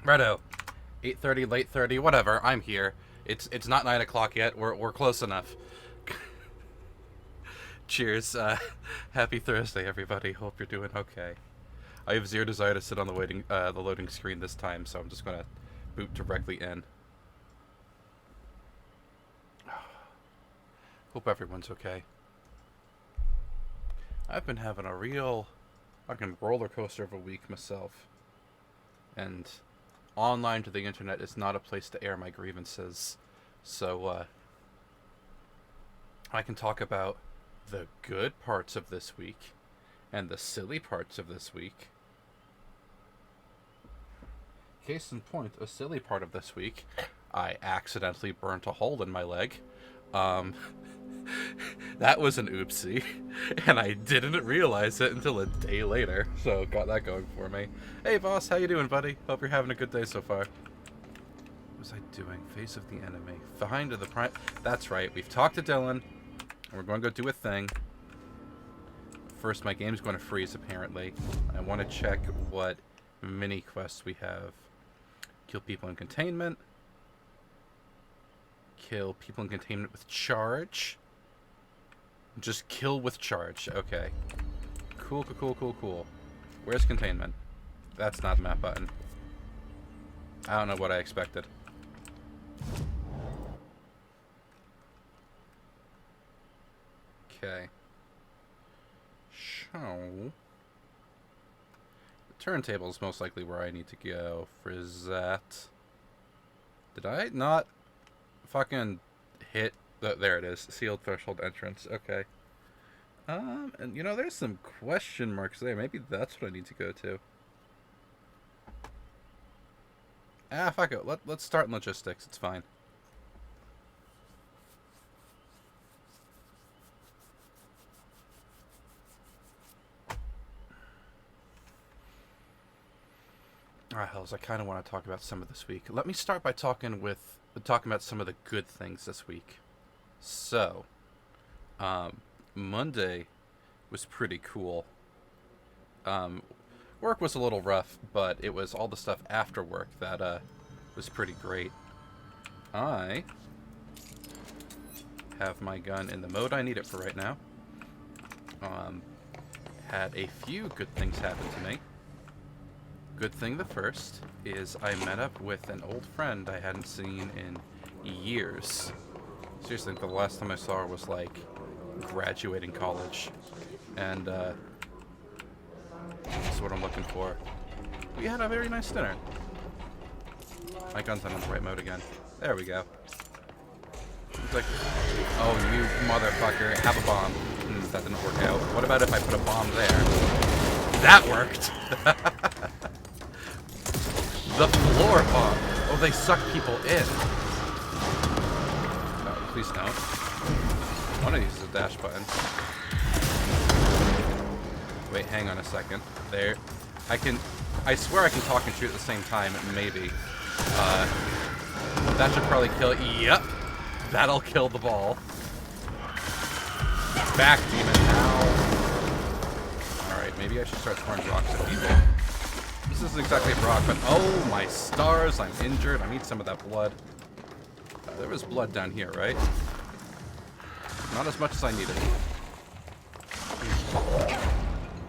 Righto. 8:30, late 30, whatever. I'm here. It's not 9 o'clock yet. We're close enough. Cheers. Happy Thursday, everybody. Hope you're doing okay. I have zero desire to sit on the loading screen this time, so I'm just gonna boot directly in. Hope everyone's okay. I've been having a real fucking roller coaster of a week myself, and online to the internet is not a place to air my grievances. So I can talk about the good parts of this week and the silly parts of this week. Case in point, a silly part of this week, I accidentally burnt a hole in my leg. That was an oopsie, and I didn't realize it until a day later, so got that going for me. Hey boss, how you doing, buddy? Hope you're having a good day so far. What was I doing? Face of the enemy. Behind the prime... That's right, we've talked to Dylan, and we're going to go do a thing. First, my game's going to freeze, apparently. I want to check what mini quests we have. Kill people in containment. Kill people in containment with charge. Just kill with charge. Okay. Cool, cool, cool, cool, cool. Where's containment? That's not the map button. I don't know what I expected. Okay. So... the turntable is most likely where I need to go for that. Did I not fucking hit... there it is. Sealed threshold entrance. Okay. And you know, there's some question marks there. Maybe that's what I need to go to. Ah, fuck it. Let's start in logistics. It's fine. Ah, hells, I kind of want to talk about some of this week. Let me start by talking about some of the good things this week. So, Monday was pretty cool. Work was a little rough, but it was all the stuff after work that was pretty great. I have my gun in the mode I need it for right now. Had a few good things happen to me. Good thing the first is I met up with an old friend I hadn't seen in years. Seriously, the last time I saw her was like graduating college, and that's what I'm looking for. We had a very nice dinner. My gun's not in the right mode again. There we go. It's like, oh, you motherfucker, have a bomb. That didn't work out. What about if I put a bomb there? That worked! The floor bomb! Oh, they suck people in. Oh, please don't. One of these is a dash button. Wait, hang on a second. There. I swear I can talk and shoot at the same time, maybe. That should probably kill it. Yep! That'll kill the ball. Back, demon, now. Alright, maybe I should start throwing rocks at people. This isn't exactly a rock, but oh my stars, I'm injured. I need some of that blood. There was blood down here, right? Not as much as I needed.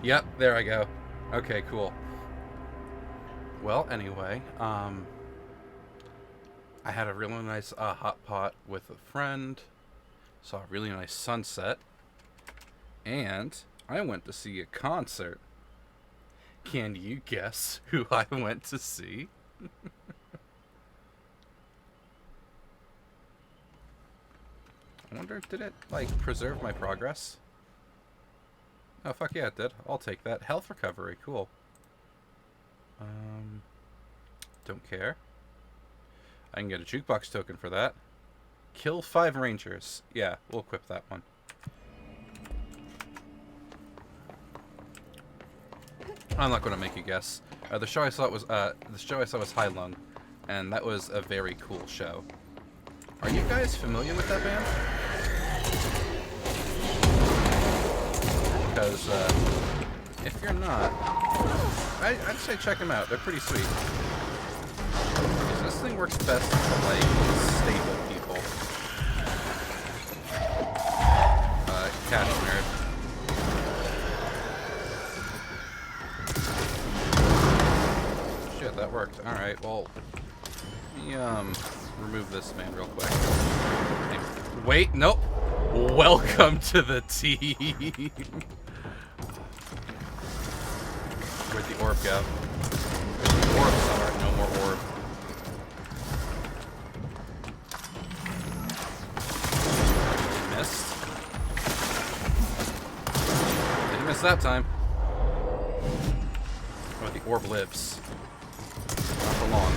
Yep, there I go. Okay, cool. Well, anyway, I had a really nice hot pot with a friend. Saw a really nice sunset. And I went to see a concert. Can you guess who I went to see? I wonder, did it, like, preserve my progress? Oh, fuck yeah, it did. I'll take that. Health recovery, cool. Don't care. I can get a jukebox token for that. Kill 5 rangers. Yeah, we'll equip that one. I'm not going to make you guess. The show I saw was High Lung, and that was a very cool show. Are you guys familiar with that band? Because if you're not, I'd say check them out. They're pretty sweet. only works best for, like, stable people. Catch nerd. Shit, that worked. Alright, well, let me, remove this man real quick. Hey, wait, nope. Welcome to the team. Where'd the orb go? Orbs are no more orb. Missed. Didn't miss that time. Oh, the orb lives. Not for long.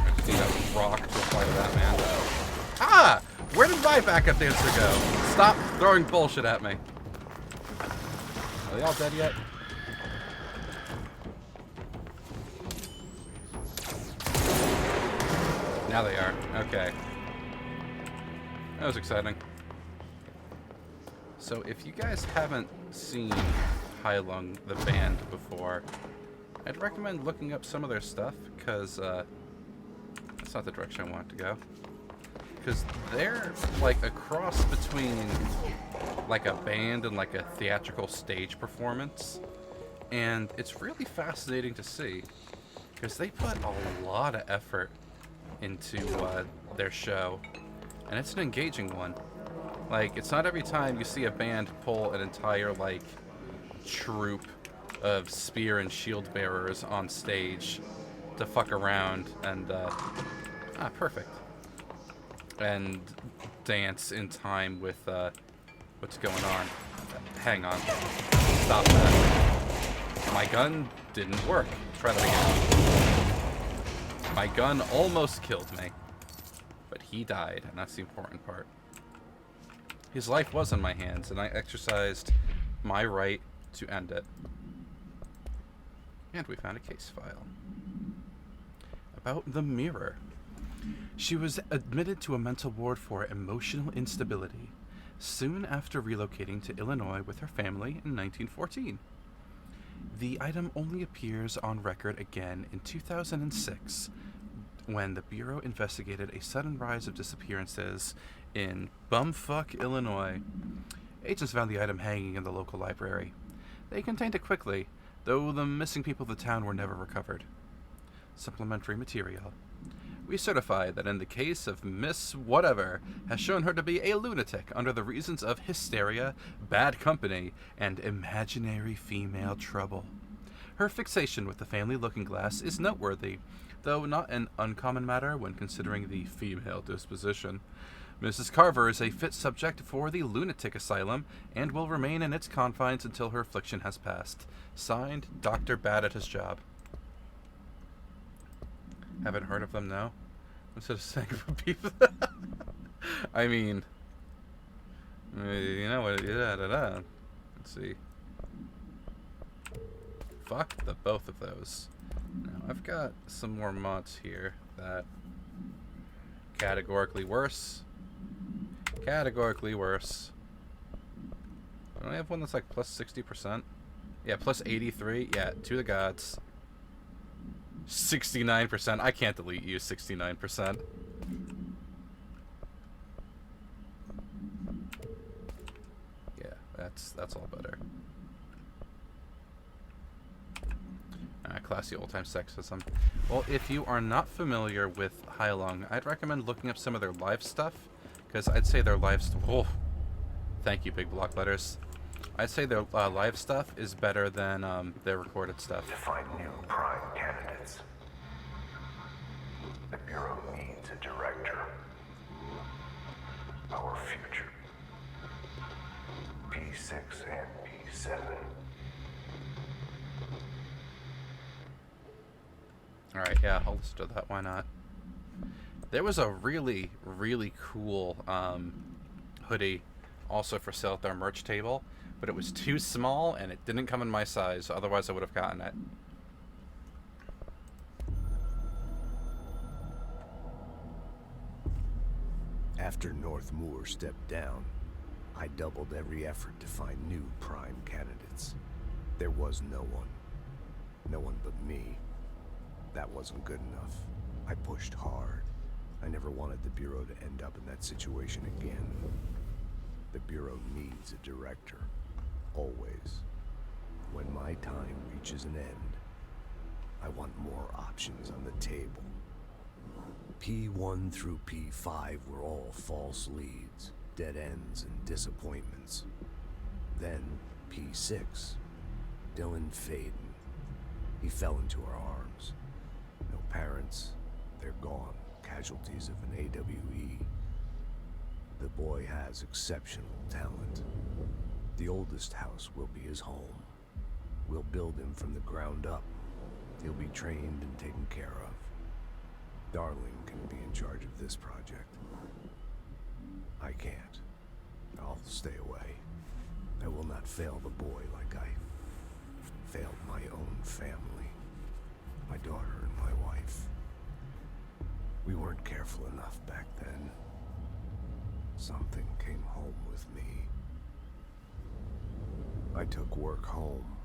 I just need a rock to apply to that man. Ah! Where did my backup dancer go? Stop throwing bullshit at me. Are they all dead yet? Now they are. Okay. That was exciting. So if you guys haven't seen Hailung, the band, before, I'd recommend looking up some of their stuff, because that's not the direction I want to go. Because they're like a cross between like a band and like a theatrical stage performance. And it's really fascinating to see, because they put a lot of effort into their show. And it's an engaging one. Like, it's not every time you see a band pull an entire, like, troupe of spear and shield bearers on stage to fuck around and, perfect. And dance in time with, what's going on. Hang on. Stop that. My gun didn't work. Try that again. My gun almost killed me. But he died, and that's the important part. His life was in my hands, and I exercised my right to end it. And we found a case file. About the mirror. She was admitted to a mental ward for emotional instability soon after relocating to Illinois with her family in 1914. The item only appears on record again in 2006 when the Bureau investigated a sudden rise of disappearances in bumfuck Illinois. Agents found the item hanging in the local library. They contained it quickly, though the missing people of the town were never recovered. Supplementary material. We certify that in the case of Miss Whatever has shown her to be a lunatic under the reasons of hysteria, bad company, and imaginary female trouble. Her fixation with the family looking glass is noteworthy, though not an uncommon matter when considering the female disposition. Mrs. Carver is a fit subject for the lunatic asylum and will remain in its confines until her affliction has passed. Signed, Dr. Bad at his job. Haven't heard of them now? Instead of saying for people. I mean, you know what? Let's see. Fuck the both of those. Now, I've got some more mods here that categorically worse. Categorically worse. Don't I have one that's like plus 60%? Yeah, plus 83. Yeah, to the gods. 69%. I can't delete you. 69%. Yeah, that's all better. Classy old-time sexism. Well, if you are not familiar with Hailung, I'd recommend looking up some of their live stuff, because I'd say their live stuff... Oh, thank you, big block letters. I'd say their live stuff is better than their recorded stuff. To find new prime candidates, the Bureau needs a director. Our future. P6 and P7. Alright, yeah, I'll listen to that. Why not? There was a really, really cool hoodie also for sale at their merch table, but it was too small and it didn't come in my size, otherwise I would have gotten it. After North Moore stepped down, I doubled every effort to find new prime candidates. There was no one. No one but me. That wasn't good enough. I pushed hard. I never wanted the Bureau to end up in that situation again. The Bureau needs a director. Always. When my time reaches an end, I want more options on the table. P1 through P5 were all false leads, dead ends, and disappointments. Then P6, Dylan Faden. He fell into our arms. No parents, they're gone, casualties of an AWE. The boy has exceptional talent. The oldest house will be his home. We'll build him from the ground up. He'll be trained and taken care of. Darling can be in charge of this project. I can't. I'll stay away. I will not fail the boy like I failed my own family. My daughter and my wife. We weren't careful enough back then. Something came home with me. I took work home.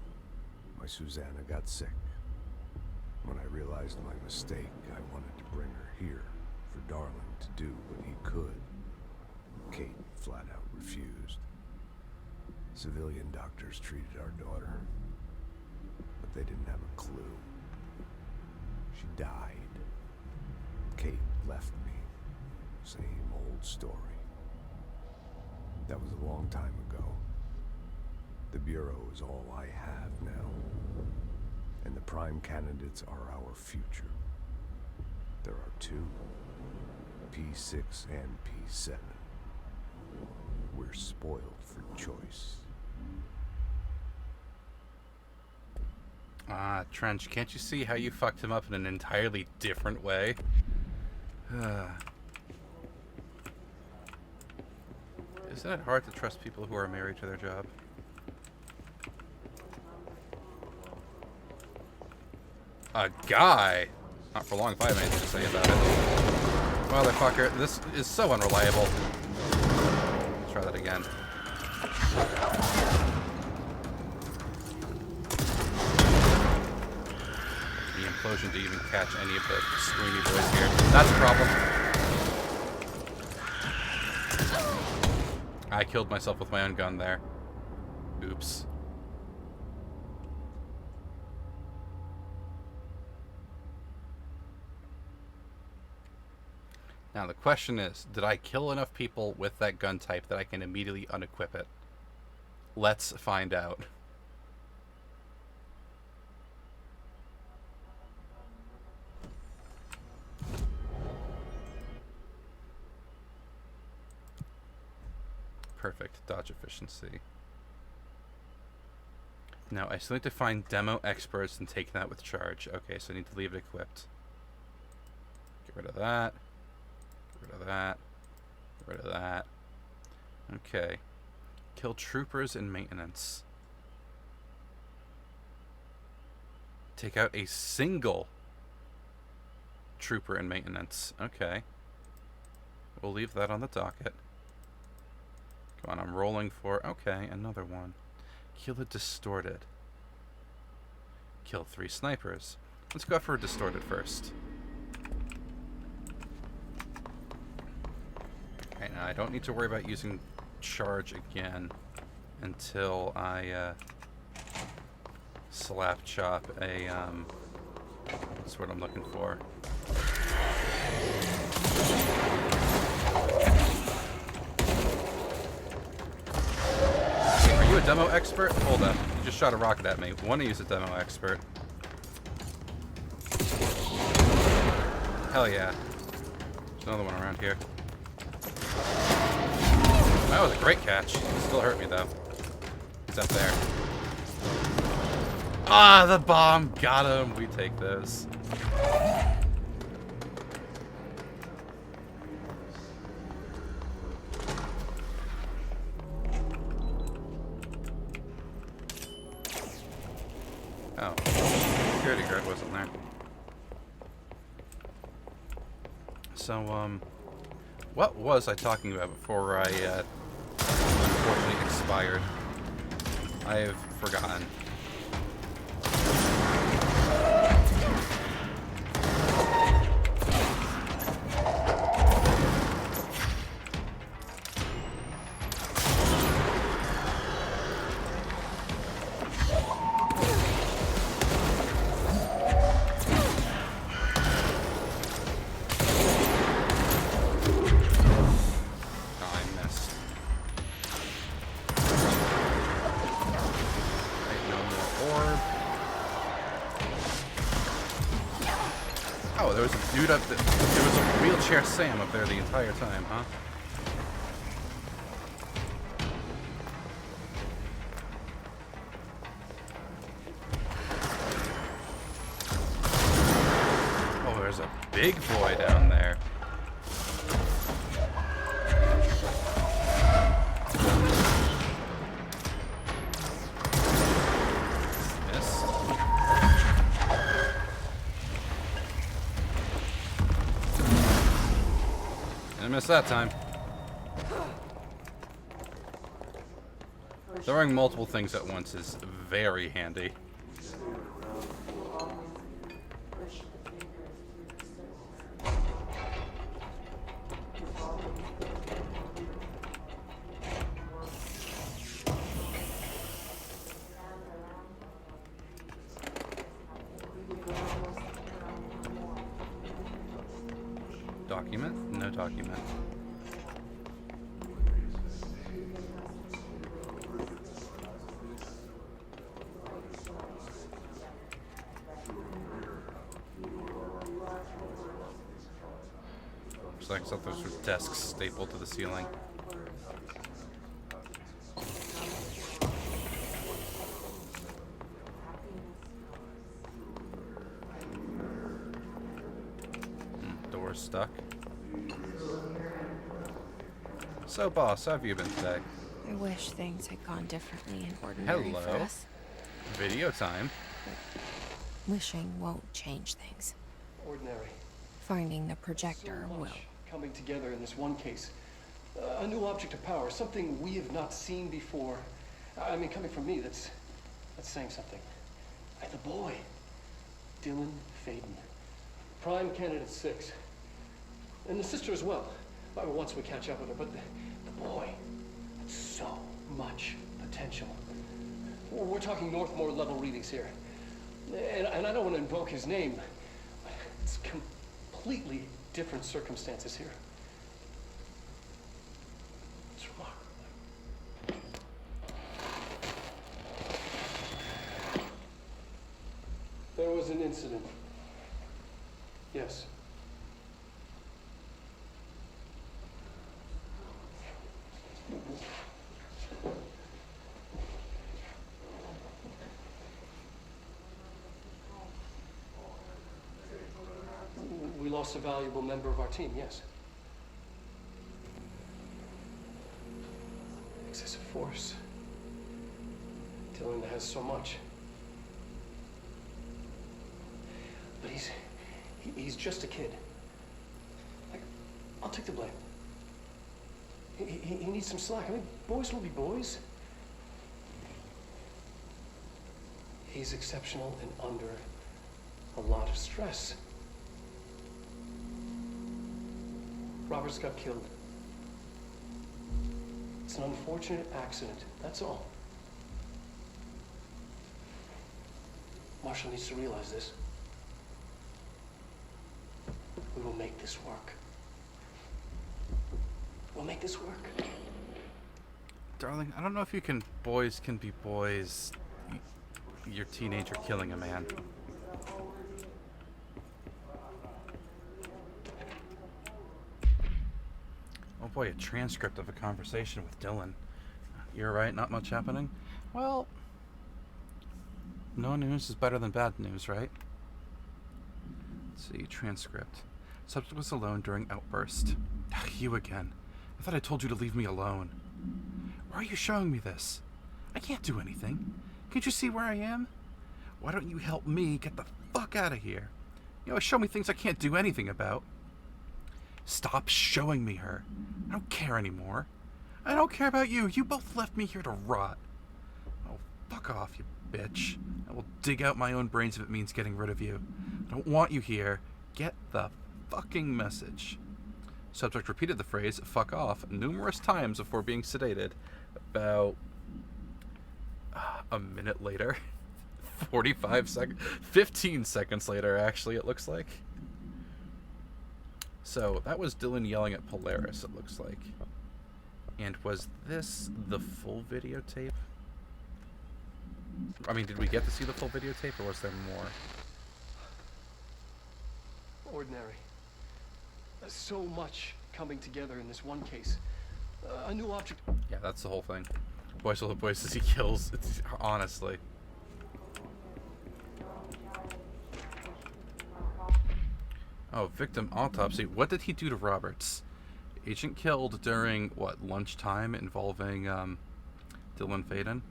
My Susanna got sick. When I realized my mistake, I wanted to bring her here for Darling to do what he could. Kate flat out refused. Civilian doctors treated our daughter, but they didn't have a clue. She died. Kate left me. Same old story. That was a long time ago. The Bureau is all I have now. And the prime candidates are our future. There are two, P6 and P7. We're spoiled for choice. Ah, Trench, can't you see how you fucked him up in an entirely different way? Isn't it hard to trust people who are married to their job? A guy? Not for long if I have anything to say about it. Motherfucker, this is so unreliable. Let's try that again. The implosion to even catch any of the screamy boys here. That's a problem. I killed myself with my own gun there. Oops. Now the question is, did I kill enough people with that gun type that I can immediately unequip it? Let's find out. Perfect. Dodge efficiency. Now, I still need to find demo experts and take that with charge. Okay, so I need to leave it equipped. Get rid of that. Get rid of that. Get rid of that. Okay. Kill troopers in maintenance. Take out a single trooper in maintenance. Okay. We'll leave that on the docket. Come on, I'm rolling for... Okay, another one. Kill the distorted. Kill 3 snipers. Let's go for a distorted first. Okay, now I don't need to worry about using charge again until I slap chop a... That's what I'm looking for. Are you a demo expert? Hold up. You just shot a rocket at me. Want to use a demo expert. Hell yeah. There's another one around here. That was a great catch. Still hurt me though. He's up there. Ah, the bomb! Got him! We take those. Oh. Security guard wasn't there. So, what was I talking about before I, unfortunately expired? I've forgotten. there was a dude up there. There was a wheelchair Sam up there the entire time, huh? Oh, there's a big boy down there. Missed that time. Throwing multiple things at once is very handy. Document? No document. Looks like something's with desks stapled to the ceiling. Door's stuck. So, boss, how have you been today? I wish things had gone differently in ordinary for Hello. us. Video time. Wishing won't change things. Ordinary. Finding the projector So will. much coming together in this one case. A new object of power, something we have not seen before. I mean, coming from me, that's saying something. The boy, Dylan Faden, prime candidate 6, and the sister as well. Once we catch up with her, but the boy, so much potential. We're talking Northmore level readings here, and I don't want to invoke his name. It's completely different circumstances here. It's remarkable. There was an incident. Yes. We lost a valuable member of our team, yes. Excessive force. Dylan has so much. But he's just a kid. I'll take the blame. He needs some slack. I mean, boys will be boys. He's exceptional and under a lot of stress. Roberts got killed. It's an unfortunate accident, that's all. Marshall needs to realize this. We will make this work. We'll make this work. Darling, I don't know if boys can be boys. Your teenager killing a man. Oh boy, a transcript of a conversation with Dylan. You're right, not much happening? Well, no news is better than bad news, right? Let's see, transcript. Subject was alone during outburst. You again. I thought I told you to leave me alone. Why are you showing me this? I can't do anything. Can't you see where I am? Why don't you help me get the fuck out of here? You always show me things I can't do anything about. Stop showing me her. I don't care anymore. I don't care about you. You both left me here to rot. Oh, fuck off, you bitch. I will dig out my own brains if it means getting rid of you. I don't want you here. Get the fucking message. Subject repeated the phrase, fuck off, numerous times before being sedated. About a minute later. 15 seconds later, actually, it looks like. So, that was Dylan yelling at Polaris, it looks like. And was this the full videotape? I mean, did we get to see the full videotape, or was there more? ordinary. So much coming together in this one case. A new object. Yeah, that's the whole thing. Boys will have voices he kills. It's, honestly. Oh, victim autopsy. What did he do to Roberts? Agent killed during, what, lunchtime involving Dylan Faden?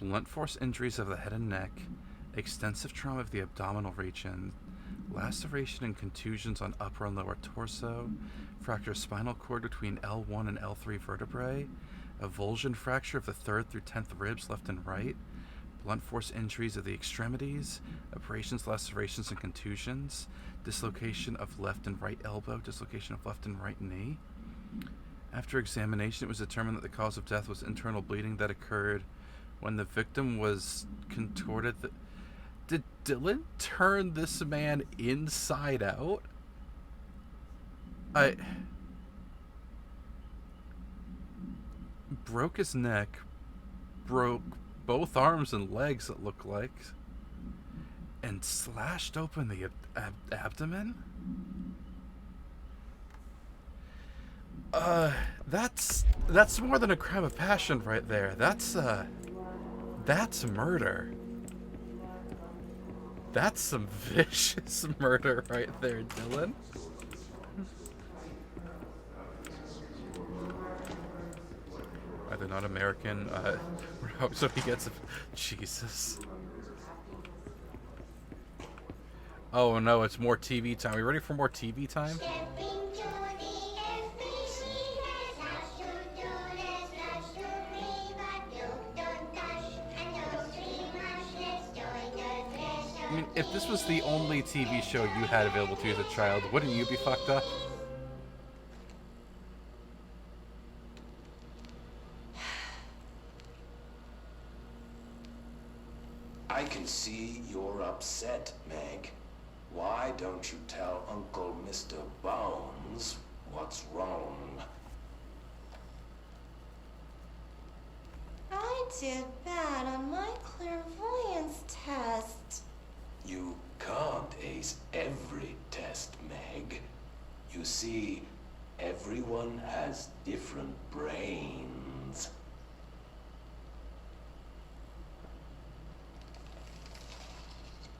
Blunt force injuries of the head and neck. Extensive trauma of the abdominal region. Laceration and contusions on upper and lower torso. Fracture of spinal cord between L1 and L3 vertebrae. Avulsion fracture of the 3rd through 10th ribs left and right. Blunt force injuries of the extremities. Abrasions, lacerations, and contusions. Dislocation of left and right elbow. Dislocation of left and right knee. After examination, it was determined that the cause of death was internal bleeding that occurred when the victim was contorted. Did Dylan turn this man inside out? Broke his neck, broke both arms and legs, it looked like, and slashed open the abdomen? That's more than a crime of passion right there. That's murder. That's some vicious murder right there, Dylan. Are they not American? So he gets... Jesus. Oh no, it's more TV time. Are we ready for more TV time? I mean, if this was the only TV show you had available to you as a child, wouldn't you be fucked up? I can see you're upset, Meg. Why don't you tell Uncle Mr. Bones what's wrong? I did bad on my clairvoyance test. You can't ace every test, Meg. You see, everyone has different brains.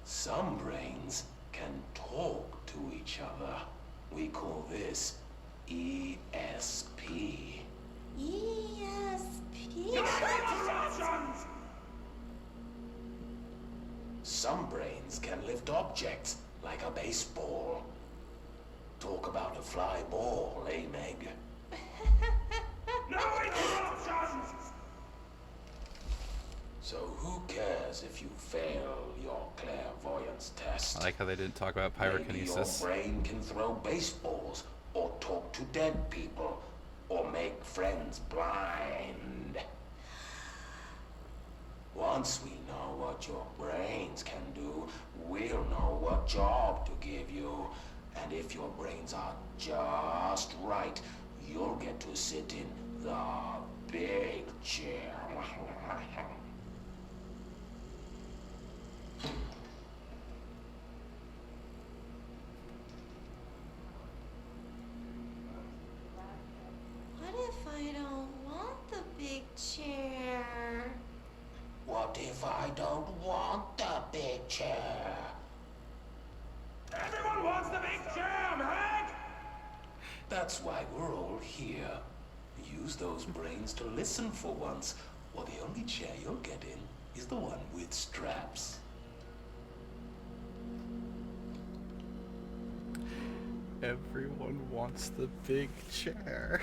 Some brains can talk to each other. We call this ESP. ESP? Some brains can lift objects, like a baseball. Talk about a fly ball, eh, Meg? No interruptions! So who cares if you fail your clairvoyance test? I like how they didn't talk about pyrokinesis. Maybe your brain can throw baseballs, or talk to dead people, or make friends blind. Once we know what your brains can do, we'll know what job to give you. And if your brains are just right, you'll get to sit in the big chair. What if I don't want the big chair? What if I don't want the big chair? Everyone wants the big chair, Meg! That's why we're all here. Use those brains to listen for once, or the only chair you'll get in is the one with straps. Everyone wants the big chair.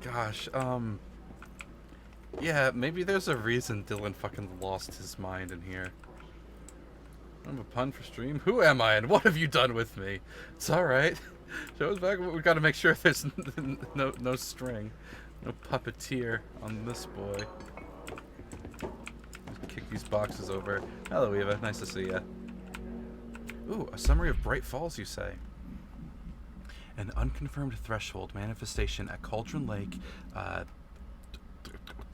Gosh, yeah, maybe there's a reason Dylan fucking lost his mind in here. I'm a pun for stream. Who am I and what have you done with me? It's alright. Show's back. We've got to make sure there's no string. No puppeteer on this boy. Kick these boxes over. Hello, Eva. Nice to see ya. Ooh, a summary of Bright Falls, you say? An unconfirmed threshold manifestation at Cauldron Lake,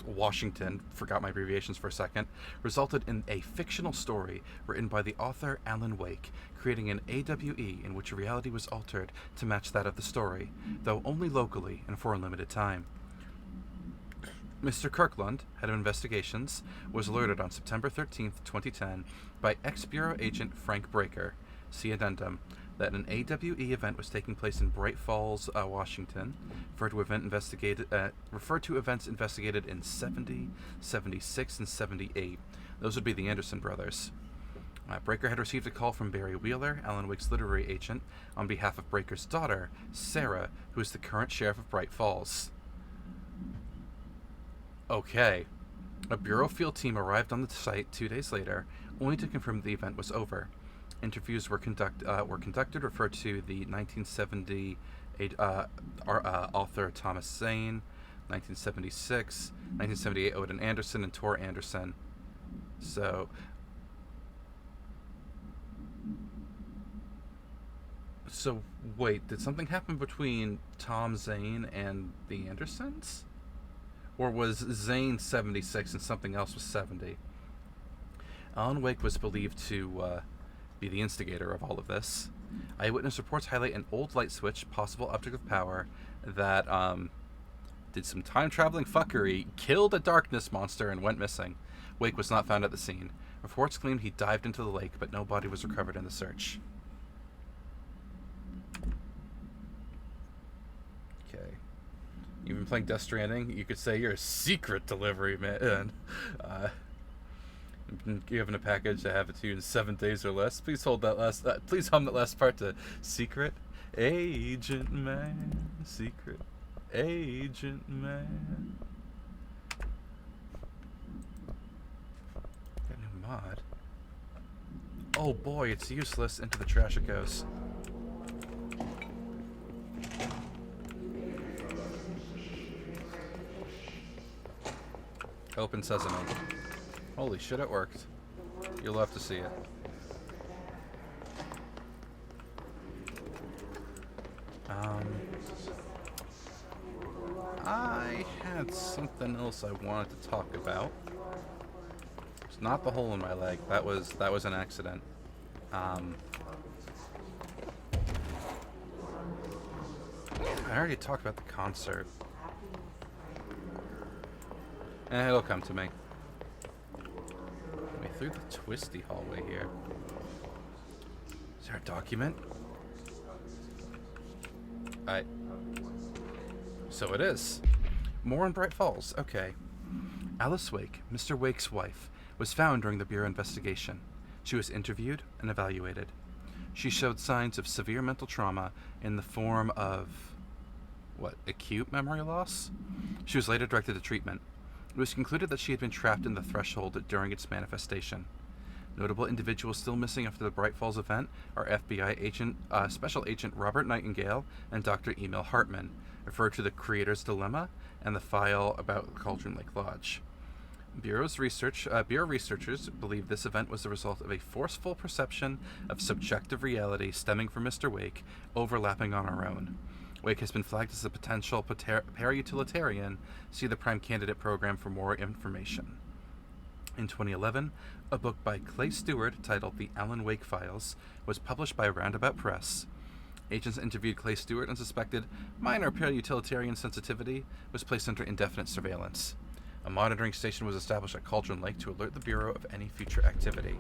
Washington, forgot my abbreviations for a second, resulted in a fictional story written by the author Alan Wake, creating an AWE in which reality was altered to match that of the story, though only locally and for a limited time. Mr. Kirkland, head of investigations, was alerted on September 13th, 2010, by ex-Bureau agent Frank Breaker, see addendum, that an AWE event was taking place in Bright Falls, Washington, referred to events investigated in 70, 76, and 78. Those would be the Anderson brothers. Breaker had received a call from Barry Wheeler, Alan Wake's literary agent, on behalf of Breaker's daughter, Sarah, who is the current sheriff of Bright Falls. Okay. A Bureau field team arrived on the site 2 days later, only to confirm the event was over. Interviews were conducted, referred to the 1970 author Thomas Zane, 1976, 1978 Odin Anderson, and Tor Anderson. So wait, did something happen between Tom Zane and the Andersons? Or was Zane 76 and something else was 70? Alan Wake was believed to be the instigator of all of this. Eyewitness reports highlight an old light switch, possible object of power, that did some time-traveling fuckery, killed a darkness monster, and went missing. Wake was not found at the scene. Reports claimed he dived into the lake, but no body was recovered in the search. Okay. You've been playing Death Stranding. You could say you're a secret delivery man. Been given a package to have it to you in 7 days or less. Please hold that last. Please hum that last part to secret agent man. Secret agent man. Got a new mod. Oh boy, it's useless. Into the trash it goes. Open sesame. Holy shit, it worked. You'll love to see it. I had something else I wanted to talk about. It's not the hole in my leg. That was an accident. I already talked about the concert. It'll come to me. Through the twisty hallway here. Is there a document? So it is. More in Bright Falls. Okay. Alice Wake, Mr. Wake's wife, was found during the Bureau investigation. She was interviewed and evaluated. She showed signs of severe mental trauma in the form of, acute memory loss? She was later directed to treatment. It was concluded that she had been trapped in the threshold during its manifestation. Notable individuals still missing after the Bright Falls event are FBI Special Agent Robert Nightingale and Dr. Emil Hartman, referred to the Creator's Dilemma and the file about Cauldron Lake Lodge. Bureau researchers believe this event was the result of a forceful perception of subjective reality stemming from Mr. Wake overlapping on our own. Wake has been flagged as a potential para-utilitarian. See the Prime Candidate program for more information. In 2011, a book by Clay Stewart titled The Alan Wake Files was published by Roundabout Press. Agents interviewed Clay Stewart and suspected minor para-utilitarian sensitivity was placed under indefinite surveillance. A monitoring station was established at Cauldron Lake to alert the Bureau of any future activity.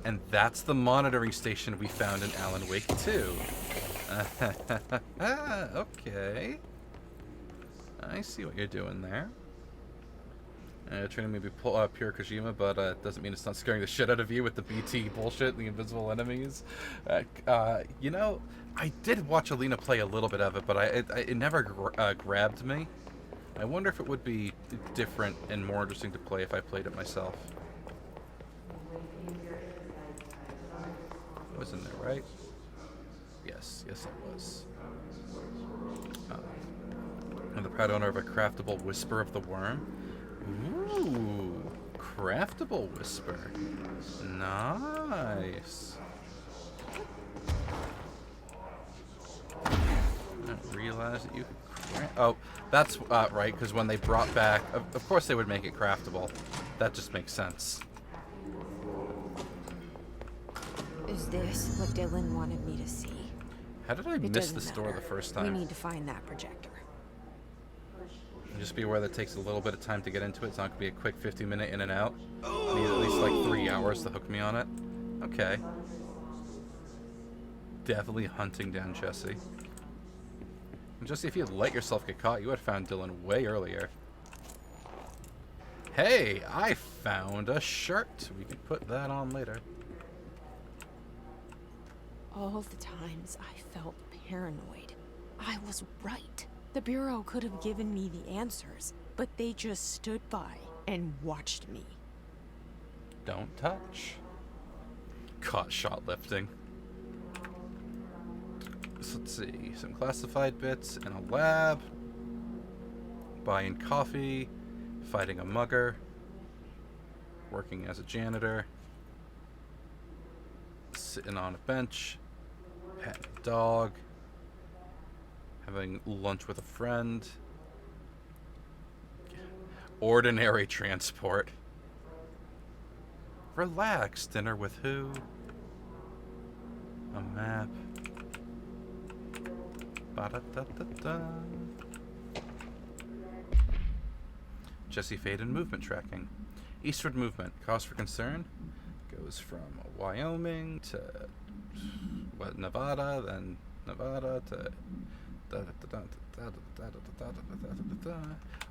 And that's the monitoring station we found in Alan Wake 2. Okay. I see what you're doing there. Trying to maybe pull out pure Kojima, but it doesn't mean it's not scaring the shit out of you with the BT bullshit, the invisible enemies. You know, I did watch Alina play a little bit of it, but it never grabbed me. I wonder if it would be different and more interesting to play if I played it myself. It was in there, right? Yes, it was. I'm the proud owner of a craftable Whisper of the Worm. Ooh, craftable Whisper. Nice. I didn't realize that you could Right? Oh, that's right, because when they brought back... Of course they would make it craftable. That just makes sense. Is this what Dylan wanted me to see? How did I It miss the doesn't store the matter. first We time? need to find that projector. And just be aware that it takes a little bit of time to get into it. It's not going to be a quick 50-minute in and out. Need at least like 3 hours to hook me on it. Okay. Definitely hunting down Jesse. And Jesse, if you had let yourself get caught, you would have found Dylan way earlier. Hey, I found a shirt. We can put that on later. All the times I felt paranoid, I was right. The Bureau could have given me the answers, but they just stood by and watched me. Don't touch. Caught shoplifting. So let's see. Some classified bits in a lab. Buying coffee. Fighting a mugger. Working as a janitor. Sitting on a bench. Petting a dog. Having lunch with a friend. Ordinary transport. Relax. Dinner with who? A map. Ba-da-da-da-da. Jesse Faden movement tracking. Eastward movement. Cause for concern goes from Wyoming to Nevada, then Nevada to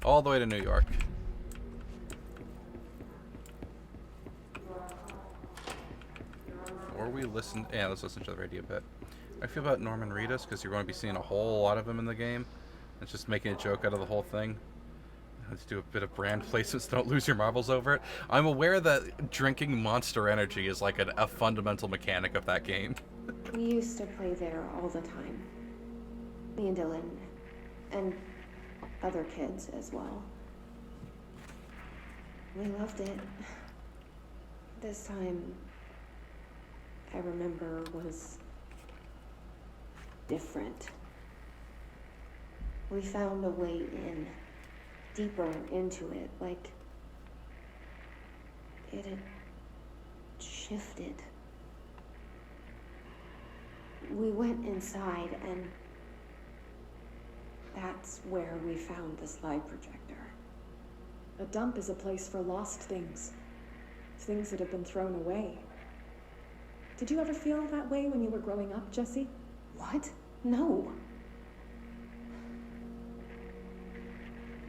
all the way to New York. Or we listen. Yeah, let's listen to the radio bit. I feel about Norman Reedus because you're going to be seeing a whole lot of him in the game. It's just making a joke out of the whole thing. Let's do a bit of brand placements. Don't lose your marbles over it. I'm aware that drinking Monster Energy is like a fundamental mechanic of that game. We used to play there all the time. Me and Dylan, and other kids as well. We loved it. This time, I remember, was different. We found a way in, deeper into it, like it had shifted. We went inside, and that's where we found the slide projector. A dump is a place for lost things. Things that have been thrown away. Did you ever feel that way when you were growing up, Jesse? What? No.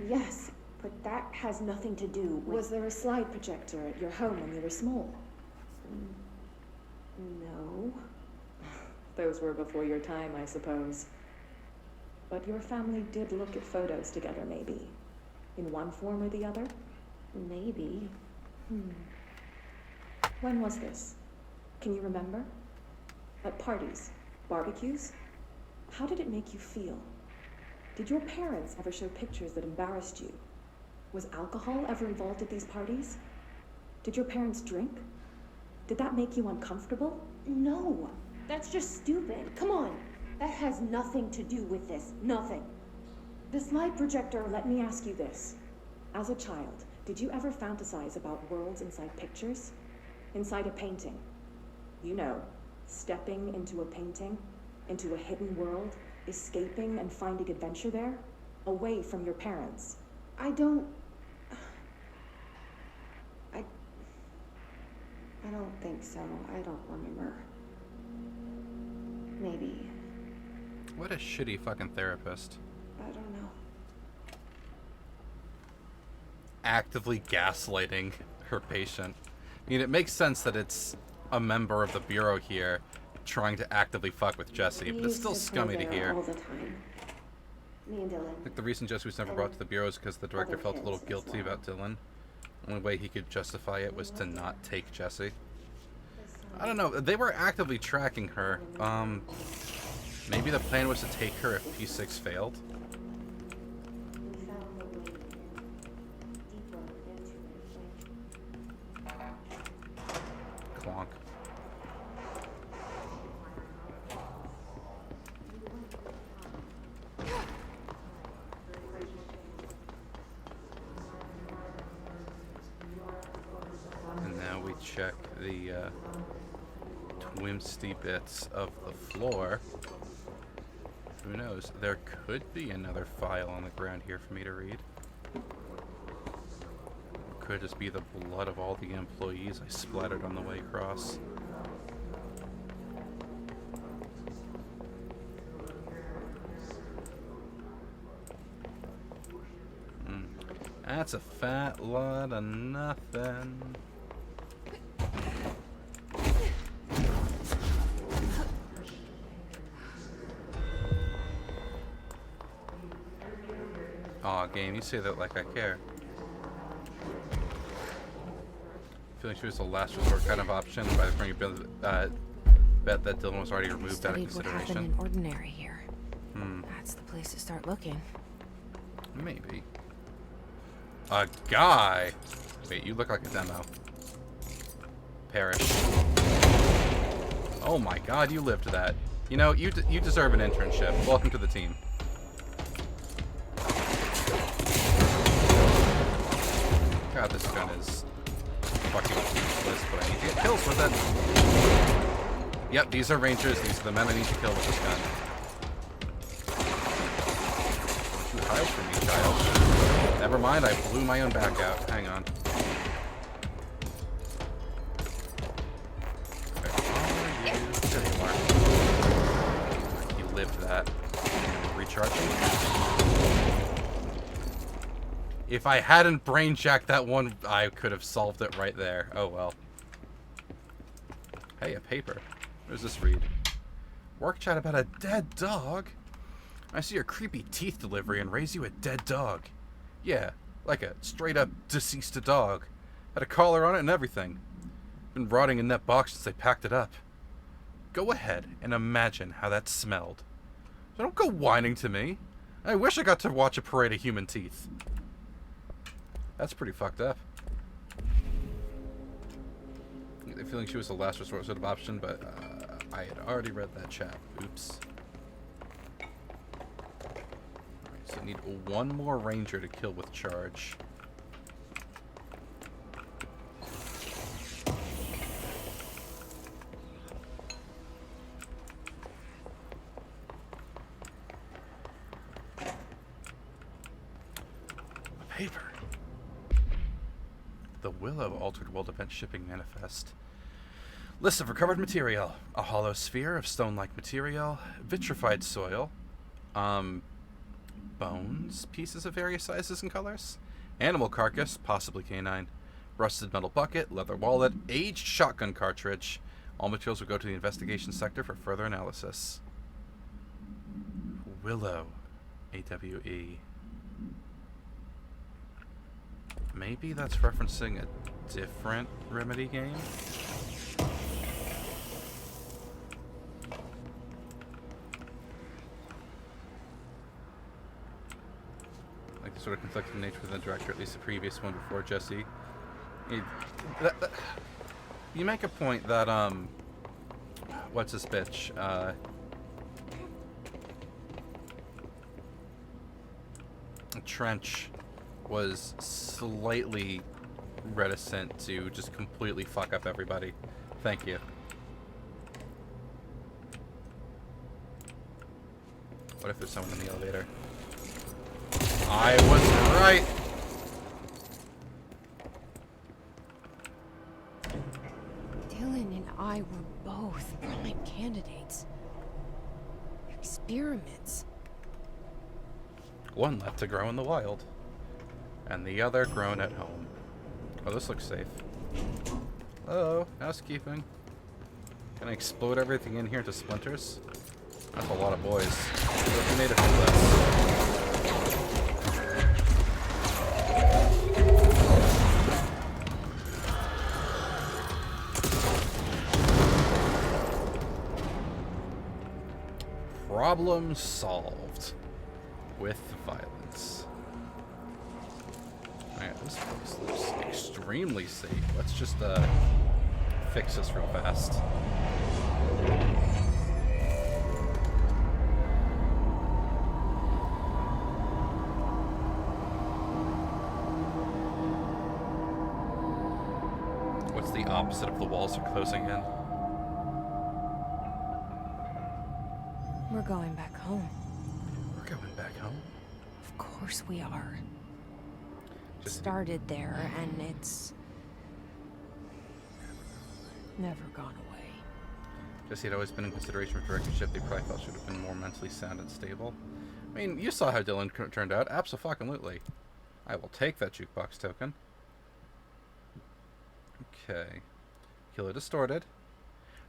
Yes, but that has nothing to do with... Was there a slide projector at your home when you were small? No. Those were before your time, I suppose. But your family did look at photos together, maybe. In one form or the other? Maybe. When was this? Can you remember? At parties? Barbecues? How did it make you feel? Did your parents ever show pictures that embarrassed you? Was alcohol ever involved at these parties? Did your parents drink? Did that make you uncomfortable? No. That's just stupid. Come on. That has nothing to do with this. Nothing. The slide projector, let me ask you this. As a child, did you ever fantasize about worlds inside pictures? Inside a painting? You know, stepping into a painting, into a hidden world, escaping and finding adventure there, away from your parents. I don't think so. I don't remember. Maybe. What a shitty fucking therapist. I don't know. Actively gaslighting her patient. I mean, it makes sense that it's a member of the Bureau here trying to actively fuck with Jesse, but it's still scummy to hear. All the time. Me and Dylan. Like the reason Jesse was never brought to the Bureau is because the director felt a little guilty about Dylan. The only way he could justify it was to not take Jesse. I don't know. They were actively tracking her. Maybe the plan was to take her if P6 failed. We found a way deeper into it. Clonk. check the twisty bits of the floor. Who knows? There could be another file on the ground here for me to read. Could just be the blood of all the employees I splattered on the way across. That's a fat lot of nothing. Aw, game, you say that like I care. Feeling she was the last resort kind of option. By the time you bet that Dylan was already removed out of Studied what happened consideration. in Ordinary here. That's the place to start looking. Maybe. A guy. Wait, you look like a demo. Perish. Oh my god, you lived that. You know, you deserve an internship. Welcome to the team. God, this gun is fucking useless, but I need to get kills with it. Yep, these are rangers. These are the men I need to kill with this gun. Don't you hide from me, child. Never mind, I blew my own back out. Hang on. Where are you? There you are. You lived that. Recharging? If I hadn't brain jacked that one, I could have solved it right there. Oh well. Hey, a paper. What does this read? Work chat about a dead dog? I see your creepy teeth delivery and raise you a dead dog. Yeah, like a straight-up deceased dog. Had a collar on it and everything. Been rotting in that box since they packed it up. Go ahead and imagine how that smelled. So don't go whining to me. I wish I got to watch a parade of human teeth. That's pretty fucked up. I'm feeling she was the last resort sort of option, but I had already read that chat. Oops. So I need one more ranger to kill with charge. A paper. The Willow Altered World Event Shipping Manifest. List of recovered material. A hollow sphere of stone-like material. Vitrified soil. Bones, pieces of various sizes and colors, animal carcass, possibly canine, rusted metal bucket, leather wallet, aged shotgun cartridge. All materials will go to the investigation sector for further analysis. Willow, AWE. Maybe that's referencing a different Remedy game? Sort of conflicting nature with the director, at least the previous one before Jesse. You make a point that what's this bitch? Trench was slightly reticent to just completely fuck up everybody. Thank you. What if there's someone in the elevator? I was right. Dylan and I were both prime candidates. Experiments. One left to grow in the wild, and the other grown at home. Oh, this looks safe. Hello, housekeeping. Can I explode everything in here into splinters? That's a lot of boys. What if we made it for less? Problem solved with violence. Alright, this place looks extremely safe. Let's just fix this real fast. What's the opposite of the walls are closing in? We're going back home. We're going back home. Of course we are. Just Started there, and it's never gone away. Jesse had always been in consideration for directorship. They probably felt should have been more mentally sound and stable. I mean, you saw how Dylan turned out. Abso-fucking-lutely. I will take that jukebox token. Okay. Kill it distorted.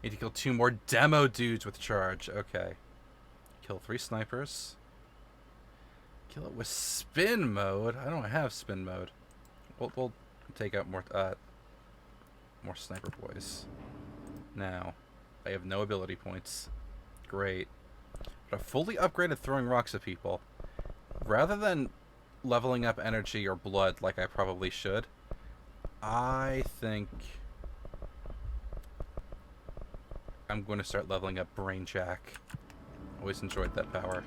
Need to kill 2 more demo dudes with charge. Okay. Kill 3 snipers. Kill it with spin mode. I don't have spin mode. We'll take out more sniper boys. Now, I have no ability points. Great. But a fully upgraded throwing rocks at people. Rather than leveling up energy or blood like I probably should, I think I'm going to start leveling up Brain Jack. Always enjoyed that power.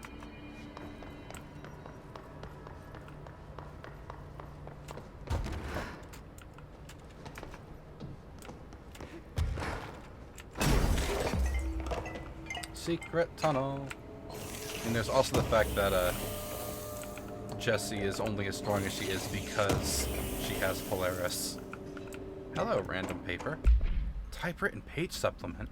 Secret tunnel. And there's also the fact that Jessie is only as strong as she is because she has Polaris. Hello, random paper. Typewritten page supplement.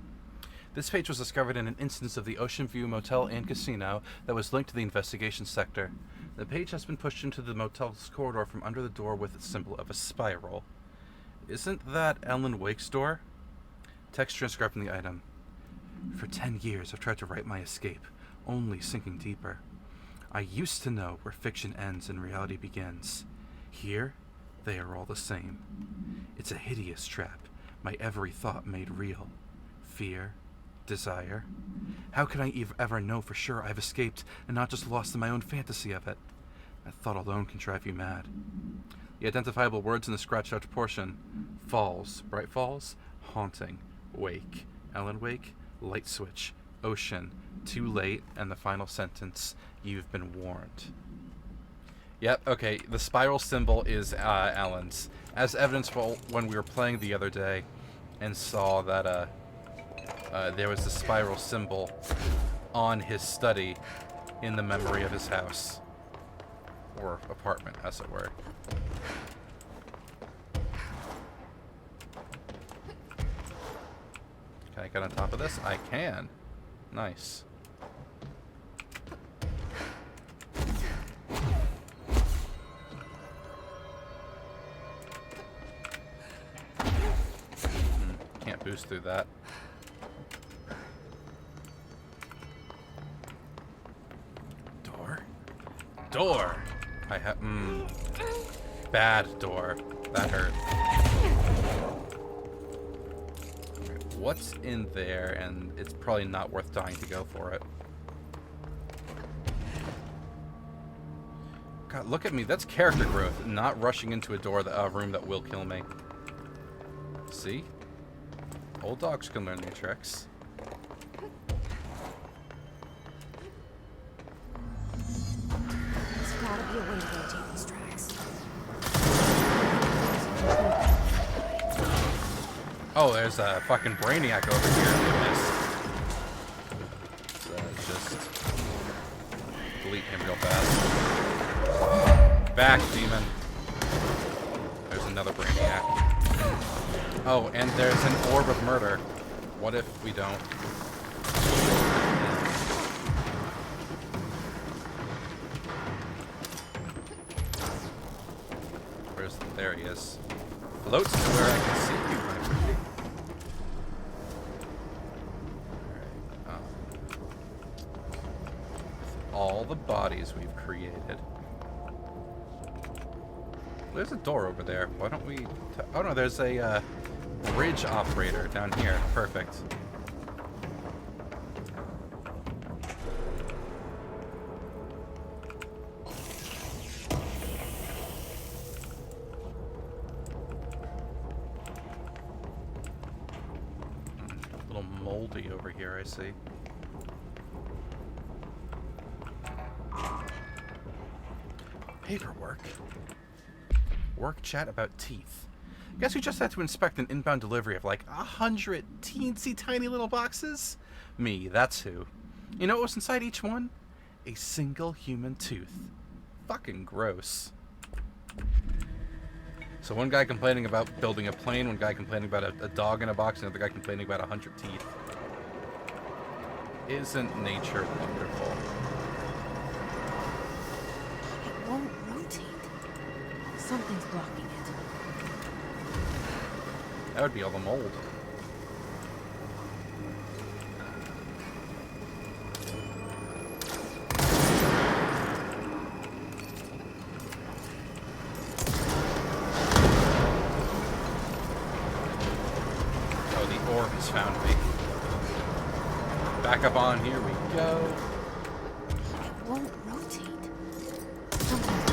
This page was discovered in an instance of the Ocean View Motel and Casino that was linked to the investigation sector. The page has been pushed into the motel's corridor from under the door with the symbol of a spiral. Isn't that Ellen Wake's door? Text transcribed from the item. For 10 years I've tried to write my escape, only sinking deeper. I used to know where fiction ends and reality begins. Here, they are all the same. It's a hideous trap, my every thought made real. Fear, desire. How can I ever know for sure I've escaped and not just lost in my own fantasy of it? That thought alone can drive you mad. The identifiable words in the scratched out portion: Falls, Bright Falls, Haunting, Wake, Ellen Wake, Light Switch, Ocean, Too Late, and the final sentence: You've been warned. Yep, okay, the spiral symbol is Alan's. As evidence for when we were playing the other day and saw that there was the spiral symbol on his study in the memory of his house. Or apartment, as it were. Can I get on top of this? I can. Nice. Can't boost through that. Door? Door! I have... Bad door. That hurt. Okay, what's in there? And it's probably not worth dying to go for it. God, look at me. That's character growth. Not rushing into a door, room that will kill me. See? Old dogs can learn new tricks. There's gotta be a way to rotate these tracks. Oh, there's a fucking Brainiac over here. Let's just delete him real fast. Back, demon. There's another Brainiac. Oh, and there's an orb of murder. What if we don't? There he is. Floats to where I can see you, my pretty. Alright, all the bodies we've created. There's a door over there. Why don't we... oh no, there's a bridge operator down here. Perfect. A little moldy over here, I see. Paperwork. Work chat about teeth. Guess we just had to inspect an inbound delivery of like 100 teensy tiny little boxes? Me, that's who. You know what was inside each one? A single human tooth. Fucking gross. So one guy complaining about building a plane, one guy complaining about a dog in a box, another guy complaining about 100 teeth. Isn't nature wonderful? It won't rotate. Something's blocking it. That would be all the mold. Oh, the orb has found me. Back up on, here we go. It won't rotate. Something's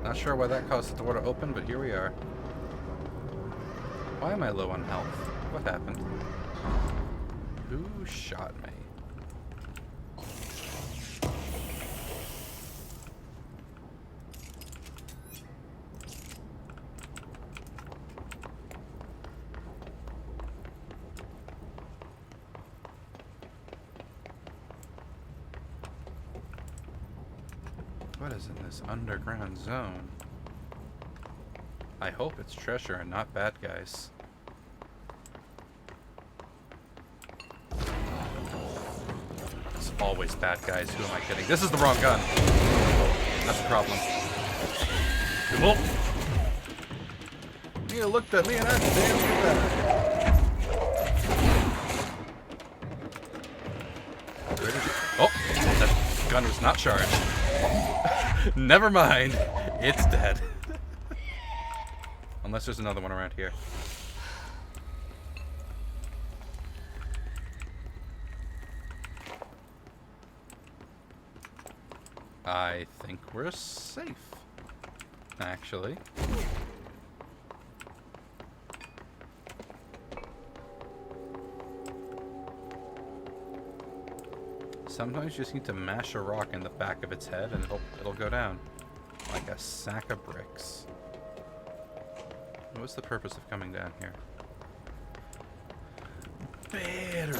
Not sure why that caused the door to open, but here we are. Why am I low on health? What happened? Who shot me? What is in this underground zone? I hope it's treasure and not bad guys. It's always bad guys. Who am I kidding? This is the wrong gun. That's the problem. Whoa. You looked at me and I damn you back. Where did it? Oh, that gun was not charged. Never mind. It's dead. Unless there's another one around here. I think we're safe, actually. Sometimes you just need to mash a rock in the back of its head and it'll go down. Like a sack of bricks. What's the purpose of coming down here? Battery!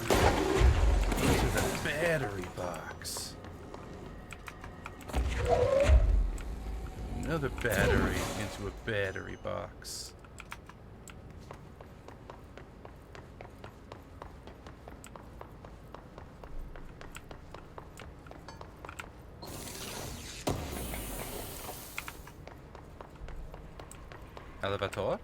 Into the battery box. Another battery into a battery box. Elevator? Oh,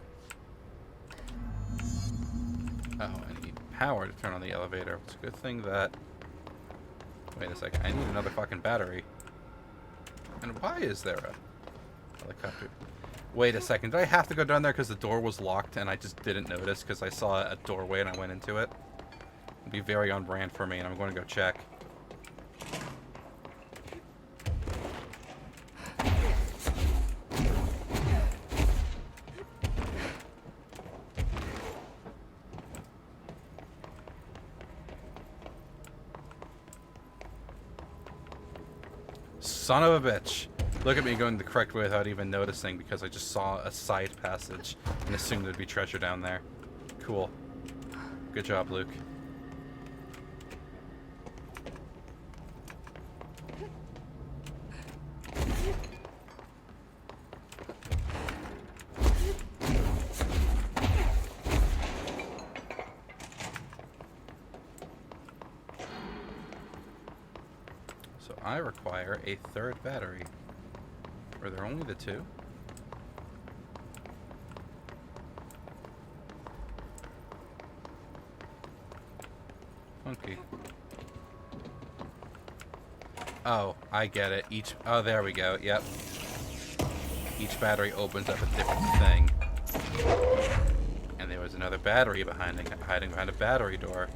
I need power to turn on the elevator. It's a good thing that... Wait a second, I need another fucking battery. And why is there a helicopter? Wait a second, did I have to go down there because the door was locked and I just didn't notice because I saw a doorway and I went into it? It'd be very on brand for me and I'm going to go check. Son of a bitch. Look at me going the correct way without even noticing because I just saw a side passage and assumed there'd be treasure down there. Cool. Good job, Luke. So I require a third battery. Were there only the two? Funky. Oh, I get it. Oh, there we go. Yep. Each battery opens up a different thing. And there was another battery hiding behind a battery door.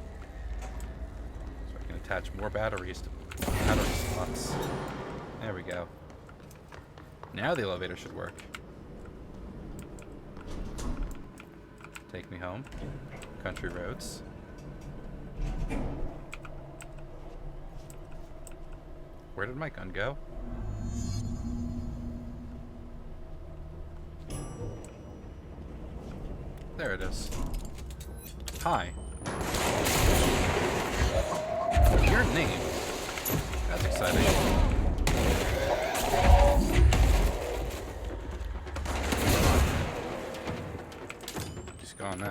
So I can attach more batteries to battery slots. There we go. Now the elevator should work. Take me home. Country roads. Where did my gun go? There it is. Hi. Your name. That's exciting. She's gone now.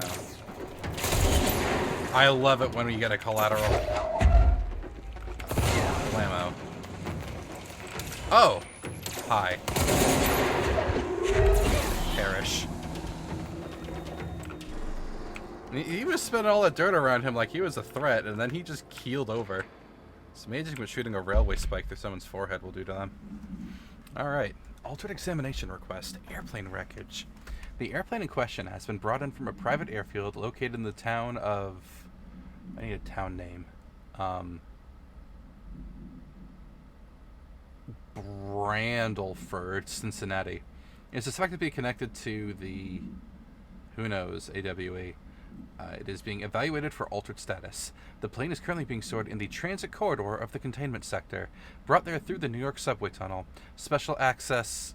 I love it when we get a collateral. Blammo. Oh! Hi. Perish. He was spinning all that dirt around him like he was a threat, and then he just keeled over. It's amazing what shooting a railway spike through someone's forehead will do to them. Alright. Altered examination request. Airplane wreckage. The airplane in question has been brought in from a private airfield located in the town of... I need a town name. Brandleford, Cincinnati. It's suspected to be connected to the... Who knows, AWE. It is being evaluated for altered status. The plane is currently being stored in the transit corridor of the containment sector, brought there through the New York subway tunnel. Special access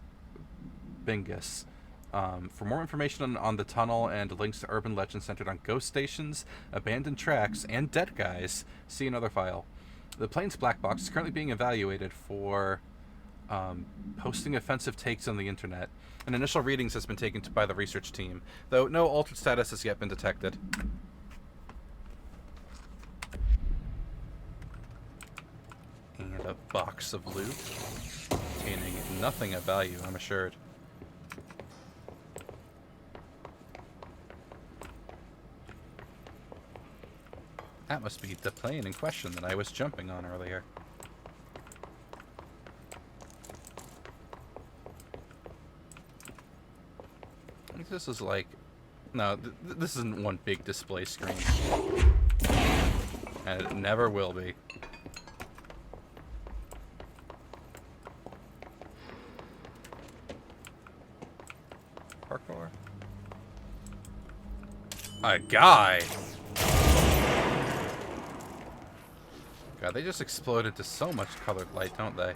Bingus. For more information on the tunnel and links to urban legends centered on ghost stations, abandoned tracks, and dead guys, see another file. The plane's black box is currently being evaluated for posting offensive takes on the internet. An initial readings has been taken by the research team, though no altered status has yet been detected. And a box of loot containing nothing of value, I'm assured. That must be the plane in question that I was jumping on earlier. I think this is like... No, this isn't one big display screen. And it never will be. Parkour. A guy! God, they just explode into so much colored light, don't they?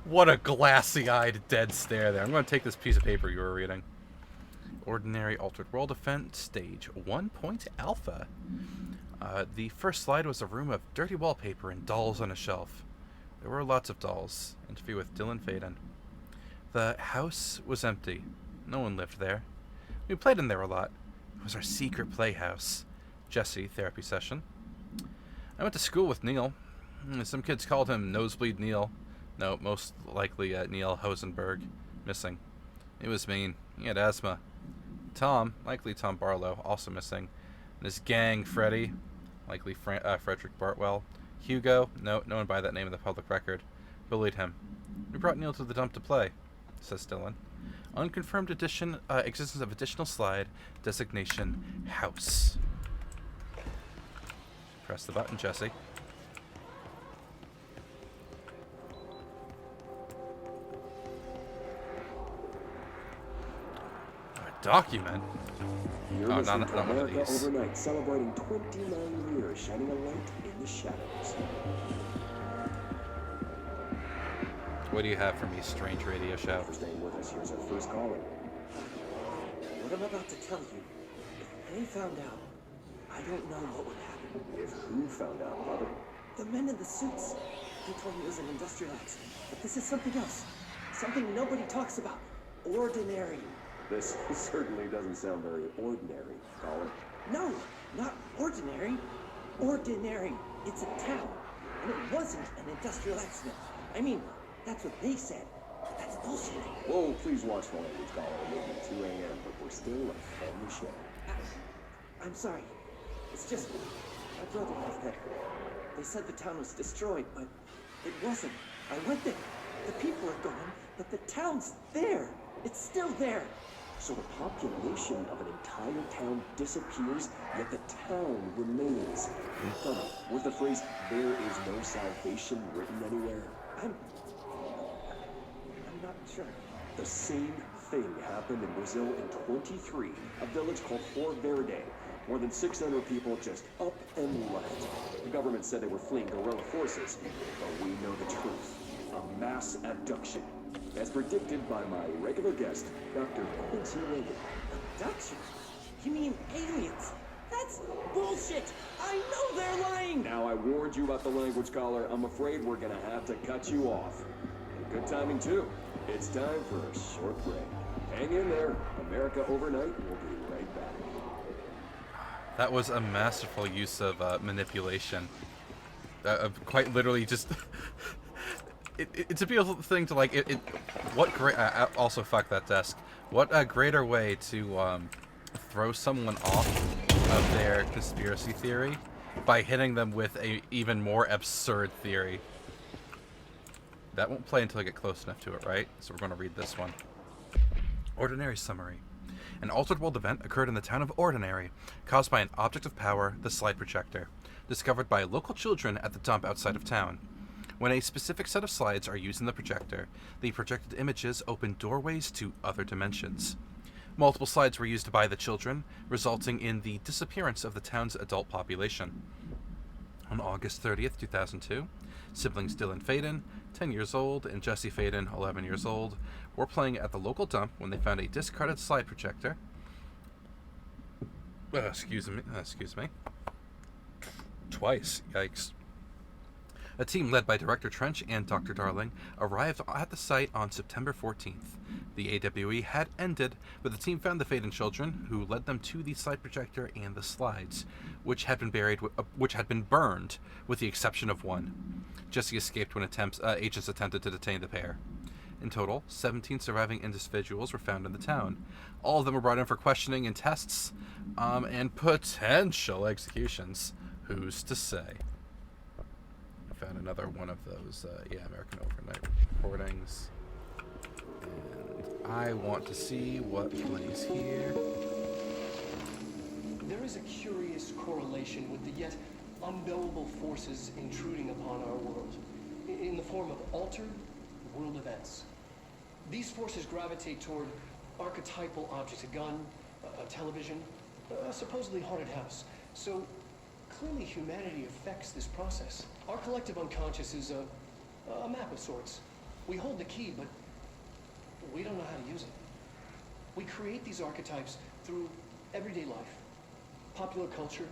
What a glassy-eyed dead stare there. I'm going to take this piece of paper you were reading. Ordinary Altered World Event, Stage 1. Alpha. The first slide was a room of dirty wallpaper and dolls on a shelf. There were lots of dolls. Interview with Dylan Faden. The house was empty. No one lived there. We played in there a lot. It was our secret playhouse. Jesse, therapy session. I went to school with Neil. Some kids called him Nosebleed Neil. No, most likely Neil Hosenberg. Missing. It was mean. He had asthma. Tom, likely Tom Barlow, also missing. And his gang, Freddy, likely Frederick Bartwell. Hugo, no one by that name in the public record. Bullied him. We brought Neil to the dump to play, says Dylan. Unconfirmed existence of additional slide, designation, house. Press the button, Jesse. Document? Oh, not one of these. Overnight, celebrating 29 years, shining a light in the shadows. What do you have for me, strange radio show? For staying with us, here's our first caller. What I'm about to tell you, if they found out, I don't know what would happen. If who found out, Mother? The men in the suits. They told me it was an industrial accident, but this is something else. Something nobody talks about. Ordinary. This certainly doesn't sound very ordinary, caller. No, not ordinary. Ordinary. It's a town. And it wasn't an industrial accident. I mean, that's what they said. That's bullshit. Whoa, please watch the language, caller. It may be 2 a.m., but we're still a family show. I'm sorry. It's just my brother was there. They said the town was destroyed, but it wasn't. I went there. The people are gone, but the town's there. It's still there. So the population of an entire town disappears, yet the town remains. Was the phrase, "there is no salvation," written anywhere? Sure. The same thing happened in Brazil in 23, a village called Flor Verde. More than 600 people just up and left. The government said they were fleeing guerrilla forces, but we know the truth. A mass abduction, as predicted by my regular guest, Dr. Quincy Reagan. Abduction? You mean aliens? That's bullshit! I know they're lying! Now I warned you about the language caller. I'm afraid we're gonna have to cut you off. And good timing too. It's time for a short break. Hang in there. America Overnight will be right back. That was a masterful use of manipulation. Of quite literally just... it's a beautiful thing to like... what great... also, fuck that desk. What a greater way to throw someone off of their conspiracy theory by hitting them with a even more absurd theory. That won't play until I get close enough to it, right? So we're going to read this one. Ordinary summary. An altered world event occurred in the town of Ordinary, caused by an object of power, the slide projector, discovered by local children at the dump outside of town. When a specific set of slides are used in the projector, the projected images open doorways to other dimensions. Multiple slides were used by the children, resulting in the disappearance of the town's adult population. On August 30th, 2002, siblings Dylan Faden, 10 years old, and Jesse Faden, 11 years old, were playing at the local dump when they found a discarded slide projector. Excuse me. Twice. Yikes. A team led by Director Trench and Dr. Darling arrived at the site on September 14th. The AWE had ended, but the team found the Faden children, who led them to the slide projector and the slides, which had been burned, with the exception of one. Jesse escaped when agents attempted to detain the pair. In total, 17 surviving individuals were found in the town. All of them were brought in for questioning and tests, and potential executions. Who's to say? I found another one of those, American Overnight recordings. And I want to see what plays here. There is a curious correlation with the yet unknowable forces intruding upon our world, in the form of altered world events. These forces gravitate toward archetypal objects, a gun, a television, a supposedly haunted house. So clearly humanity affects this process. Our collective unconscious is a map of sorts. We hold the key, but we don't know how to use it. We create these archetypes through everyday life, popular culture,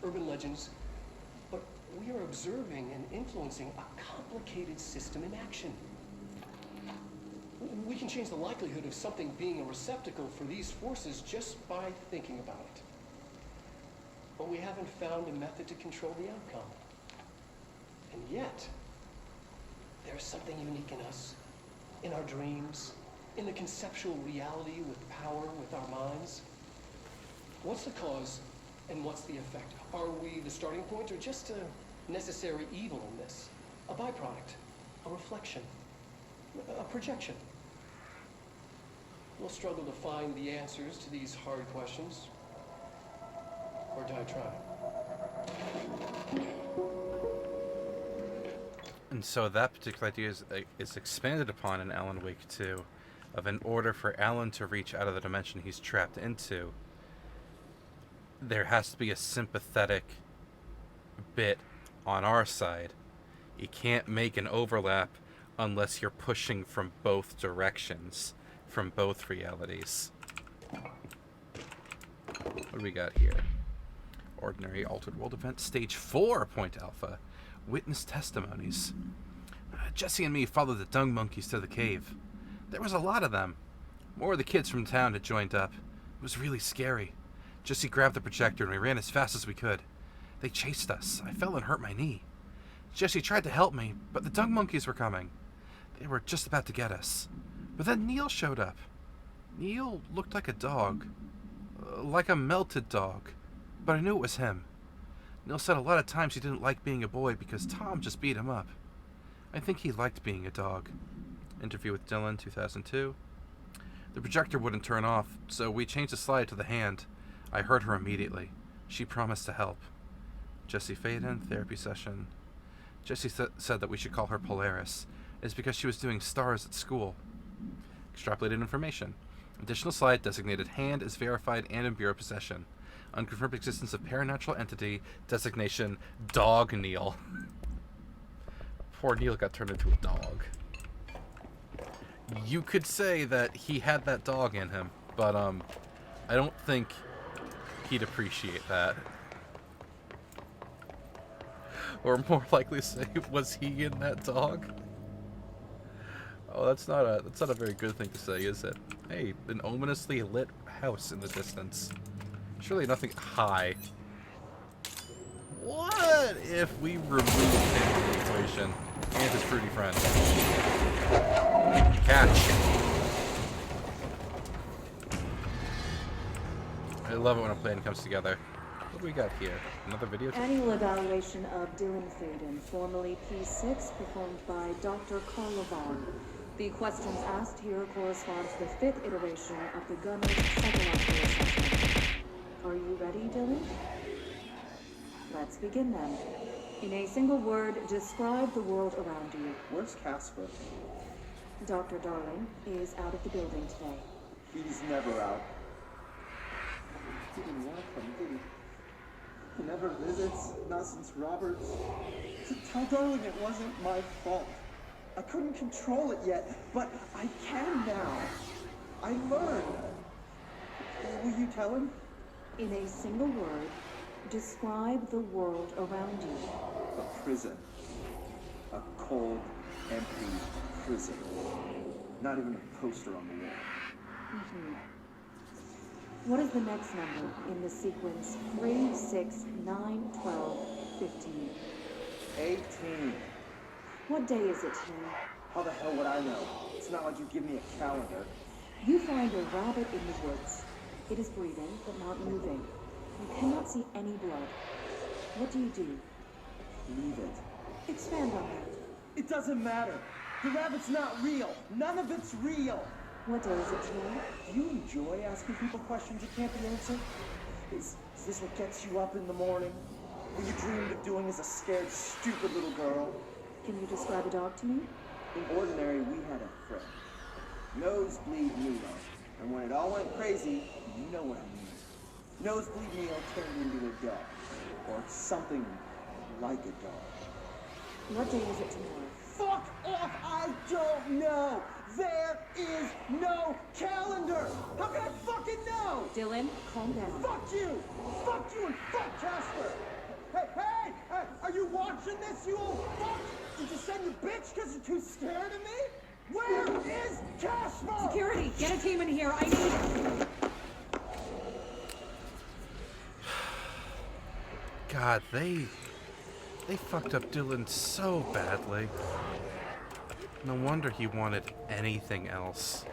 urban legends, but we are observing and influencing a complicated system in action. We can change the likelihood of something being a receptacle for these forces just by thinking about it. But we haven't found a method to control the outcome. And yet, there's something unique in us, in our dreams, in the conceptual reality with power, with our minds. What's the cause and what's the effect? Are we the starting point or just a necessary evil in this? A byproduct, a reflection, a projection? We'll struggle to find the answers to these hard questions. Or do I try? And so that particular idea is expanded upon in Alan Wake 2, of in order for Alan to reach out of the dimension he's trapped into, there has to be a sympathetic bit on our side. You can't make an overlap unless you're pushing from both directions, from both realities. What do we got here? Ordinary Altered World Event, Stage 4, Point Alpha. Witness testimonies. Jesse and me followed the dung monkeys to the cave. There was a lot of them. More of the kids from town had joined up. It was really scary. Jesse grabbed the projector and we ran as fast as we could. They chased us. I fell and hurt my knee. Jesse tried to help me, but the dung monkeys were coming. They were just about to get us. But then Neil showed up. Neil looked like a dog. Like a melted dog. But I knew it was him. Neil said a lot of times he didn't like being a boy because Tom just beat him up. I think he liked being a dog. Interview with Dylan, 2002. The projector wouldn't turn off, so we changed the slide to the hand. I heard her immediately. She promised to help. Jesse Faden, therapy session. Jesse said that we should call her Polaris. It's because she was doing stars at school. Extrapolated information. Additional slide designated hand is verified and in Bureau possession. Unconfirmed existence of paranatural entity. Designation Dog Neil. Poor Neil got turned into a dog. You could say that he had that dog in him, but I don't think he'd appreciate that. Or more likely say, was he in that dog? Oh, that's not a very good thing to say, is it? Hey, an ominously lit house in the distance. Surely nothing high. What if we remove him from the equation and his fruity friend? Catch. I love it when a plan comes together. What do we got here? Another video? Annual evaluation of Dylan Faden, formerly P6, performed by Dr. Carla Vaughn. The questions asked here correspond to the 5th iteration of the gunner's psychological assessment. Are you ready, Dylan? Let's begin then. In a single word, describe the world around you. Where's Casper? Dr. Darling is out of the building today. He's never out. He didn't want to come, did he? He never visits, not since Roberts. Tell Darling it wasn't my fault. I couldn't control it yet, but I can now. I learned. Will you tell him? In a single word, describe the world around you. A prison. A cold, empty prison. Not even a poster on the wall. Mm-hmm. What is the next number in the sequence 3, 6, 9, 12, 15? 18. What day is it today? How the hell would I know? It's not like you give me a calendar. You find a rabbit in the woods. It is breathing, but not moving. You cannot see any blood. What do? Leave it. Expand on that. It doesn't matter. The rabbit's not real. None of it's real. What day is it today? Do you enjoy asking people questions that can't be answered? Is this what gets you up in the morning? What you dreamed of doing as a scared, stupid little girl? Can you describe a dog to me? In ordinary, we had a friend. Nosebleed Neil. And when it all went crazy, you know what I mean. Nosebleed Neil turned into a dog. Or something like a dog. What day is it tomorrow? Fuck off! I don't know! There is no calendar! How can I fucking know? Dylan, calm down. Fuck you! Fuck you and fuck Casper! Hey! Are you watching this, you old fuck? Did you send your bitch because you're too scared of me? Where is Casper? Security, get a team in here. I need it. God, they fucked up Dylan so badly. No wonder he wanted anything else.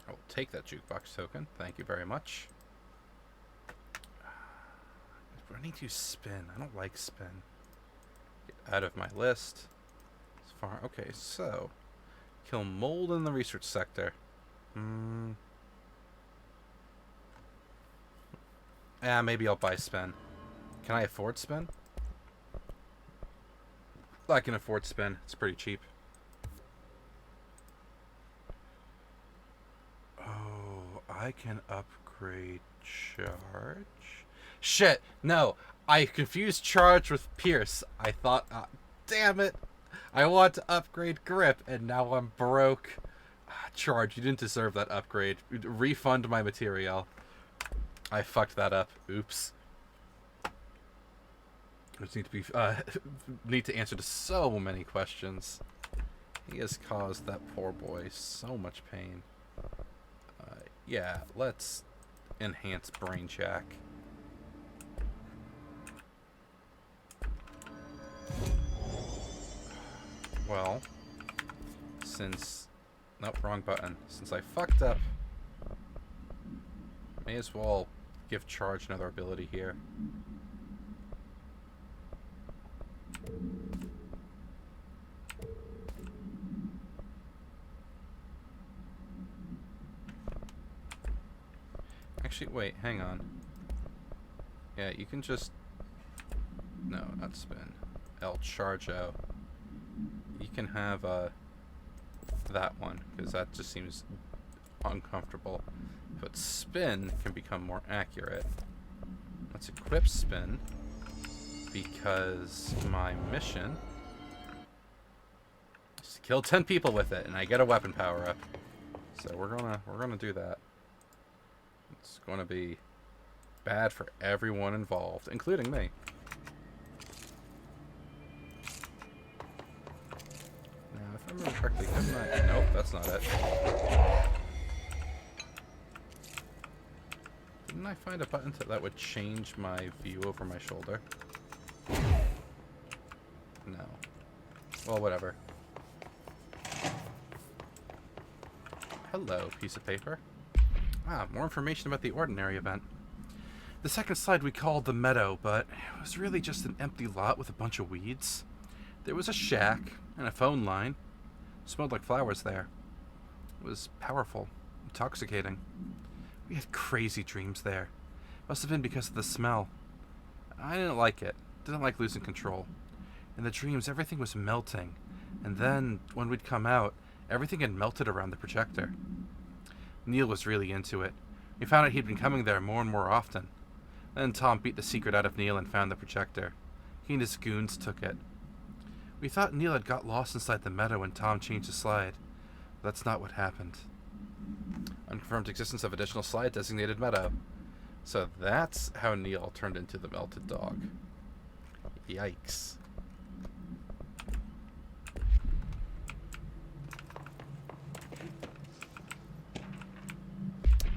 I'll take that jukebox token. Thank you very much. I need to spin. I don't like spin. Get out of my list. As far okay, so kill mold in the research sector. Yeah, maybe I'll buy spin. Can I afford spin? I can afford spin. It's pretty cheap. Oh, I can upgrade charge. Shit, no. I confused charge with Pierce. I thought, damn it. I want to upgrade grip, and now I'm broke. Charge, you didn't deserve that upgrade. Refund my material. I fucked that up. Oops. I just need to be need to answer to so many questions. He has caused that poor boy so much pain. Yeah, let's enhance brain jack. Well, since... Nope, wrong button. Since I fucked up, may as well give charge another ability here. Actually, wait, hang on. Yeah, you can just... No, not spin. El Chargo. You can have that one, because that just seems uncomfortable. But spin can become more accurate. Let's equip spin, because my mission is to kill 10 people with it, and I get a weapon power up. So we're gonna do that. It's gonna be bad for everyone involved, including me. Now, if I remember correctly, couldn't I? Nope, that's not it. Didn't I find a button that would change my view over my shoulder? No. Well, whatever. Hello, piece of paper. Ah, more information about the Ordinary event. The second slide we called the Meadow, but it was really just an empty lot with a bunch of weeds. There was a shack and a phone line. It smelled like flowers there. It was powerful, intoxicating. We had crazy dreams there. Must have been because of the smell. I didn't like it. Didn't like losing control. In the dreams, everything was melting. And then, when we'd come out, everything had melted around the projector. Neil was really into it. We found out he'd been coming there more and more often. Then Tom beat the secret out of Neil and found the projector. He and his goons took it. We thought Neil had got lost inside the meadow when Tom changed the slide. But that's not what happened. Unconfirmed existence of additional slide designated meadow. So that's how Neil turned into the melted dog. Yikes.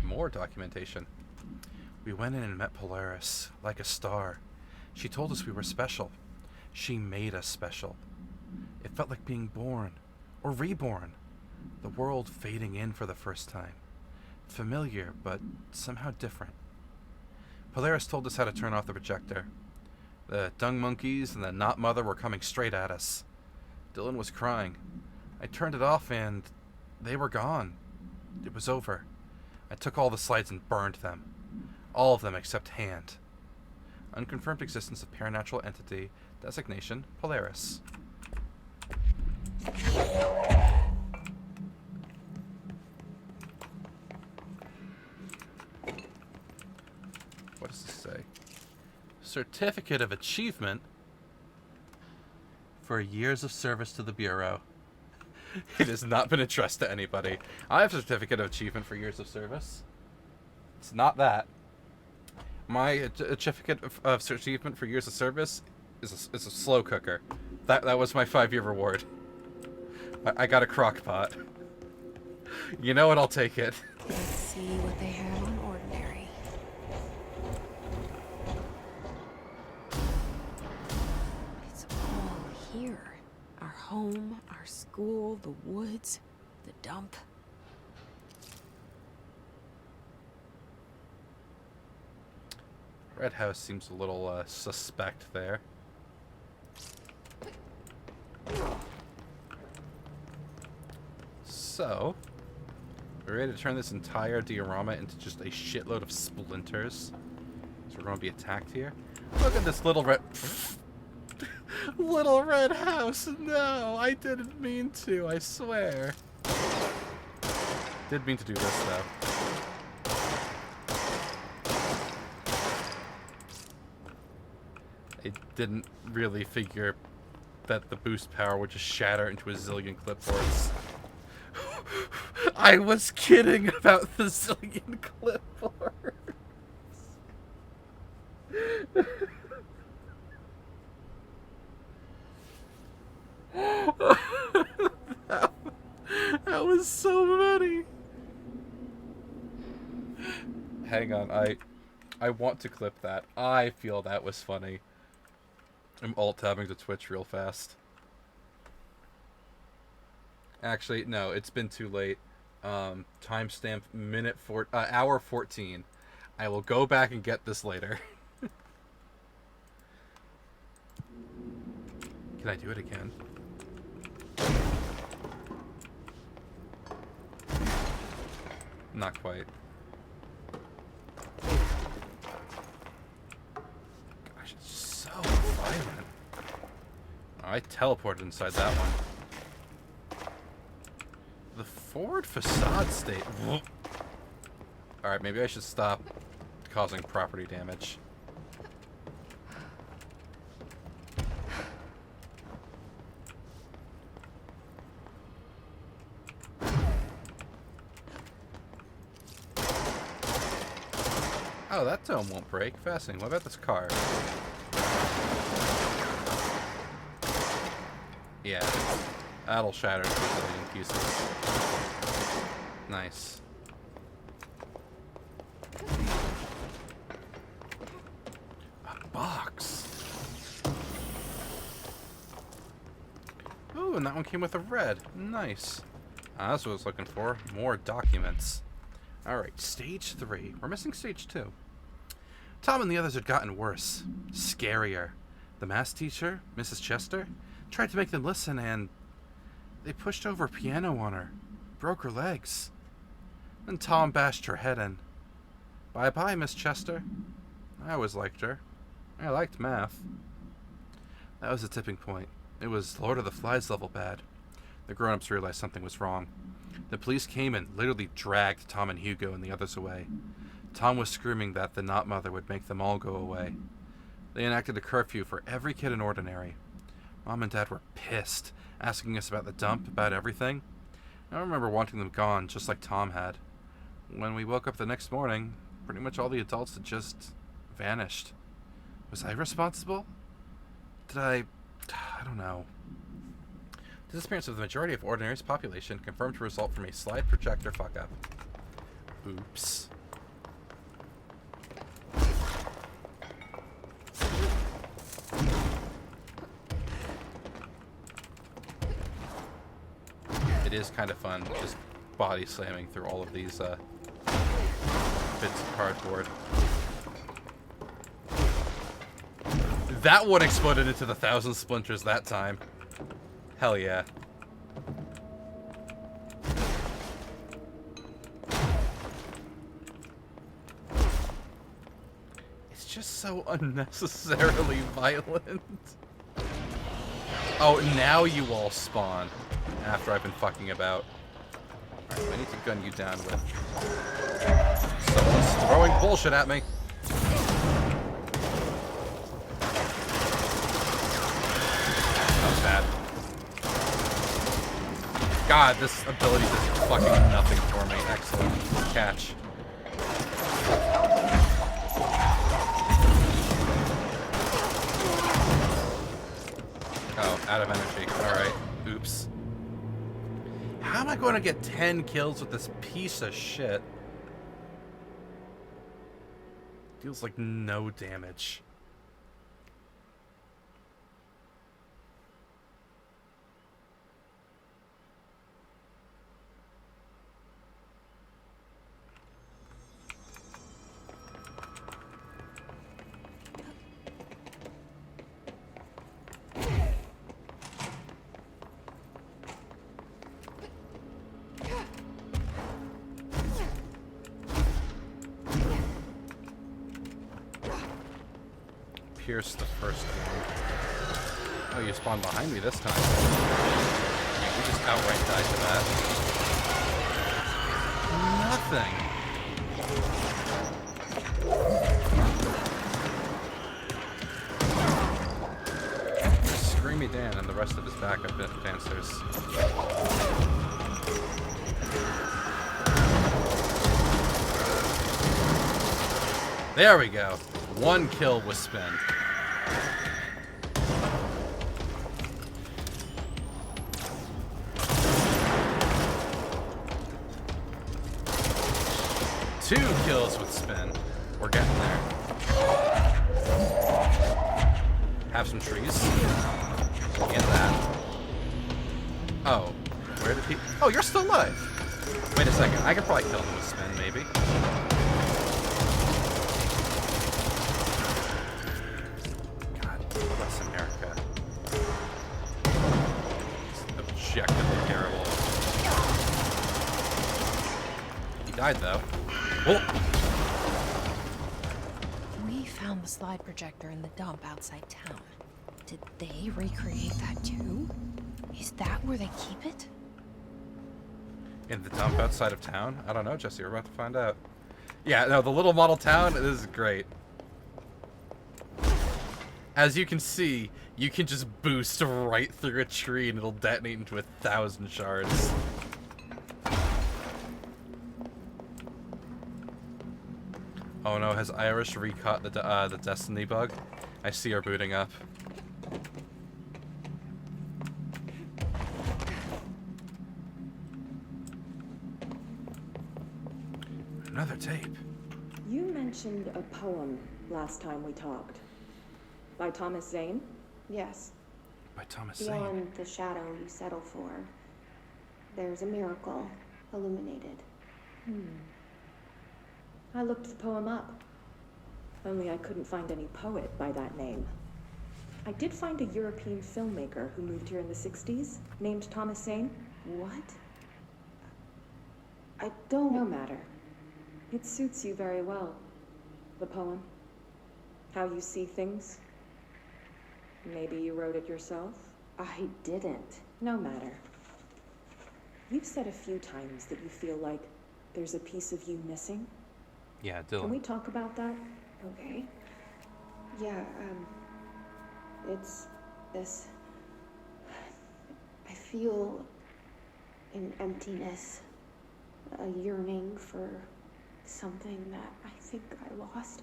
More documentation. We went in and met Polaris, like a star. She told us we were special. She made us special. It felt like being born, or reborn. The world fading in for the first time. Familiar, but somehow different. Polaris told us how to turn off the projector. The dung monkeys and the Knot Mother were coming straight at us. Dylan was crying. I turned it off and they were gone. It was over. I took all the slides and burned them. All of them except Hand. Unconfirmed existence of paranatural entity. Designation, Polaris. What does this say? Certificate of Achievement for years of service to the Bureau. It has not been addressed to anybody. I have a certificate of achievement for years of service. It's not that. My certificate of achievement for years of service is a slow cooker. That was my 5-year reward. I got a crock pot. You know what? I'll take it. Let's see what they have on Ordinary. It's all here. Our home, our school, the woods, the dump. Red House seems a little suspect there. So, we're ready to turn this entire diorama into just a shitload of splinters. So we're going to be attacked here. Look at this little red... little red house. No, I didn't mean to, I swear. Did mean to do this, though. I didn't really figure that the boost power would just shatter into a zillion clipboards. I was kidding about the zillion clipboards. that was so many. Hang on, I want to clip that. I feel that was funny. I'm alt-tabbing to Twitch real fast. Actually, no, it's been too late. Timestamp hour 14. I will go back and get this later. Can I do it again? Not quite. I teleported inside that one. The forward facade state. Alright, maybe I should stop causing property damage. Oh, that dome won't break. Fascinating. What about this car? Yeah, that'll shatter to a million pieces. Nice. A box. Ooh, and that one came with a red. Nice. That's what I was looking for. More documents. Alright, stage 3. We're missing stage 2. Tom and the others had gotten worse. Scarier. The math teacher, Mrs. Chester, tried to make them listen, and they pushed over a piano on her. Broke her legs. Then Tom bashed her head in. Bye-bye, Miss Chester. I always liked her. I liked math. That was the tipping point. It was Lord of the Flies level bad. The grown-ups realized something was wrong. The police came and literally dragged Tom and Hugo and the others away. Tom was screaming that the Not Mother would make them all go away. They enacted a curfew for every kid in Ordinary. Mom and Dad were pissed, asking us about the dump, about everything. I remember wanting them gone, just like Tom had. When we woke up the next morning, pretty much all the adults had just vanished. Was I responsible? Did I don't know. The disappearance of the majority of Ordinary's population confirmed to result from a slide projector fuck-up. Oops. It is kind of fun just body slamming through all of these bits of cardboard. That one exploded into the 1,000 splinters that time. Hell yeah. It's just so unnecessarily violent. Oh, now you all spawn. After I've been fucking about. Alright, I need to gun you down with. Someone's throwing bullshit at me. That was bad. God, this ability does fucking nothing for me. Excellent. Catch. Oh, out of energy. Alright. Oops. How am I going to get 10 kills with this piece of shit? Deals like no damage. Pierce the first one. Oh, you spawned behind me this time. You just outright died to that. Nothing. Screamy Dan and the rest of his backup dancers. There we go. 1 kill with spin. Two kills with spin. We're getting there. Have some trees. Get that. Oh, where did he? Oh, you're still alive. Wait a second. I could probably kill him with spin, maybe. Died though. Oh. We found the slide projector in the dump outside town. Did they recreate that too? Is that where they keep it? In the dump outside of town? I don't know, Jesse. We're about to find out. Yeah, no, the little model town, this is great. As you can see, you can just boost right through a tree and it'll detonate into 1,000 shards. Oh no, has Irish recaught the Destiny bug? I see her booting up. Another tape. You mentioned a poem last time we talked. By Thomas Zane? Yes. By Thomas Zane. Beyond the shadow you settle for, there's a miracle illuminated. I looked the poem up. Only I couldn't find any poet by that name. I did find a European filmmaker who moved here in the 60s, named Thomas Zane. What? I don't... No matter. It suits you very well. The poem. How you see things. Maybe you wrote it yourself? I didn't. No matter. You've said a few times that you feel like there's a piece of you missing. Yeah, Dylan. Can we talk about that? Okay. Yeah, it's this... I feel an emptiness, a yearning for something that I think I lost.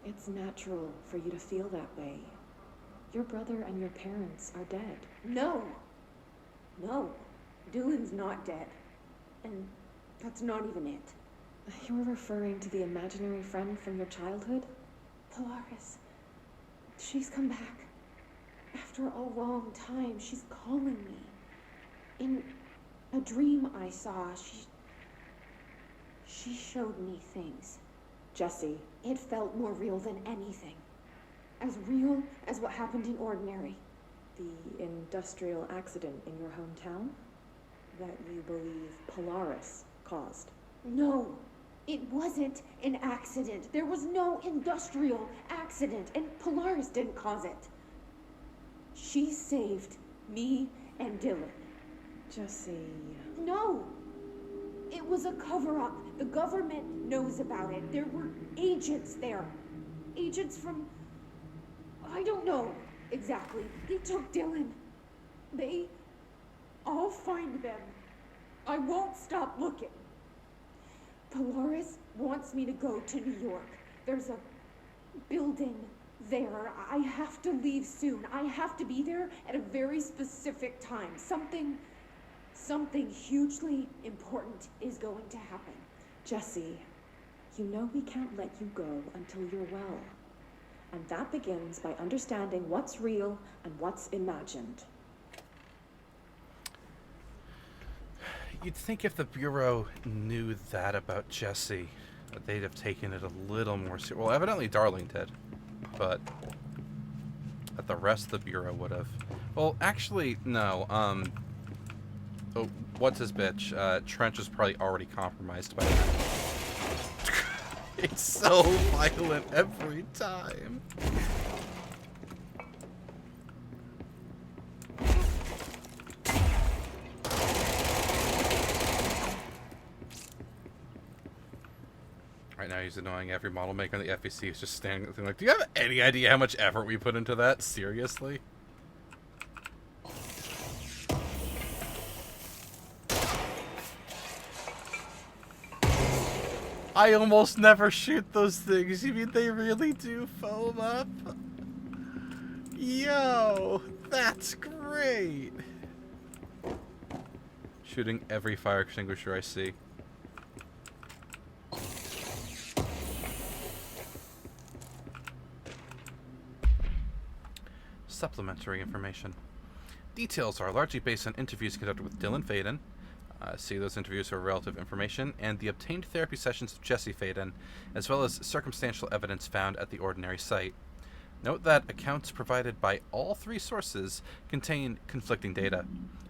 It's natural for you to feel that way. Your brother and your parents are dead. No! No. Dylan's not dead. And that's not even it. You're referring to the imaginary friend from your childhood? Polaris. She's come back. After a long time, she's calling me. In a dream I saw, she showed me things. Jesse. It felt more real than anything. As real as what happened in Ordinary. The industrial accident in your hometown that you believe Polaris caused. No, it wasn't an accident. There was no industrial accident, and Polaris didn't cause it. She saved me and Dylan. Jesse. No! It was a cover-up. The government knows about it. There were agents there. Agents from... I don't know exactly. They took Dylan. I'll find them. I won't stop looking. Polaris wants me to go to New York. There's a building there. I have to leave soon. I have to be there at a very specific time. Something hugely important is going to happen. Jesse, you know we can't let you go until you're well. And that begins by understanding what's real and what's imagined. You'd think if the Bureau knew that about Jesse, that they'd have taken it a little more seriously. Well, evidently Darling did, but that the rest of the Bureau would have. Well, actually, no. Oh, what's his bitch? Trench is probably already compromised by that. It's so violent every time. Right now he's annoying every model maker in the FEC is just standing there like, do you have any idea how much effort we put into that? Seriously? I almost never shoot those things. You mean they really do foam up? Yo, that's great. Shooting every fire extinguisher I see. Supplementary information. Details are largely based on interviews conducted with Dylan Faden. See those interviews for relative information, and the obtained therapy sessions of Jesse Faden, as well as circumstantial evidence found at the Ordinary site. Note that accounts provided by all three sources contain conflicting data.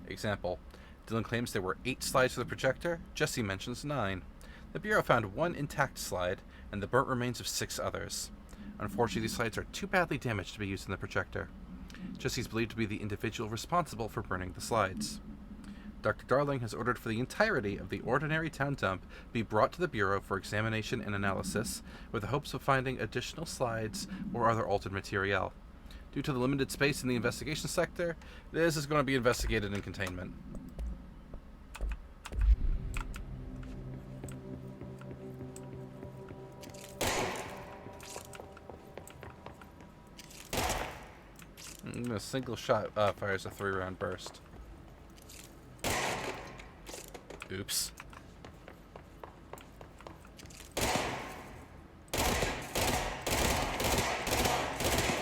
Example, Dylan claims there were 8 slides for the projector, Jesse mentions 9. The Bureau found 1 intact slide, and the burnt remains of 6 others. Unfortunately, these slides are too badly damaged to be used in the projector. Jesse's believed to be the individual responsible for burning the slides. Dr. Darling has ordered for the entirety of the ordinary town dump be brought to the Bureau for examination and analysis, with the hopes of finding additional slides or other altered material. Due to the limited space in the investigation sector, this is going to be investigated in containment. A single shot fires a 3-round burst. Oops.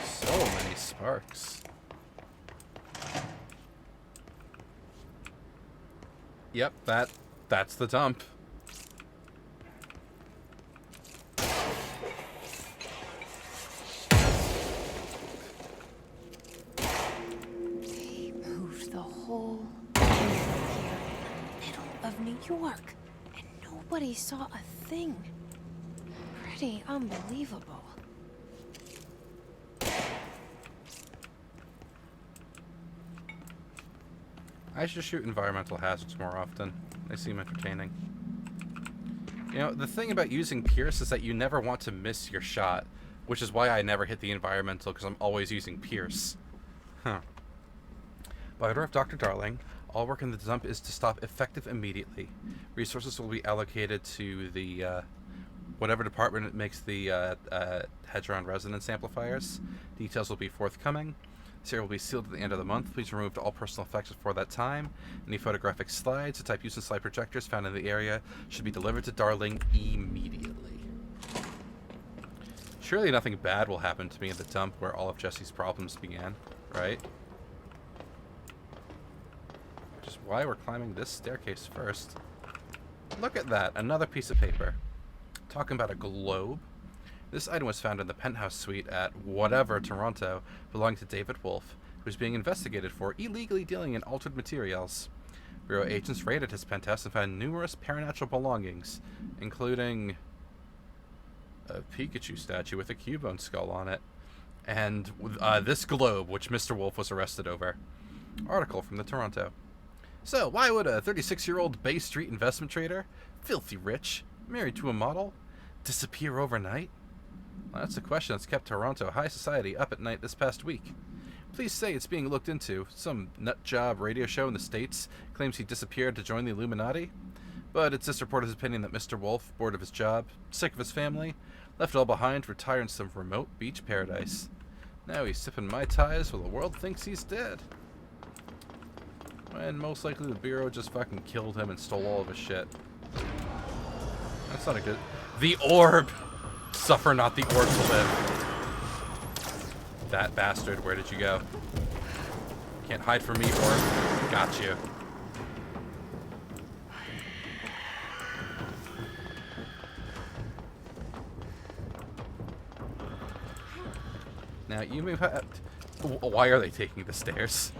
So many sparks. Yep, that's the dump. They moved the whole thing here in the middle of New York, and nobody saw a thing. Pretty unbelievable. I should shoot environmental hazards more often. They seem entertaining. You know, the thing about using Pierce is that you never want to miss your shot, which is why I never hit the environmental, because I'm always using Pierce. Huh. By order of Dr. Darling, all work in the dump is to stop effective immediately. Resources will be allocated to the, whatever department makes the Hedron resonance amplifiers. Details will be forthcoming. This area will be sealed at the end of the month. Please remove all personal effects before that time. Any photographic slides, the type used in slide projectors found in the area, should be delivered to Darling immediately. Surely nothing bad will happen to me in the dump where all of Jesse's problems began, right? Which is why we're climbing this staircase first. Look at that, another piece of paper. Talking about a globe. This item was found in the penthouse suite at whatever Toronto, belonging to David Wolf, who is being investigated for illegally dealing in altered materials. Bureau agents raided his penthouse and found numerous paranatural belongings, including a Pikachu statue with a Cubone skull on it, and this globe, which Mr. Wolf was arrested over. Article from the Toronto. So, why would a 36-year-old Bay Street investment trader, filthy rich, married to a model, disappear overnight? Well, that's a question that's kept Toronto high society up at night this past week. Police say it's being looked into. Some nutjob radio show in the States claims he disappeared to join the Illuminati. But it's this reporter's opinion that Mr. Wolf, bored of his job, sick of his family, left it all behind to retire in some remote beach paradise. Now he's sipping Mai Tais while the world thinks he's dead. And most likely the Bureau just fucking killed him and stole all of his shit. That's not a good... The orb! Suffer not the orb to live. That bastard, where did you go? Can't hide from me, orb. Got you. Now, you may have... Why are they taking the stairs?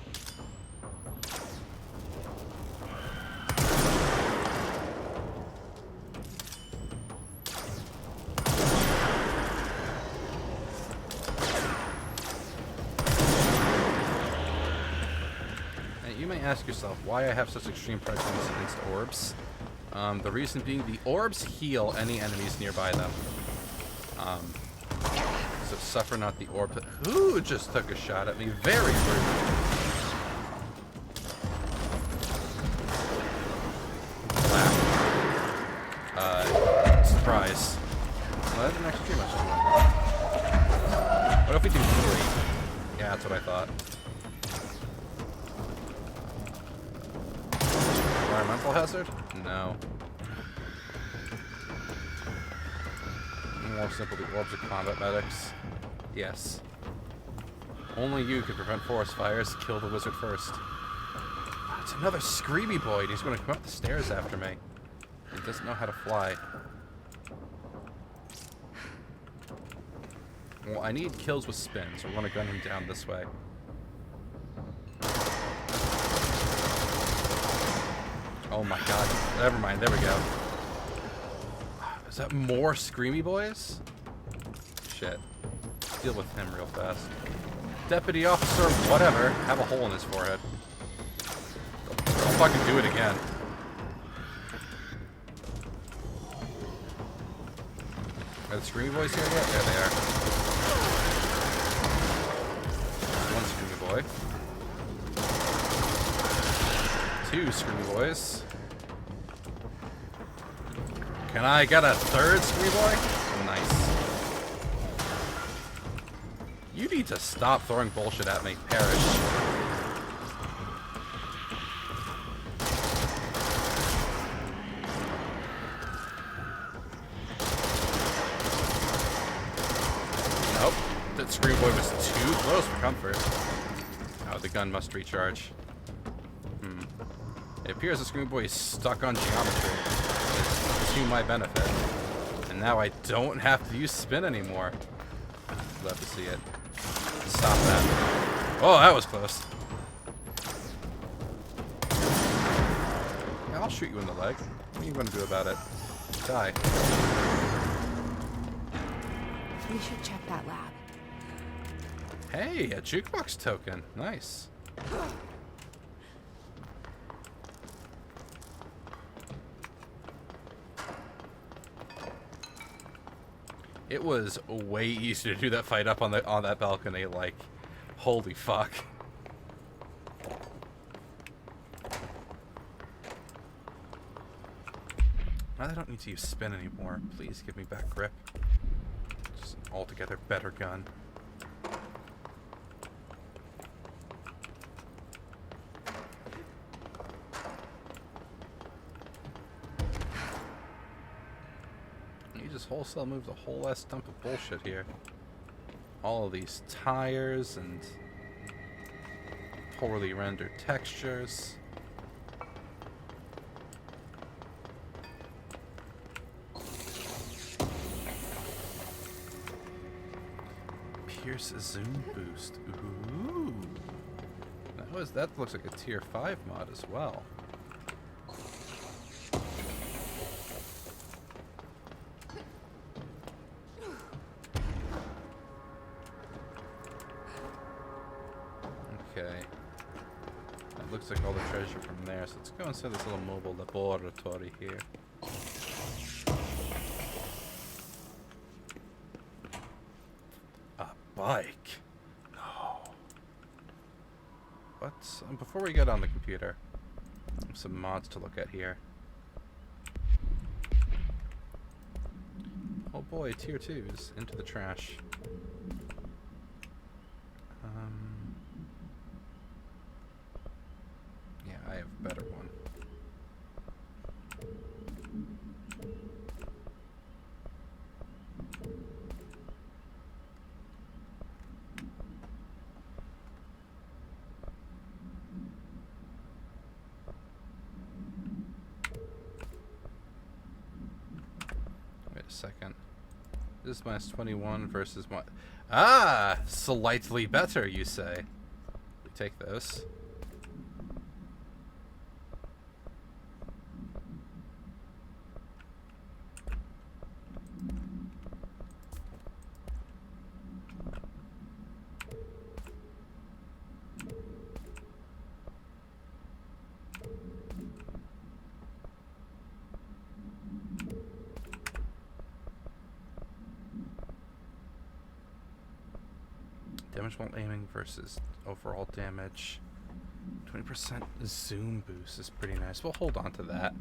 Ask yourself why I have such extreme prejudice against orbs. The reason being the orbs heal any enemies nearby them. So suffer not the orb. Who just took a shot at me? Very rude. Wow. Surprise. Well, that didn't actually do much to it. What if we do 3? Yeah, that's what I thought. Environmental hazard? No. More simple, the orbs of combat medics. Yes. Only you can prevent forest fires. Kill the wizard first. It's another screamy boy. He's going to come up the stairs after me. He doesn't know how to fly. Well, I need kills with spin, so we're going to gun him down this way. Oh my god. Never mind. There we go. Is that more screamy boys? Shit. Deal with him real fast. deputy officer, whatever, have a hole in his forehead. Don't fucking do it again. Are the screamy boys here yet? There they are. One screamy boy. Two screamy boys. Can I get a third screamy boy? Nice. You need to stop throwing bullshit at me, Parrish. Nope. That scream boy was too close for comfort. Oh, the gun must recharge. It appears the scream boy is stuck on geometry. It's to my benefit. And now I don't have to use spin anymore. Love to see it. Stop that. Oh, that was close. Yeah, I'll shoot you in the leg. What are you going to do about it? Die. We should check that lab. Hey, a jukebox token. Nice. It was way easier to do that fight up on that balcony. Like, holy fuck. Now I don't need to use spin anymore. Please give me back grip. Just an altogether better gun. Wholesale moves a whole ass dump of bullshit here. All of these tires and poorly rendered textures. Pierce zoom boost. Ooh. That looks like a tier 5 mod as well. Okay. That looks like all the treasure from there, so let's go inside this little mobile laboratory here. A bike? No. But before we get on the computer, some mods to look at here. Oh boy, tier 2s into the trash. Yeah, I have a better one. Wait a second. This is minus 21 versus what? Ah! Slightly better, you say. We take those. Damage while aiming versus overall damage. 20% zoom boost is pretty nice. We'll hold on to that.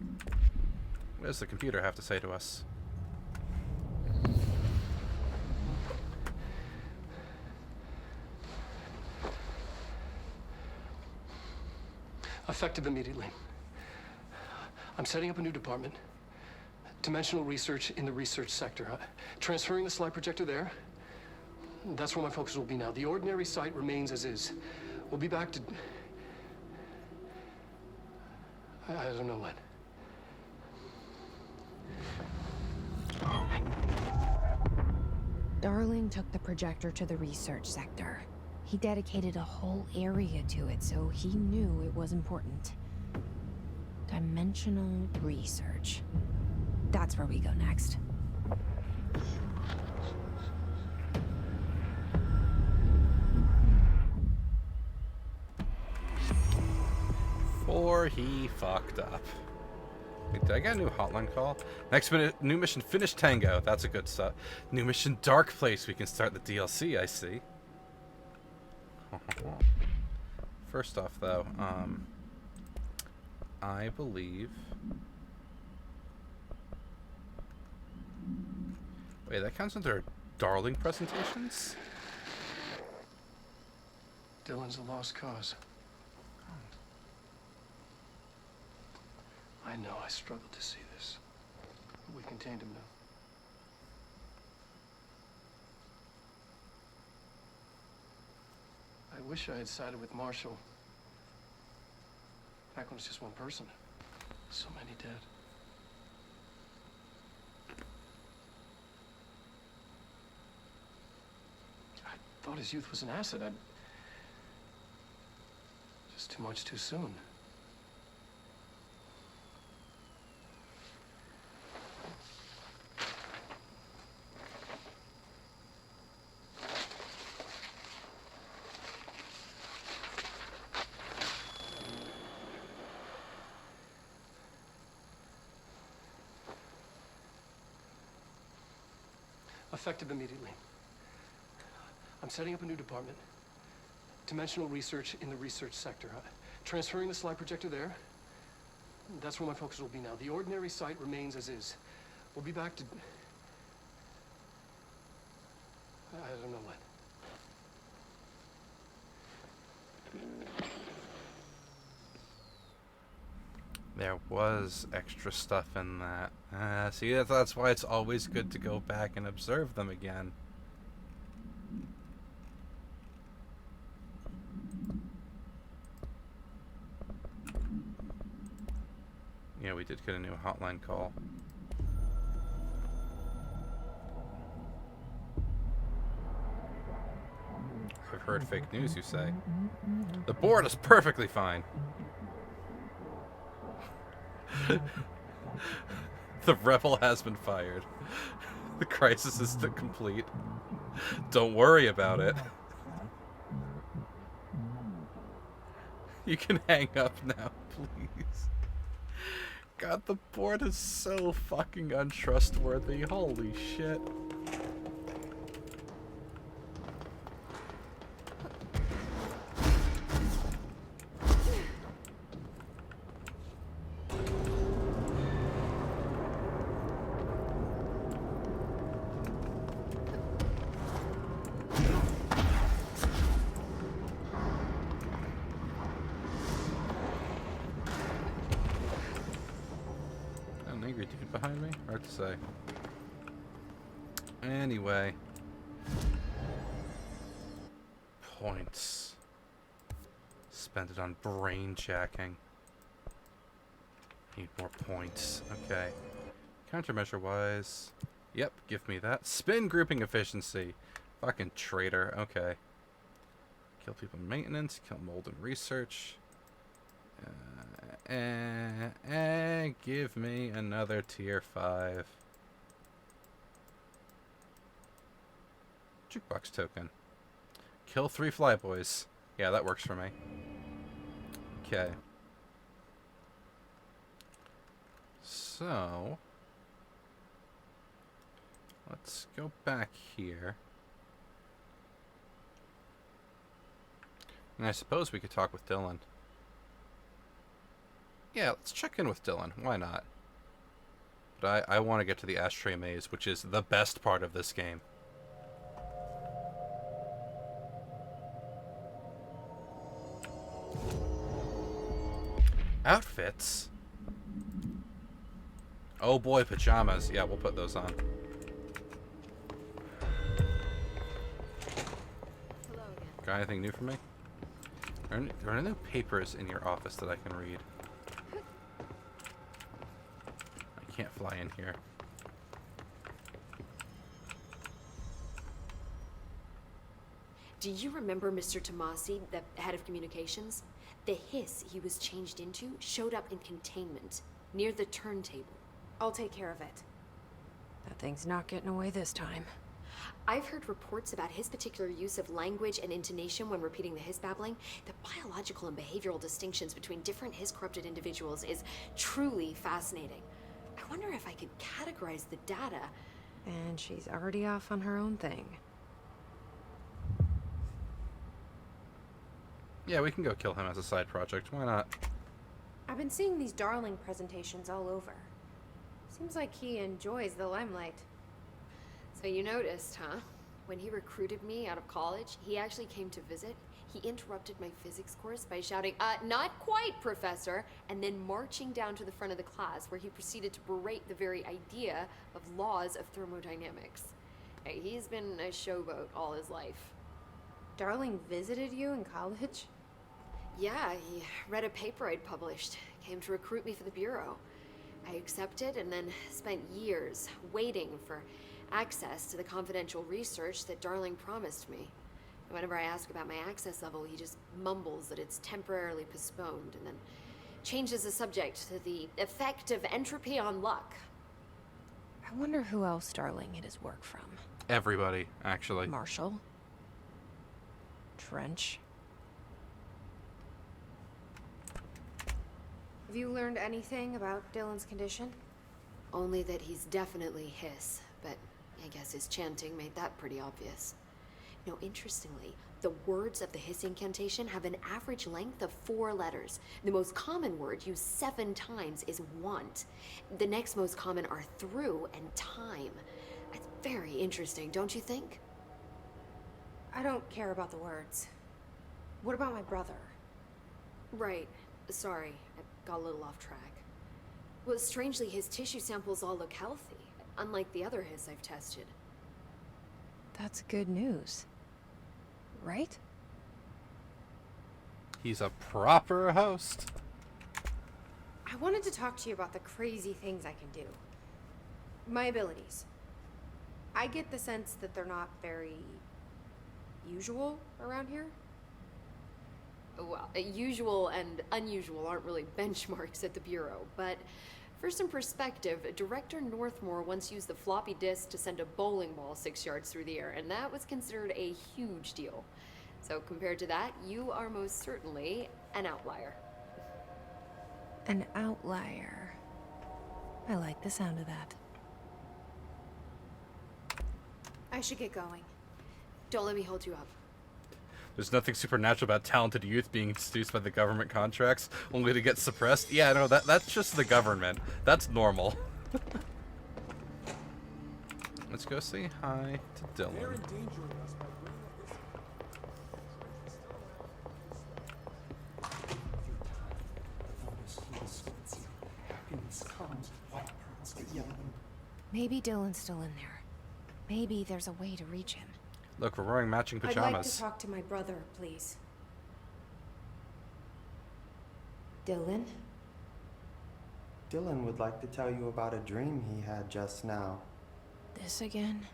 What does the computer have to say to us? Effective immediately. I'm setting up a new department. Dimensional research in the research sector. Transferring the slide projector there. That's where my focus will be now. The ordinary site remains as is. We'll be back to... I don't know when. Darling took the projector to the research sector. He dedicated a whole area to it, so he knew it was important. Dimensional research. That's where we go next. before he fucked up. Wait, did I get a new hotline call? Next minute, new mission, Finish Tango. That's a good stuff. New mission, Dark Place. We can start the DLC, I see. First off, though, I believe... Wait, that counts under Darling presentations? Dylan's a lost cause. I know I struggled to see this, but we contained him now. I wish I had sided with Marshall. Back when it was just one person. So many dead. I thought his youth was an asset. Just too much too soon. Effective immediately. I'm setting up a new department. Dimensional research in the research sector. Transferring the slide projector there. That's where my focus will be now. The ordinary site remains as is. We'll be back to... I don't know when. There was extra stuff in that. See, that's why it's always good to go back and observe them again. Yeah, we did get a new hotline call. I've heard fake news, you say. The board is perfectly fine. The rebel has been fired. The crisis is complete. Don't worry about it. You can hang up now, please. God, the board is so fucking untrustworthy. Holy shit. Behind me? Hard to say. Anyway. Points. Spend it on brain jacking. Need more points. Okay. Countermeasure wise. Yep, give me that. Spin grouping efficiency. Fucking traitor. Okay. Kill people in maintenance. Kill mold in research. Give me another tier 5. Jukebox token. Kill 3 flyboys. Yeah, that works for me. Okay. So, let's go back here. And I suppose we could talk with Dylan. Yeah, let's check in with Dylan. Why not? But I want to get to the ashtray maze, which is the best part of this game. Outfits? Oh boy, pajamas. Yeah, we'll put those on. Got anything new for me? Are there any papers in your office that I can read? Can't fly in here. Do you remember Mr. Tomasi, the head of communications? The hiss he was changed into showed up in containment, near the turntable. I'll take care of it. That thing's not getting away this time. I've heard reports about his particular use of language and intonation when repeating the hiss babbling. The biological and behavioral distinctions between different hiss corrupted individuals is truly fascinating. I wonder if I could categorize the data. And she's already off on her own thing. Yeah, we can go kill him as a side project. Why not? I've been seeing these Darling presentations all over. Seems like he enjoys the limelight. So you noticed, huh? When he recruited me out of college, he actually came to visit. He interrupted my physics course by shouting, not quite, Professor, and then marching down to the front of the class where he proceeded to berate the very idea of laws of thermodynamics. Hey, he's been a showboat all his life. Darling visited you in college? Yeah, he read a paper I'd published, came to recruit me for the Bureau. I accepted and then spent years waiting for access to the confidential research that Darling promised me. And whenever I ask about my access level, he just mumbles that it's temporarily postponed and then changes the subject to the effect of entropy on luck. I wonder who else Darling hid his work from. Everybody, actually. Marshall? Trench? Have you learned anything about Dylan's condition? Only that he's definitely hiss, but I guess his chanting made that pretty obvious. No, interestingly, the words of the hiss incantation have an average length of 4 letters. The most common word used 7 times is want. The next most common are through and time. It's very interesting, don't you think? I don't care about the words. What about my brother? Right. Sorry, I got a little off track. Well, strangely, his tissue samples all look healthy, unlike the other hiss I've tested. That's good news. Right? He's a proper host. I wanted to talk to you about the crazy things I can do. My abilities. I get the sense that they're not very usual around here. Well, usual and unusual aren't really benchmarks at the Bureau, but for some perspective, Director Northmore once used the floppy disk to send a bowling ball 6 yards through the air, and that was considered a huge deal. So compared to that, you are most certainly an outlier. An outlier. I like the sound of that. I should get going. Don't let me hold you up. There's nothing supernatural about talented youth being seduced by the government contracts, only to get suppressed. Yeah, no, that's just the government. That's normal. Let's go say hi to Dylan. Maybe Dylan's still in there. Maybe there's a way to reach him. Look, we're wearing matching pajamas. I'd like to talk to my brother, please. Dylan? Dylan would like to tell you about a dream he had just now. This again?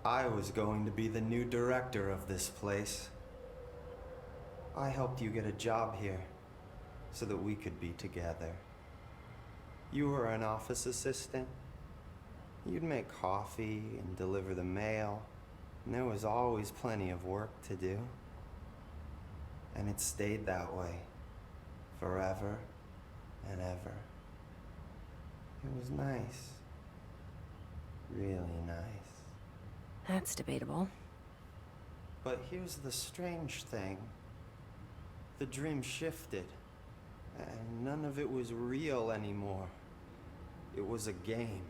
I was going to be the new director of this place. I helped you get a job here so that we could be together. You were an office assistant. You'd make coffee and deliver the mail. And there was always plenty of work to do. And it stayed that way. Forever and ever. It was nice. Really nice. That's debatable. But here's the strange thing. The dream shifted. And none of it was real anymore. It was a game.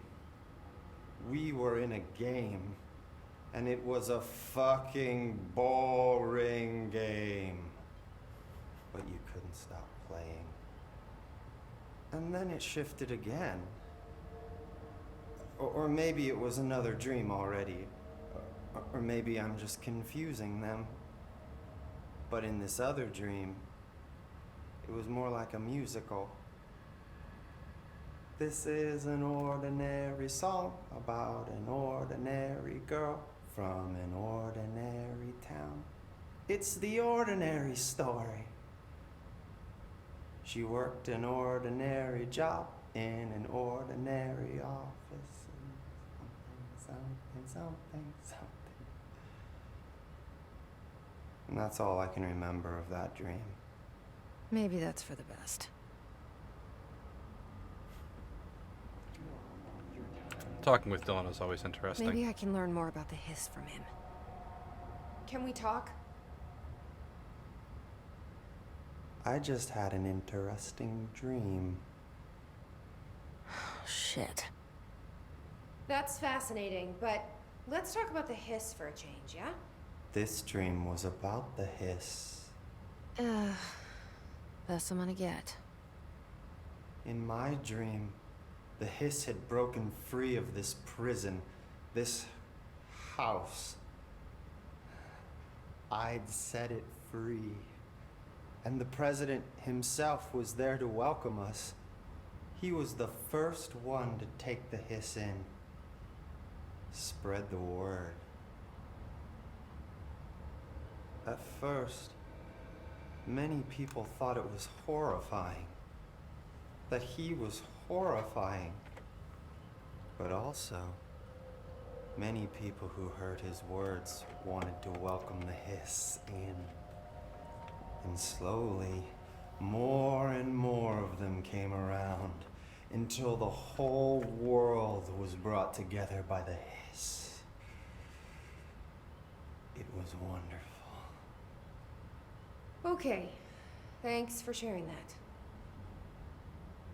We were in a game. And it was a fucking boring game. But you couldn't stop playing. And then it shifted again. Or maybe it was another dream already. Or maybe I'm just confusing them. But in this other dream, it was more like a musical. This is an ordinary song about an ordinary girl from an ordinary town. It's the ordinary story. She worked an ordinary job in an ordinary office. something. And that's all I can remember of that dream. Maybe that's for the best. Talking with Dylan is always interesting. Maybe I can learn more about the hiss from him. Can we talk? I just had an interesting dream. Shit. That's fascinating, but let's talk about the hiss for a change, yeah? This dream was about the hiss. Best I'm gonna get. In my dream, the hiss had broken free of this prison, this house. I'd set it free. And the president himself was there to welcome us. He was the first one to take the hiss in. Spread the word. At first, many people thought it was horrifying. That he was horrifying. But also, many people who heard his words wanted to welcome the hiss in. And slowly, more and more of them came around until the whole world was brought together by the hiss. It was wonderful. Okay. Thanks for sharing that.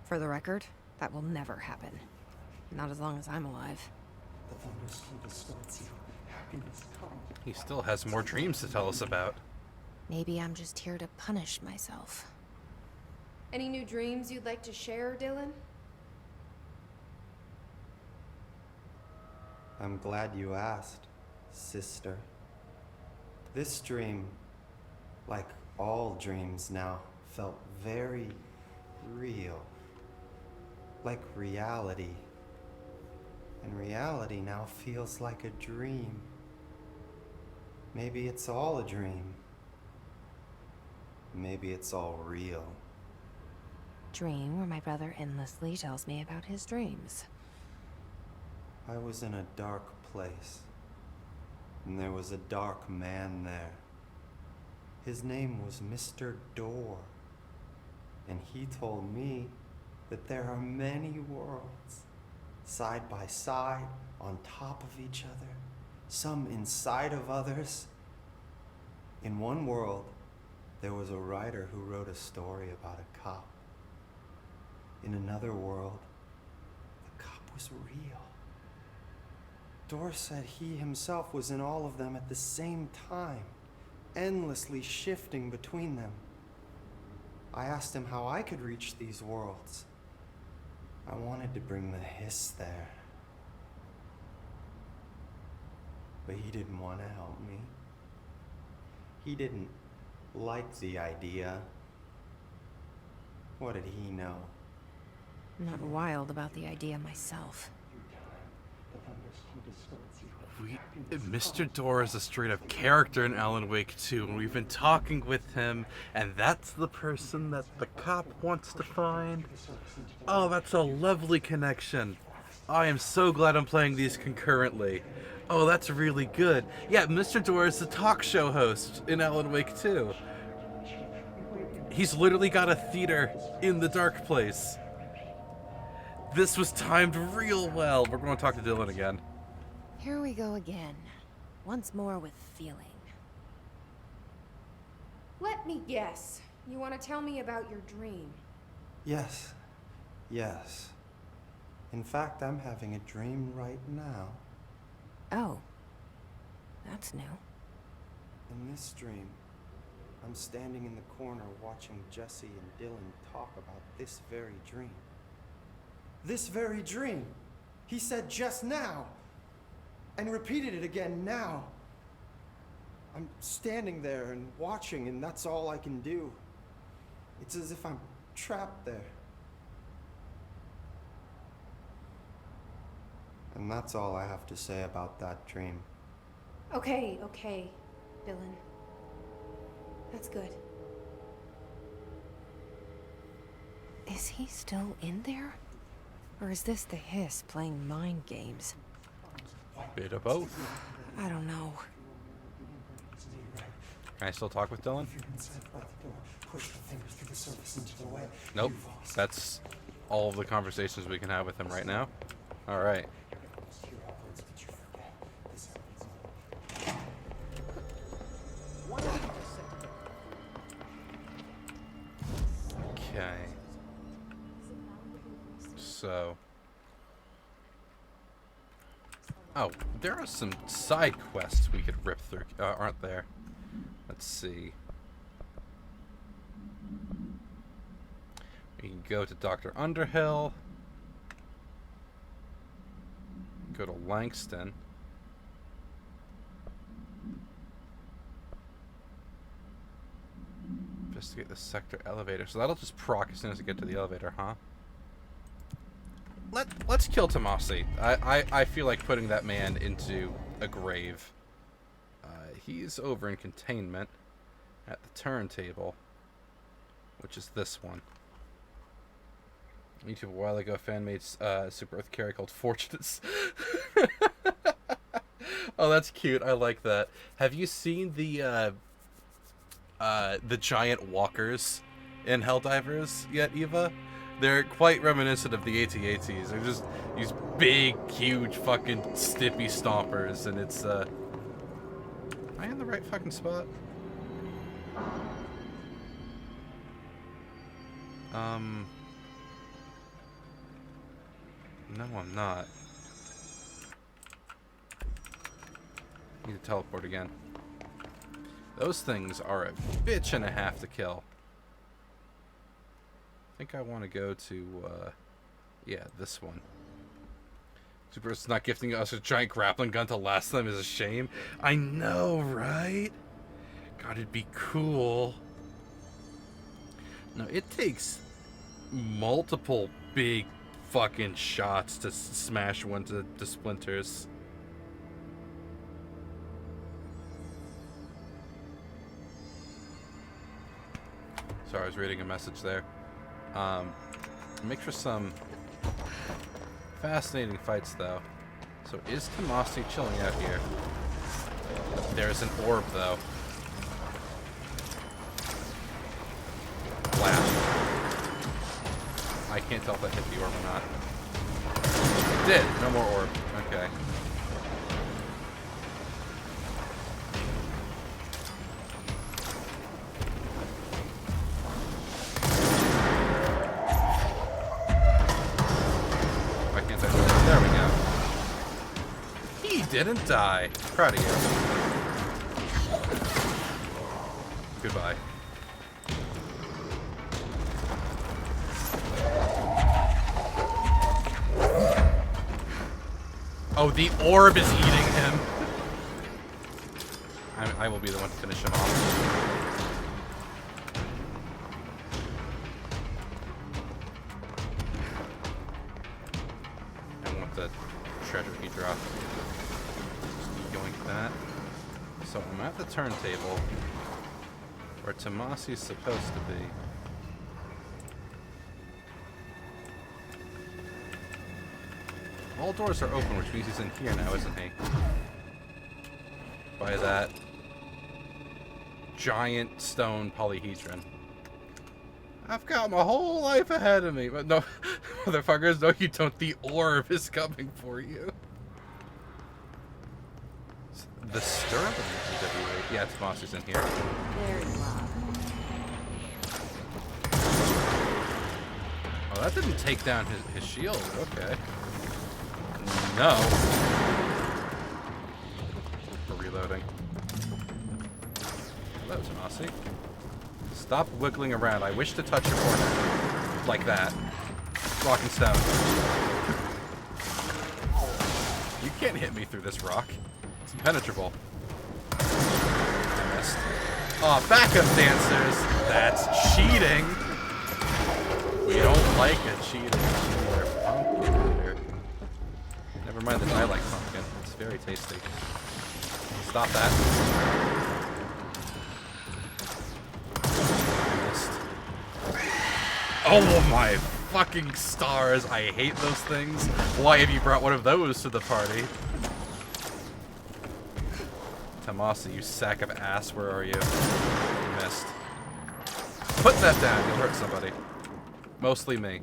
For the record, that will never happen. Not as long as I'm alive. He still has more dreams to tell us about. Maybe I'm just here to punish myself. Any new dreams you'd like to share, Dylan? I'm glad you asked, sister. This dream, like all dreams now, felt very real. Like reality. And reality now feels like a dream. Maybe it's all a dream. Maybe it's all real. Dream where my brother endlessly tells me about his dreams. I was in a dark place, and there was a dark man there. His name was Mr. Door, and he told me that there are many worlds, side by side, on top of each other, some inside of others. In one world, there was a writer who wrote a story about a cop. In another world, the cop was real. Dor said he himself was in all of them at the same time, endlessly shifting between them. I asked him how I could reach these worlds. I wanted to bring the hiss there. But he didn't want to help me. He didn't like the idea. What did he know? I'm not wild about the idea myself. Mr. Door is a straight up character in Alan Wake 2, and we've been talking with him, and that's the person that the cop wants to find. Oh, that's a lovely connection. I am so glad I'm playing these concurrently. Oh, that's really good. Yeah, Mr. Door is the talk show host in Alan Wake 2. He's literally got a theater in the dark place. This was timed real well. We're going to talk to Dylan again. Here we go again. Once more with feeling. Let me guess. You want to tell me about your dream? Yes. Yes. In fact, I'm having a dream right now. Oh. That's new. In this dream, I'm standing in the corner watching Jesse and Dylan talk about this very dream. This very dream! He said just now! And repeated it again now. I'm standing there and watching, and that's all I can do. It's as if I'm trapped there. And that's all I have to say about that dream. Okay, Dylan. That's good. Is he still in there? Or is this the hiss playing mind games? Bit of both. I don't know. Can I still talk with Dylan? Nope. That's all of the conversations we can have with him right now. Alright. Okay. So. Oh, there are some side quests we could rip through, aren't there? Let's see. We can go to Dr. Underhill. Go to Langston. Investigate the sector elevator. So that'll just proc as soon as I get to the elevator, huh? Let's kill Tomasi. I feel like putting that man into a grave. He's over in containment at the turntable, which is this one. YouTube a while ago, fan made Super Earth carry called Fortunates. Oh, that's cute. I like that. Have you seen the giant walkers in Helldivers yet, Eva? They're quite reminiscent of the AT-ATs. They're just these big, huge, fucking stippy stompers, and it's am I in the right fucking spot? No, I'm not. Need to teleport again. Those things are a bitch and a half to kill. I think I want to go to, yeah, this one. Super's not gifting us a giant grappling gun to last them is a shame. I know, right? God, it'd be cool. No, it takes multiple big fucking shots to smash one to splinters. Sorry, I was reading a message there. Make for some fascinating fights, though. So is Tomasi chilling out here? There's an orb, though. Flash. I can't tell if I hit the orb or not. It did. No more orb. Okay. Why can't I do it? There we go. He didn't die. Proud of you. Goodbye. Oh, the orb is eating him. I will be the one to finish him off. I want the treasure he dropped. Just keep going with that. So I'm at the turntable where Tomasi's supposed to be. All doors are open, which means he's in here now, isn't he? By that giant stone polyhedron. I've got my whole life ahead of me, but no, motherfuckers, no you don't. The orb is coming for you. The Sterling PWA. Yeah, Tomasi's in here. There you are. Oh, that didn't take down his shield. Okay. No. We're reloading. Hello, Tomasi. Stop wiggling around. I wish to touch your corner. Like that. Rock and stone. You can't hit me through this rock. It's impenetrable. I missed. Oh, backup dancers. That's cheating. We don't like a cheater. Never mind that I like pumpkin. It's very tasty. Stop that. Oh my fucking stars. I hate those things. Why have you brought one of those to the party? Tomasa, you sack of ass, where are you? You missed. Put that down, you'll hurt somebody. Mostly me.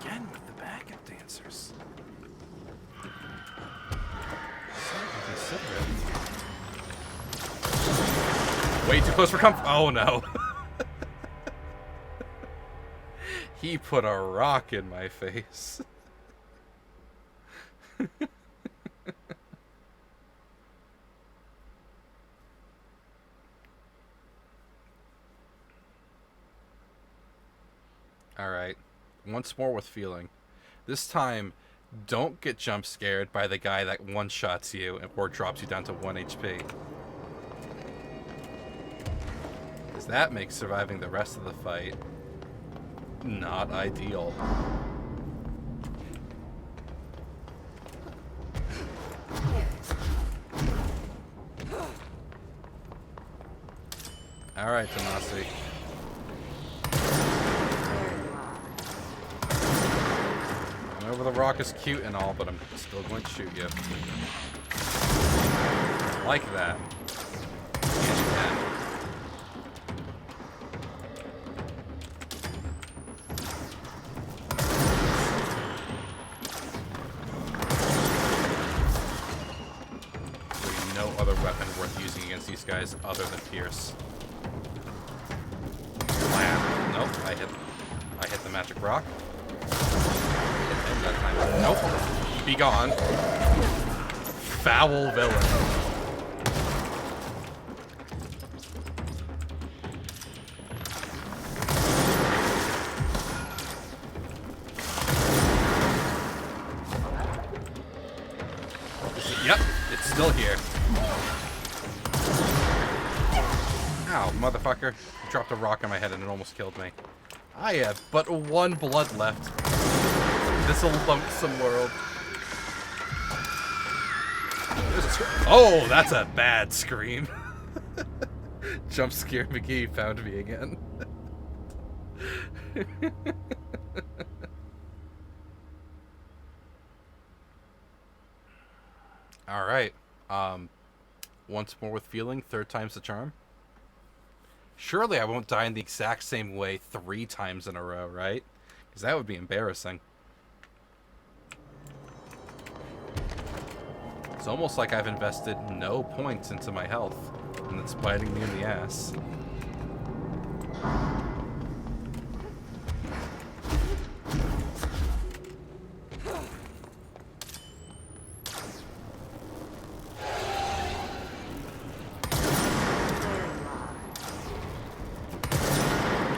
Again with the backup dancers. So inconsiderate. Way too close for comfort. Oh no. He put a rock in my face. Alright. Once more with feeling. This time, don't get jump scared by the guy that one-shots you or drops you down to 1 HP. Because that makes surviving the rest of the fight not ideal. Alright, Tomasi. I know the rock is cute and all, but I'm still going to shoot you. Like that. Yes, you can. There's no other weapon worth using against these guys other than Pierce. Blam. Nope, I hit the magic rock. That time. Nope. Be gone. Foul villain. Yep, it's still here. Ow, motherfucker. You dropped a rock on my head and it almost killed me. I have but 1 blood left. This lonesome world. Oh, that's a bad scream. Jump scare McGee found me again. Alright. Once more with feeling, 3rd time's the charm. Surely I won't die in the exact same way 3 times in a row, right? Because that would be embarrassing. It's almost like I've invested no points into my health, and it's biting me in the ass.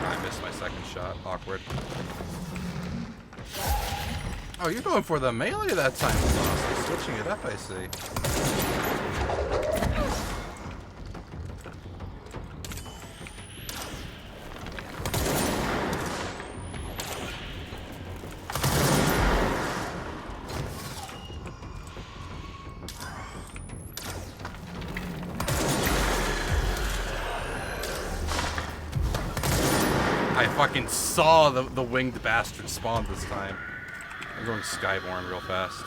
I missed my 2nd shot. Awkward. Oh, you're going for the melee that time, Sauce. Switching it up, I see. I fucking saw the winged bastard spawn this time. I'm going Skyborn real fast.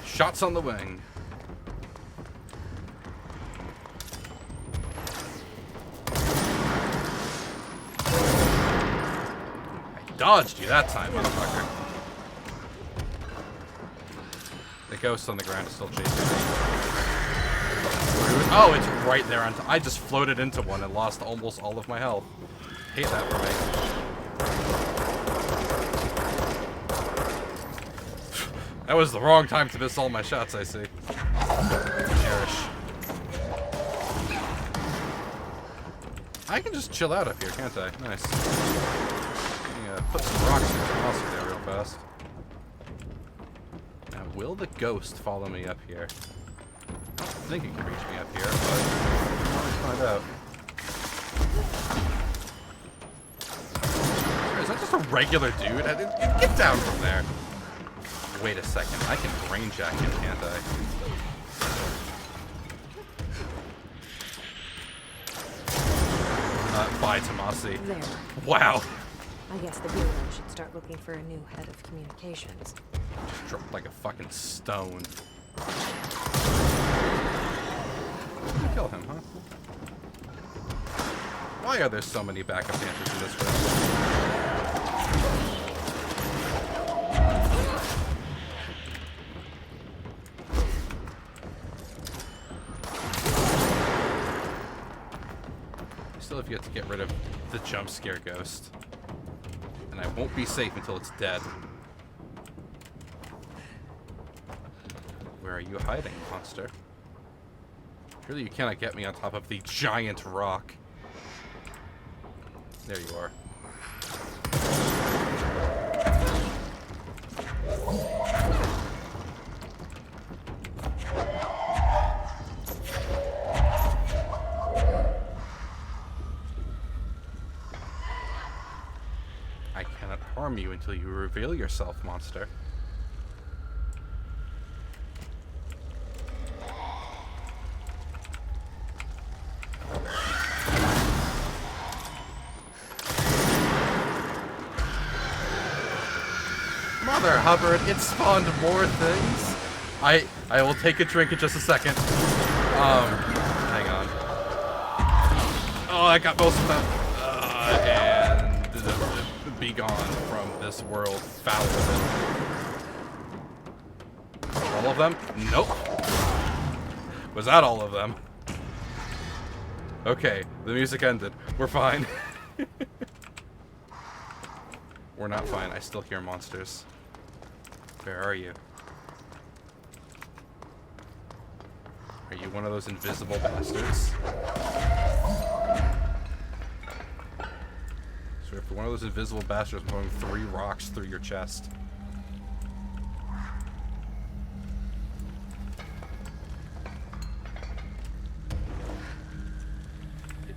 Shots on the wing. Dodged you that time, motherfucker. The ghost on the ground is still chasing me. Oh, it's right there on top. I just floated into one and lost almost all of my health. Hate that for me. That was the wrong time to miss all my shots, I see. Cherish. I can just chill out up here, can't I? Nice. Put some rocks in the house there real fast. Now, will the ghost follow me up here? I don't think it can reach me up here, but I'll find out. just a regular dude. Get down from there. Wait a second. I can brain jack him, can't I? Bye, Tomasi. There. Wow. I guess the Bureau should start looking for a new head of communications. Just dropped like a fucking stone. Kill him, huh? Why are there so many backup dancers in this film? I still have yet to get rid of the jump scare ghost. And I won't be safe until it's dead. Where are you hiding, monster? Surely you cannot get me on top of the giant rock. There you are. I cannot harm you until you reveal yourself, monster. Mother Hubbard, it spawned more things. I will take a drink in just a second. Hang on. Oh, I got most of them. And be gone from this world, foul of it. All of them? Nope. Was that all of them? Okay, the music ended. We're fine. We're not fine. I still hear monsters. Where are you? Are you one of those invisible bastards? So if you're one of those invisible bastards, I'm throwing 3 rocks through your chest. I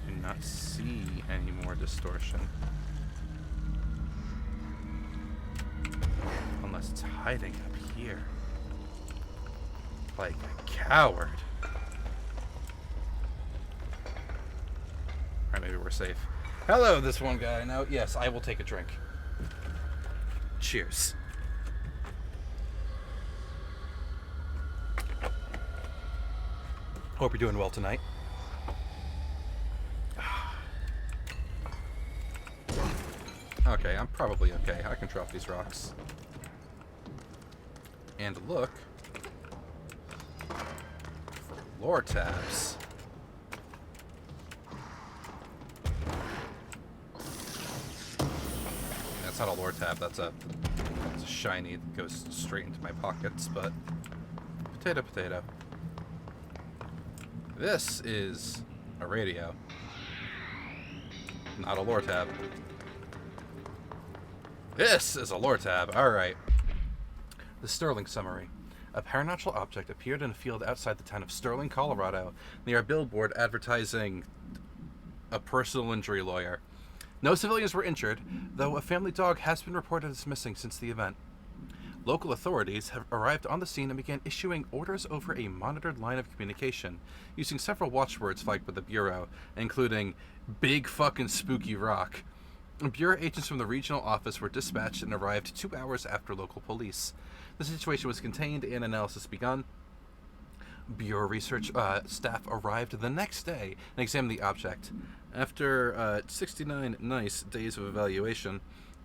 do not see any more distortion. Unless it's hiding up here. Like a coward. Alright, maybe we're safe. Hello, this one guy. Now, yes, I will take a drink. Cheers. Hope you're doing well tonight. Okay, I'm probably okay. I can drop these rocks. And look for lore tabs. That's not a lore tab, that's a shiny that goes straight into my pockets, but potato, potato. This is a radio. Not a lore tab. This is a lore tab, alright. The Sterling Summary. A paranormal object appeared in a field outside the town of Sterling, Colorado, near a billboard advertising a personal injury lawyer. No civilians were injured, though a family dog has been reported as missing since the event. Local authorities have arrived on the scene and began issuing orders over a monitored line of communication, using several watchwords flagged by the Bureau, including Big Fucking Spooky Rock. Bureau agents from the regional office were dispatched and arrived 2 hours after local police. The situation was contained and analysis begun. Bureau research staff arrived the next day and examined the object. After 69 nice days of evaluation,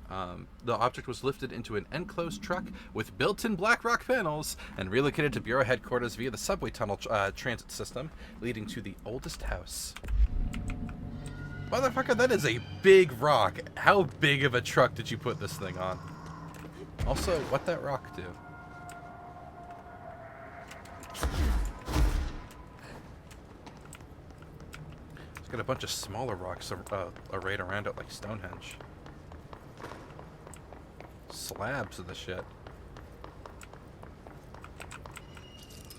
the object was lifted into an enclosed truck with built-in black rock panels and relocated to Bureau headquarters via the subway tunnel transit system, leading to the oldest house. Motherfucker, that is a big rock. How big of a truck did you put this thing on? Also, what'd that rock do? It's got a bunch of smaller rocks arrayed around it like Stonehenge. Slabs of the shit.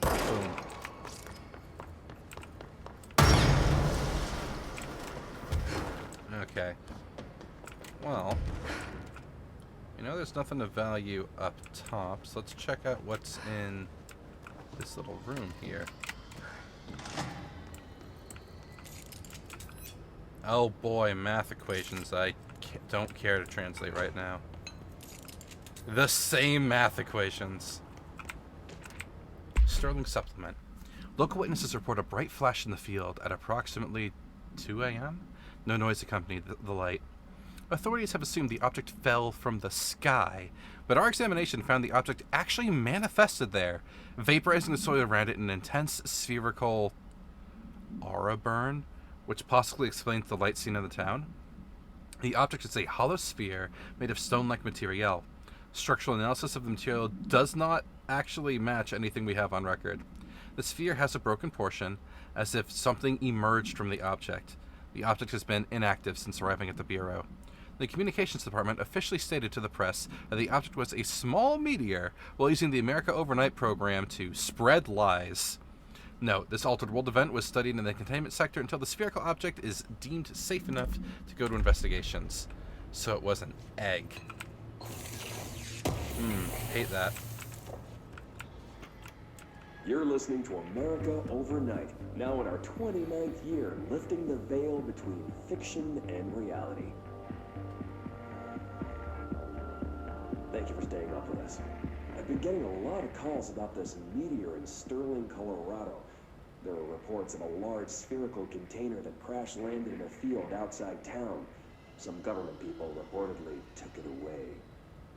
Boom. Okay. Well, You know, there's nothing of value up top, so let's check out what's in this little room here. Oh boy, math equations I don't care to translate right now. The same math equations. Sterling supplement. Local witnesses report a bright flash in the field at approximately 2 a.m. No noise accompanied the light. Authorities have assumed the object fell from the sky, but our examination found the object actually manifested there, vaporizing the soil around it in an intense spherical aura burn, which possibly explains the light seen in the town. The object is a hollow sphere made of stone-like material. Structural analysis of the material does not actually match anything we have on record. The sphere has a broken portion, as if something emerged from the object. The object has been inactive since arriving at the Bureau. The Communications Department officially stated to the press that the object was a small meteor while using the America Overnight program to spread lies. Note, this altered world event was studied in the containment sector until the spherical object is deemed safe enough to go to investigations. So it was an egg. Hate that. You're listening to America Overnight, now in our 29th year, lifting the veil between fiction and reality. Thank you for staying up with us. I've been getting a lot of calls about this meteor in Sterling, Colorado. There are reports of a large spherical container that crash landed in a field outside town. Some government people reportedly took it away.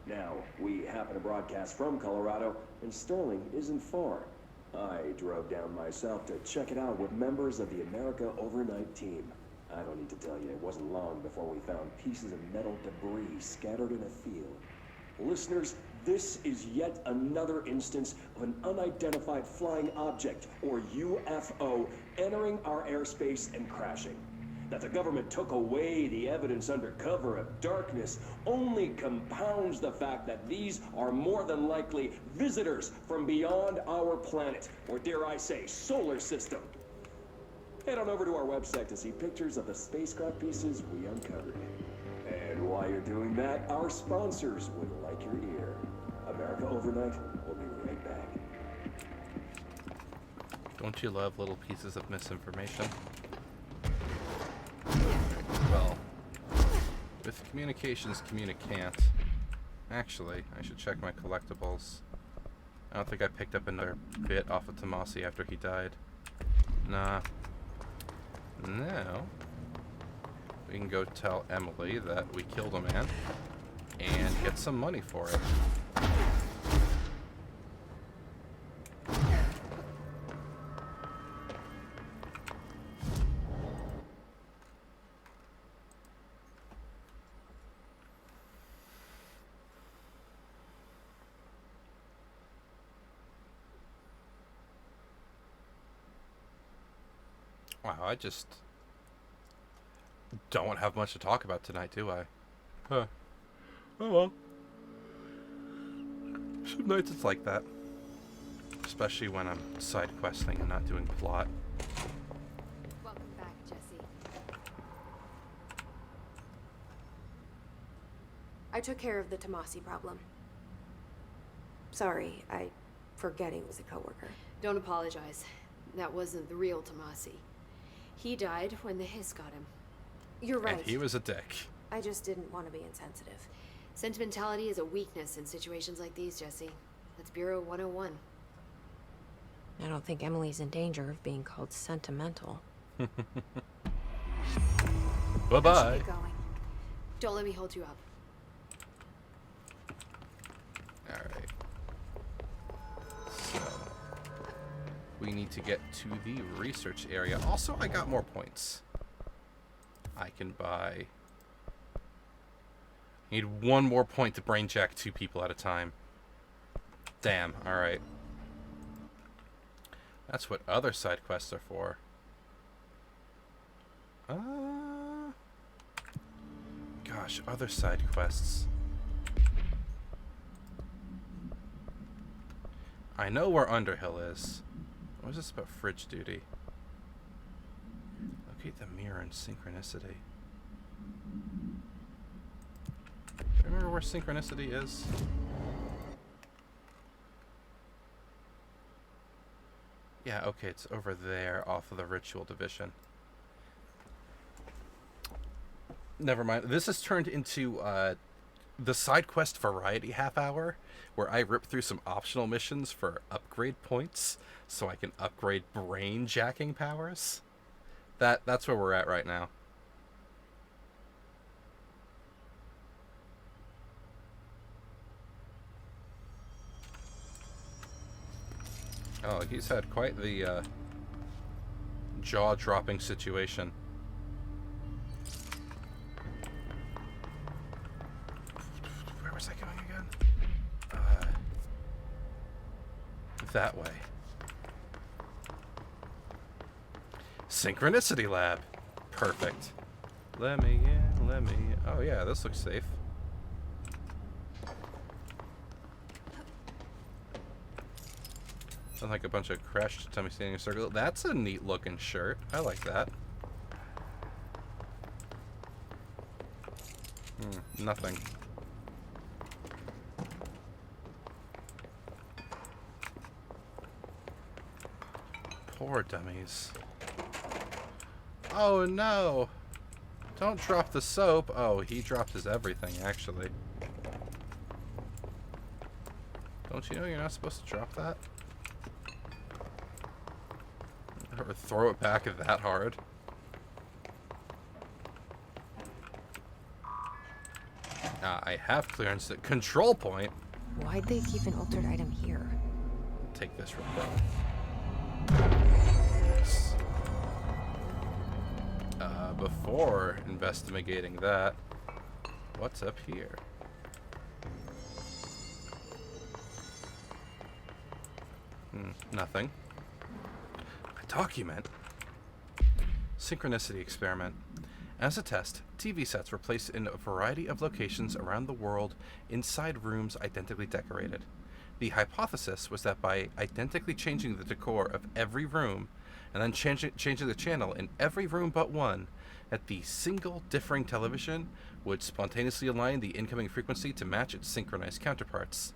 Now, we happen to broadcast from Colorado, and Sterling isn't far. I drove down myself to check it out with members of the America Overnight team. I don't need to tell you, it wasn't long before we found pieces of metal debris scattered in a field. Listeners, this is yet another instance of an unidentified flying object, or UFO, entering our airspace and crashing. That the government took away the evidence under cover of darkness only compounds the fact that these are more than likely visitors from beyond our planet, or dare I say, solar system. Head on over to our website to see pictures of the spacecraft pieces we uncovered. And while you're doing that, our sponsors would like your ear. America Overnight will be right back. Don't you love little pieces of misinformation? Well, with communications communicant. Actually, I should check my collectibles. I don't think I picked up another bit off of Tomasi after he died. Nah. Now, we can go tell Emily that we killed a man and get some money for it. Wow, I just don't have much to talk about tonight, do I? Huh. Oh well. Some nights it's like that. Especially when I'm side questing and not doing plot. Welcome back, Jesse. I took care of the Tomasi problem. Sorry, I forget he was a coworker. Don't apologize. That wasn't the real Tomasi. He died when the hiss got him. You're right. And he was a dick. I just didn't want to be insensitive. Sentimentality is a weakness in situations like these, Jesse. That's Bureau 101. I don't think Emily's in danger of being called sentimental. Bye-bye. I should get going. Don't let me hold you up. Alright. So, we need to get to the research area. Also, I got more points. I can buy... Need one more point to brain jack 2 people at a time. Damn, alright. That's what other side quests are for. Gosh, other side quests. I know where Underhill is. What is this about fridge duty? Locate the mirror in synchronicity. I remember where synchronicity is? Yeah, okay, it's over there off of the ritual division. Never mind. This has turned into the side quest variety half hour, where I rip through some optional missions for upgrade points so I can upgrade brain jacking powers. That's where we're at right now. Oh, he's had quite the jaw-dropping situation. Where was I going again? That way. Synchronicity lab. Perfect. Let me in, let me in. Oh yeah, this looks safe. Sounds like a bunch of crashed tummy standing in a circle. That's a neat looking shirt. I like that. Nothing. Poor dummies. Oh no! Don't drop the soap. Oh, he dropped his everything, actually. Don't you know you're not supposed to drop that? Or throw it back that hard. I have clearance at control point. Why'd they keep an altered item here? Take this real quick. Before investigating that, what's up here? Nothing. A document. Synchronicity experiment. As a test, TV sets were placed in a variety of locations around the world inside rooms identically decorated. The hypothesis was that by identically changing the decor of every room and then changing the channel in every room but one, that the single differing television would spontaneously align the incoming frequency to match its synchronized counterparts.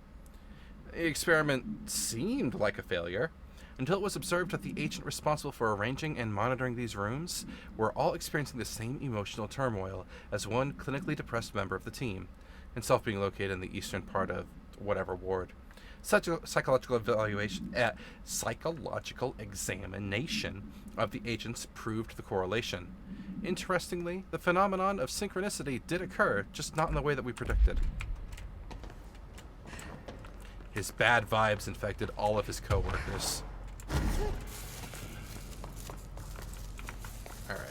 The experiment seemed like a failure, until it was observed that the agent responsible for arranging and monitoring these rooms were all experiencing the same emotional turmoil as one clinically depressed member of the team, himself being located in the eastern part of whatever ward. Such a psychological examination of the agents proved the correlation. Interestingly, the phenomenon of synchronicity did occur, just not in the way that we predicted. His bad vibes infected all of his coworkers. Alright.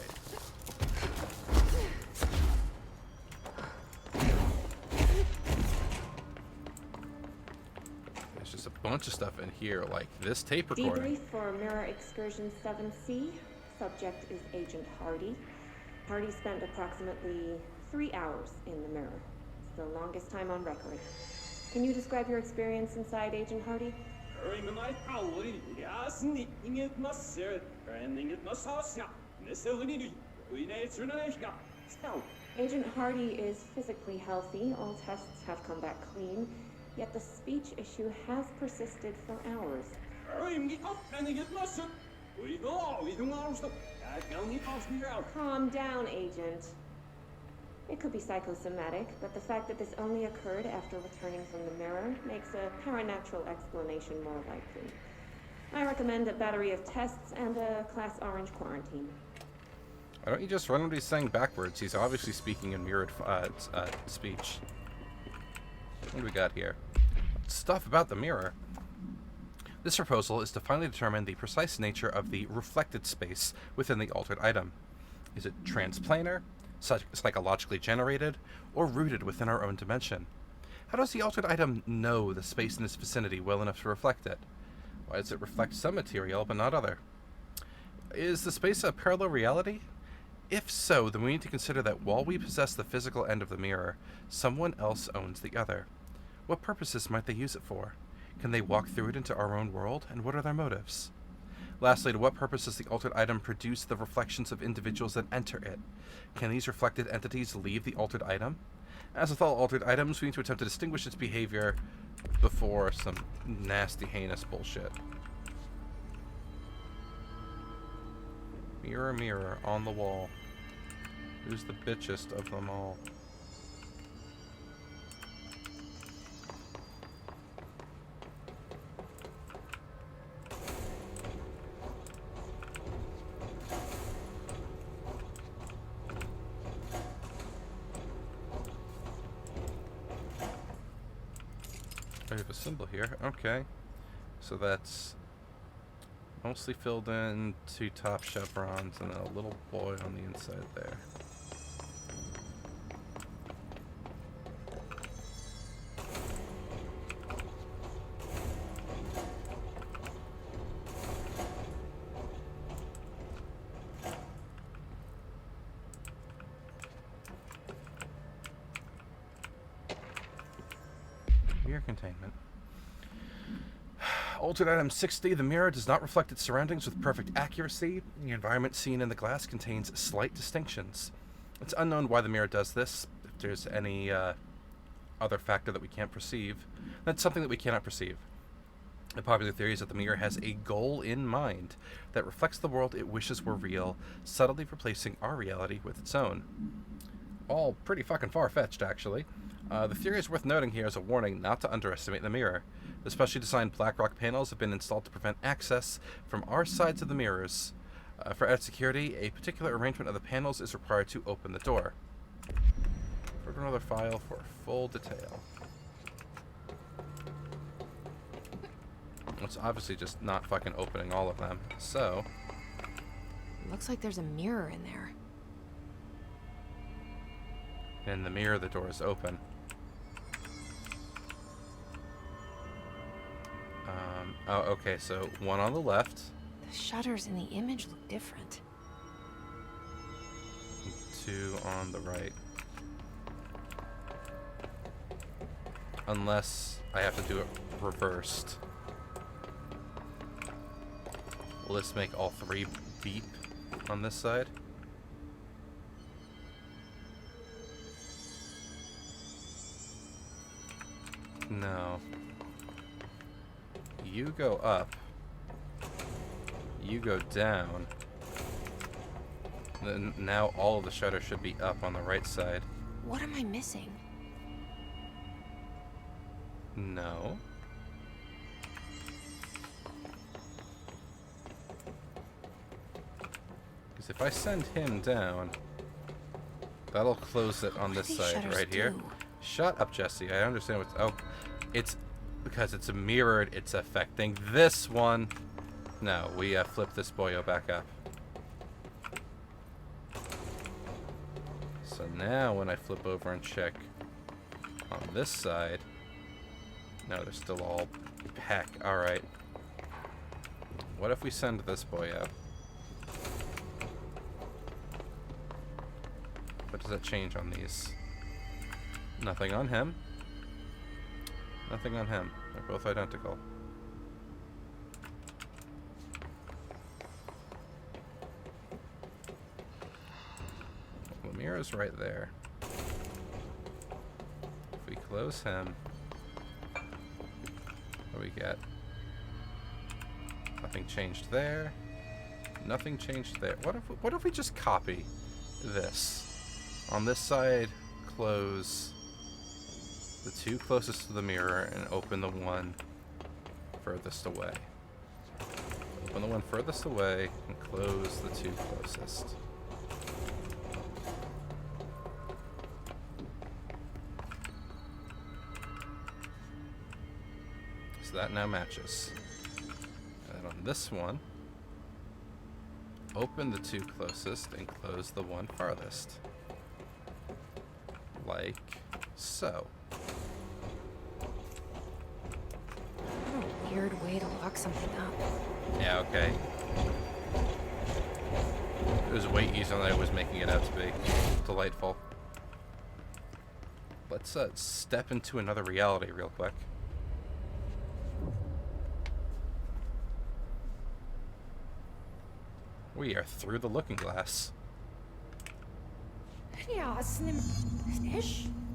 There's just a bunch of stuff in here, like this tape recording. Debrief for Mirror Excursion 7C. Subject is Agent Hardy. Hardy spent approximately 3 hours in the mirror. It's the longest time on record. Can you describe your experience inside, Agent Hardy? Agent Hardy is physically healthy. All tests have come back clean. Yet the speech issue has persisted for hours. Calm down, Agent. It could be psychosomatic, but the fact that this only occurred after returning from the mirror makes a paranatural explanation more likely. I recommend a battery of tests and a Class Orange quarantine. Why don't you just run what he's saying backwards? He's obviously speaking in mirrored speech. What do we got here? Stuff about the mirror. This proposal is to finally determine the precise nature of the reflected space within the altered item. Is it transplanar, psychologically generated, or rooted within our own dimension? How does the altered item know the space in its vicinity well enough to reflect it? Why does it reflect some material but not other? Is the space a parallel reality? If so, then we need to consider that while we possess the physical end of the mirror, someone else owns the other. What purposes might they use it for? Can they walk through it into our own world, and what are their motives? Lastly, to what purpose does the altered item produce the reflections of individuals that enter it? Can these reflected entities leave the altered item? As with all altered items, we need to attempt to distinguish its behavior before some nasty, heinous bullshit. Mirror, mirror, on the wall. Who's the bitchest of them all? I have a symbol here. Okay. So that's mostly filled in, 2 top chevrons, and a little boy on the inside there. Mirror containment. Altered item 60. The mirror does not reflect its surroundings with perfect accuracy. The environment seen in the glass contains slight distinctions. It's unknown why the mirror does this. If there's any other factor that we can't perceive, that's something that we cannot perceive. The popular theory is that the mirror has a goal in mind that reflects the world it wishes were real, subtly replacing our reality with its own. All pretty fucking far-fetched, actually. The theory is worth noting here as a warning not to underestimate the mirror. The specially designed black rock panels have been installed to prevent access from our sides of the mirrors. For added security, a particular arrangement of the panels is required to open the door. For another file for full detail. It's obviously just not fucking opening all of them, so... Looks like there's a mirror in there. In the mirror, the door is open. Oh, okay, so one on the left. The shutters in the image look different. 2 on the right. Unless I have to do it reversed. Will this make all 3 beep on this side? No. You go up. You go down. Then now all of the shutters should be up on the right side. What am I missing? No. Because if I send him down, that'll close it on this side right here. Shut up, Jesse. I understand what's... Oh, it's... Because it's mirrored, it's affecting this one. No, we flip this boyo back up. So now when I flip over and check on this side... No, they're still all heck. Alright. What if we send this boy out? What does that change on these? Nothing on him. Nothing on him. They're both identical. The mirror's right there. If we close him, what do we get? Nothing changed there. Nothing changed there. What if we just copy this? On this side, close the 2 closest to the mirror and open the one furthest away. Open the one furthest away and close the 2 closest. So that now matches. And then on this one, open the 2 closest and close the one farthest. Like so. What a weird way to lock something up. Yeah, okay. It was way easier than I was making it out to be. Delightful. Let's step into another reality real quick. We are through the looking glass.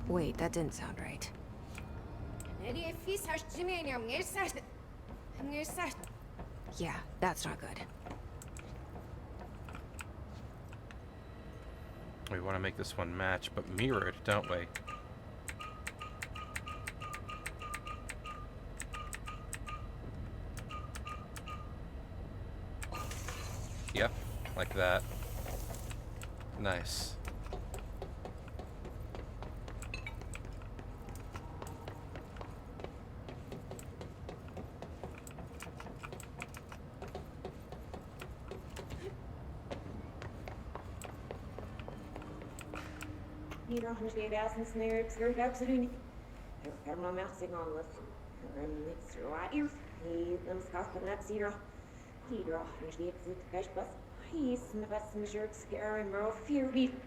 Wait, that didn't sound right. Yeah, that's not good. We want to make this one match, but mirrored, don't we? Yep, like that. Nice.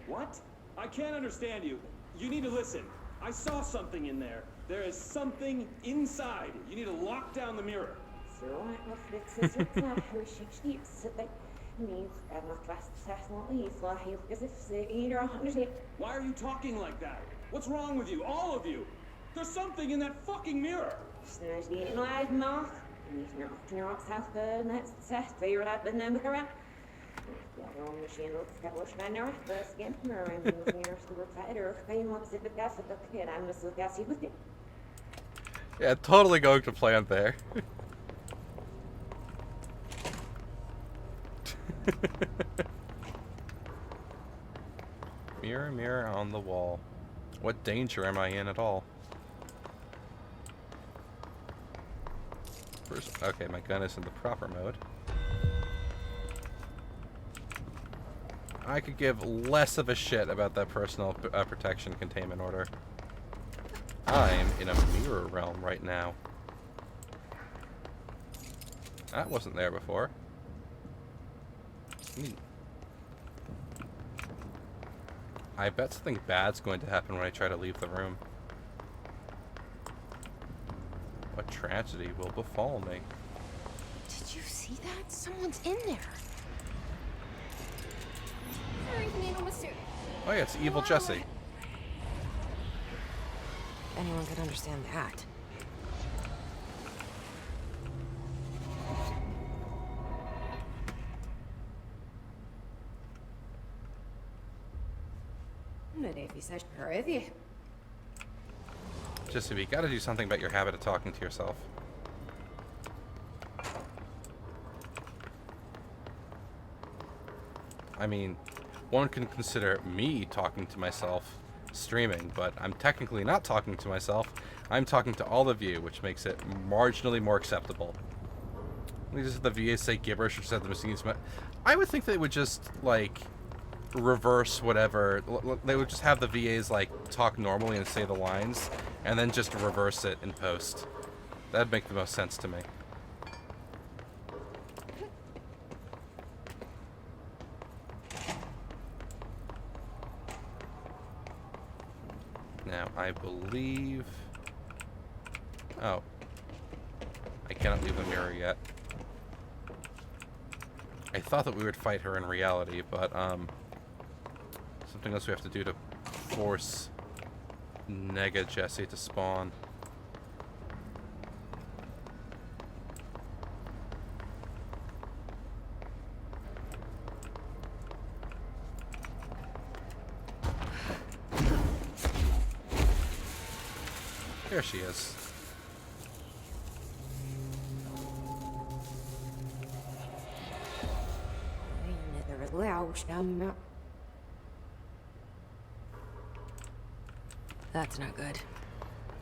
What? I can't understand you. You need to listen. I saw something in there. There is something inside. You need to lock down the mirror. Why are you talking like that? What's wrong with you? All of you? There's something in that fucking mirror. Yeah, totally going to plan there. Mirror, mirror on the wall. What danger am I in at all? First, okay, my gun is in the proper mode. I could give less of a shit about that personal protection containment order. I'm in a mirror realm right now. That wasn't there before. I bet something bad's going to happen when I try to leave the room. What tragedy will befall me? Did you see that? Someone's in there. Oh yeah, it's evil Jesse. Anyone could understand that. Jesse, you gotta do something about your habit of talking to yourself. I mean, one can consider me talking to myself streaming, but I'm technically not talking to myself. I'm talking to all of you, which makes it marginally more acceptable. These are the VAs say gibberish, which said the machines. I would think they would just, like, reverse whatever. They would just have the VAs, like, talk normally and say the lines, and then just reverse it in post. That'd make the most sense to me. Now, I believe... Oh. I cannot leave the mirror yet. I thought that we would fight her in reality, but, something else we have to do to force Nega Jesse to spawn. There she is. That's not good.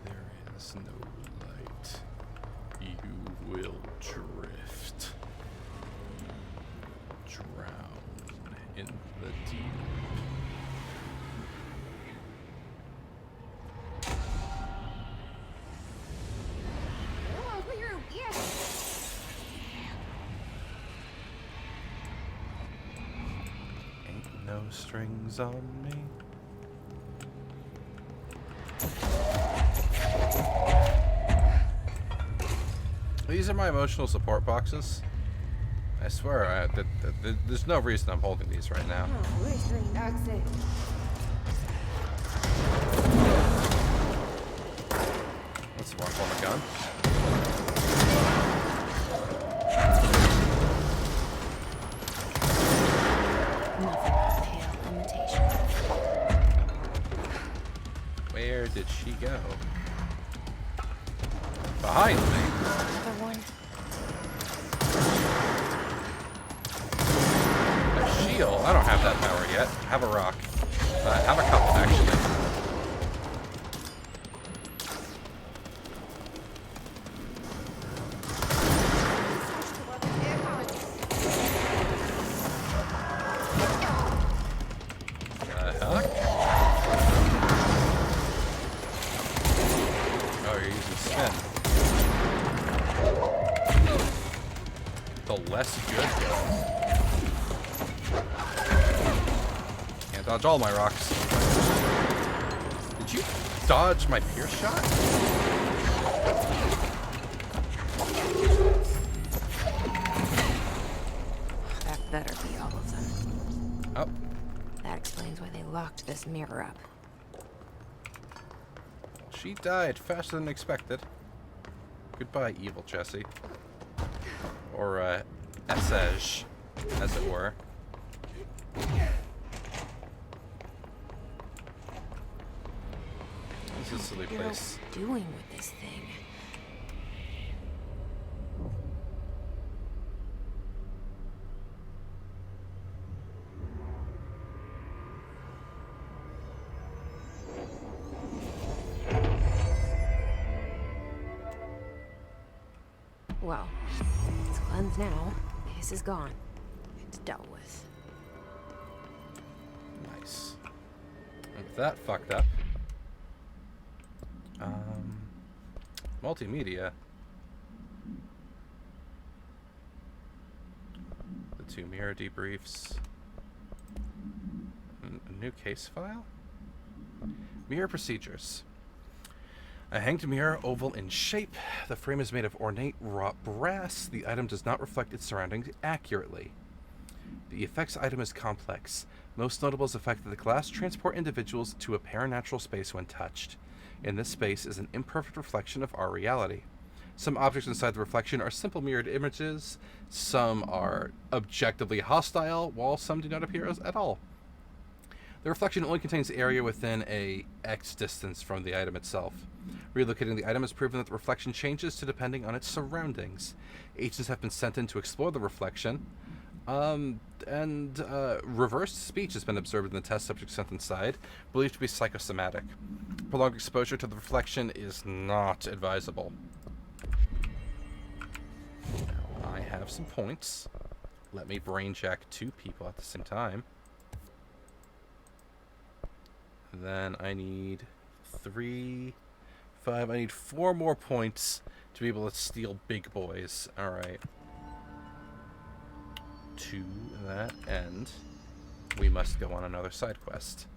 There is no light. You will drift. Drown in the deep. Ain't no strings on me. These are my emotional support boxes. I swear, there's no reason I'm holding these right now. That's the wrong form of gun. Nothing but pale imitation. Where did she go? Behind me. Another one. A shield? I don't have that power yet. I have a rock. I have a couple, actually. Dodge all my rocks. Did you dodge my pierce shot? That better be all of them. Oh. That explains why they locked this mirror up. She died faster than expected. Goodbye, evil Jesse. Or, Essege, as it were. This is a silly place. What's doing with this thing? Well, it's cleansed now. Case is gone. It's dealt with. Nice. And with that fucked up. Multimedia. The 2 mirror debriefs. A new case file? Mirror procedures. A hanged mirror, oval in shape. The frame is made of ornate wrought brass. The item does not reflect its surroundings accurately. The effects item is complex. Most notable is the fact that the glass transport individuals to a paranatural space when touched. In this space is an imperfect reflection of our reality. Some objects inside the reflection are simple mirrored images. Some are objectively hostile, while some do not appear at all. The reflection only contains area within a X distance from the item itself. Relocating the item has proven that the reflection changes depending on its surroundings. Agents have been sent in to explore the reflection. Reversed speech has been observed in the test subject sent inside, believed to be psychosomatic. Prolonged exposure to the reflection is not advisable. Now, I have some points. Let me brain jack 2 people at the same time. Then I need 3, 5. I need 4 more points to be able to steal big boys. Alright. To that end, we must go on another side quest.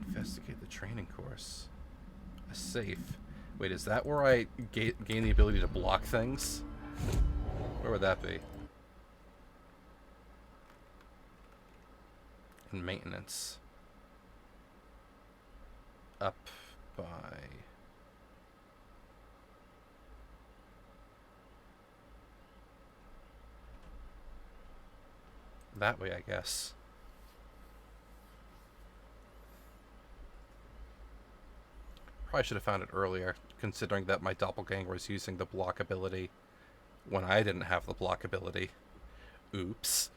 Investigate the training course. A safe. Wait, is that where I gain the ability to block things? Where would that be? In maintenance. Up by... that way, I guess. Probably should have found it earlier, considering that my doppelganger was using the block ability when I didn't have the block ability. Oops.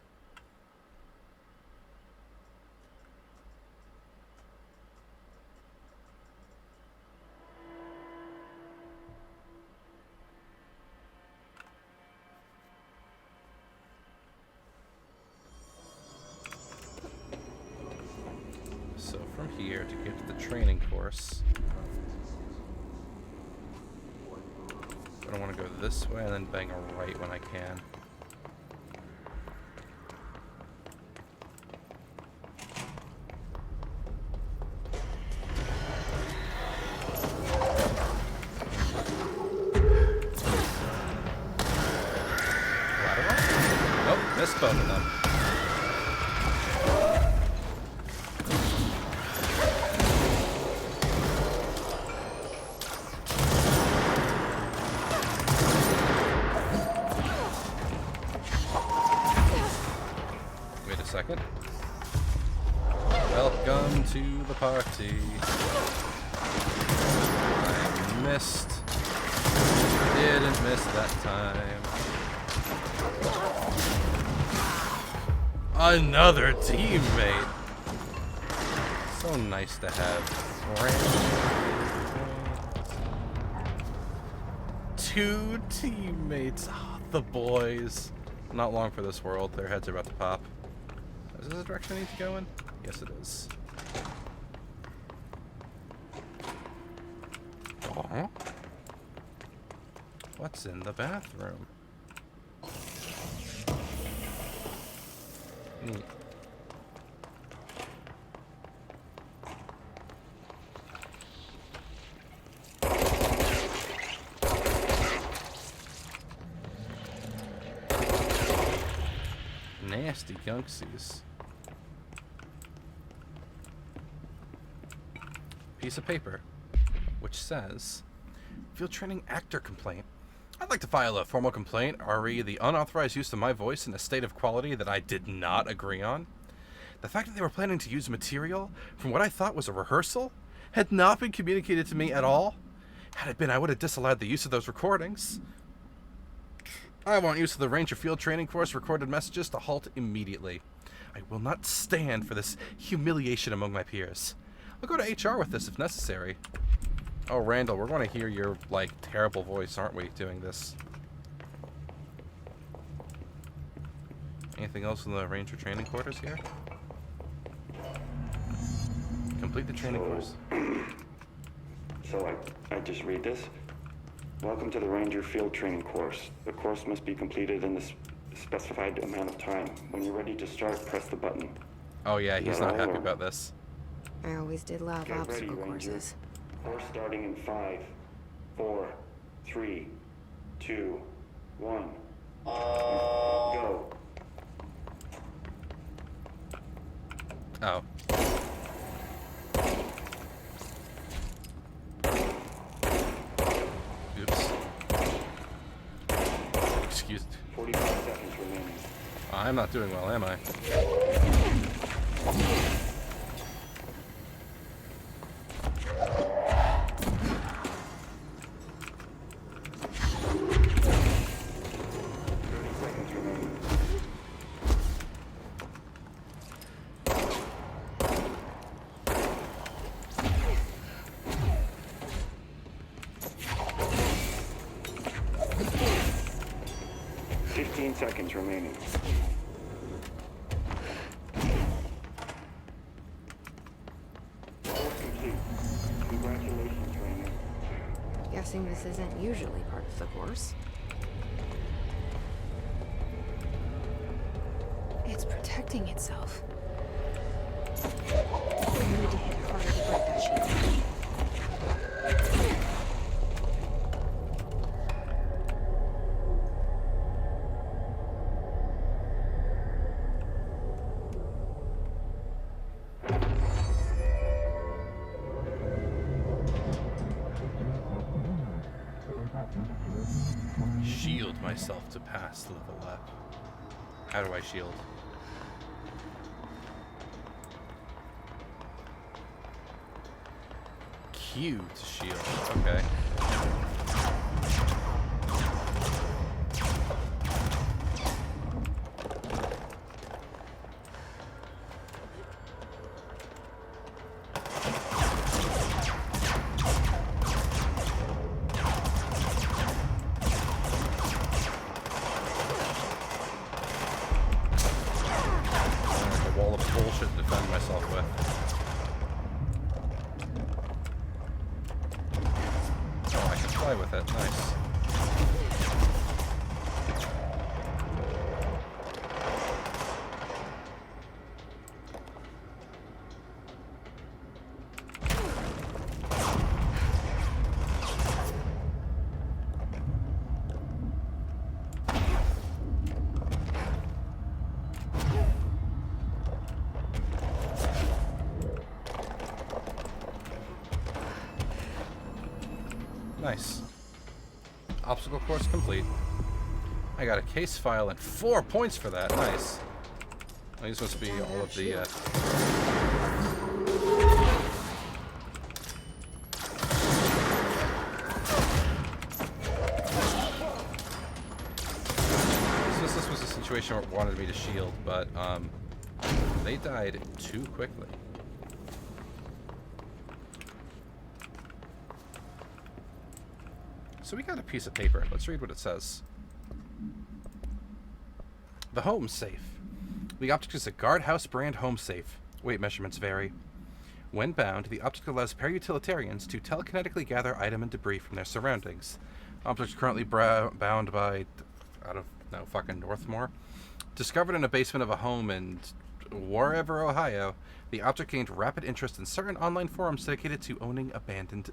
So from here, to get to the training course, I don't want to go this way and then bang a right when I can. Nope, missed both of them. second. Welcome to the party. I missed. Didn't miss that time. Another teammate. So nice to have friends. 2 teammates. Oh, the boys. Not long for this world. Their heads are about to pop. Is this the direction I need to go in? Yes, it is. Oh. What's in the bathroom? Neat. Nasty gunksies. Piece of paper, which says, Field Training Actor Complaint. I'd like to file a formal complaint, re the unauthorized use of my voice in a state of quality that I did not agree on. The fact that they were planning to use material from what I thought was a rehearsal had not been communicated to me at all. Had it been, I would have disallowed the use of those recordings. I want use of the Ranger Field Training Course recorded messages to halt immediately. I will not stand for this humiliation among my peers. I'll go to HR with this if necessary. Oh, Randall, we're going to hear your, like, terrible voice, aren't we, doing this? Anything else in the Ranger training quarters here? Complete the training course. So I just read this. Welcome to the Ranger Field Training Course. The course must be completed in the specified amount of time. When you're ready to start, press the button. Oh yeah, he's not happy about this. I always did love obstacle courses. Course starting in 5, 4, 3, 2, 1. Go. Oh. Oops. Excuse. 45 seconds remaining. I'm not doing well, am I? 15 seconds remaining. Course complete. Congratulations, Raymond. Guessing this isn't usually part of the course. It's protecting itself. I need to hit harder to break that sheet. Shield myself to pass level up. How do I shield? Q to shield. Okay. Bullshit to defend myself with. Oh, I can fly with it. Nice. Nice. Obstacle course complete. I got a case file and 4 points for that. Nice. These must be all of the, This was a situation where it wanted me to shield, but, they died too quickly. So we got a piece of paper. Let's read what it says. The home safe. The object is a guardhouse brand home safe. Weight measurements vary. When bound, the object allows para-utilitarians to telekinetically gather item and debris from their surroundings. Object currently bound by, I don't know, fucking Northmore. Discovered in a basement of a home in wherever, Ohio, the object gained rapid interest in certain online forums dedicated to opening abandoned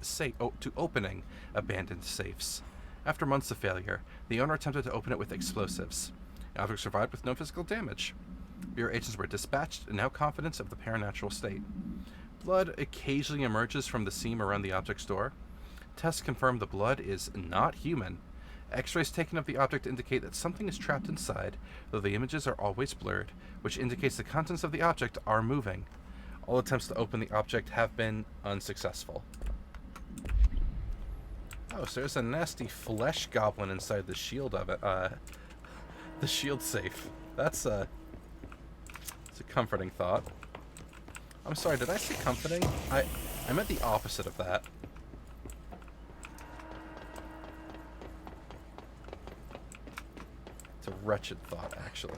safes. After months of failure, the owner attempted to open it with explosives. The object survived with no physical damage. Bureau agents were dispatched, and now confident of the paranatural state. Blood occasionally emerges from the seam around the object's door. Tests confirm the blood is not human. X-rays taken of the object indicate that something is trapped inside, though the images are always blurred, which indicates the contents of the object are moving. All attempts to open the object have been unsuccessful. Oh, so there's a nasty flesh goblin inside the shield of it. The shield safe. It's a comforting thought. I'm sorry, did I say comforting? I meant the opposite of that. It's a wretched thought, actually.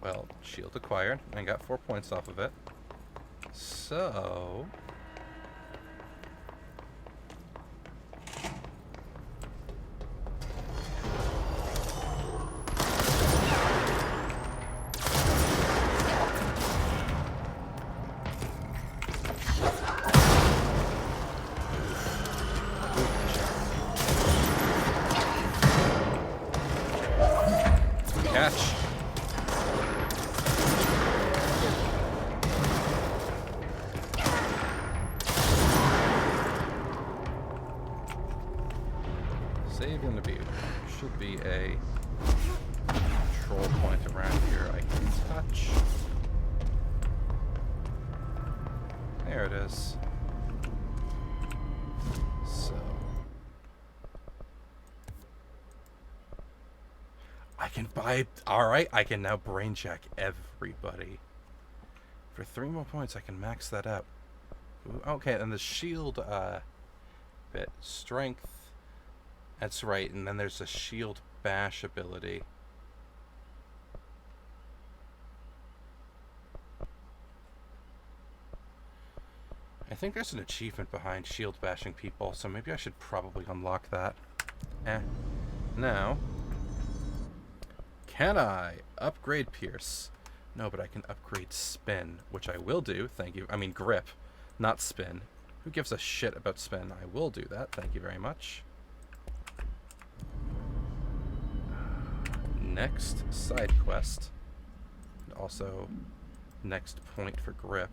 Well, shield acquired. I got 4 points off of it. So... catch. Save and abuse. Should be a control point around here I can touch. There it is. So I can buy. Alright, I can now brain check everybody. For 3 more points I can max that up. Ooh, okay, and the shield bit. Strength. That's right, and then there's a shield bash ability. I think there's an achievement behind shield bashing people, so maybe I should probably unlock that. Now, can I upgrade Pierce? No, but I can upgrade Spin, which I will do, thank you. I mean Grip, not Spin. Who gives a shit about Spin? I will do that, thank you very much. Next side quest, and also next point for Grip.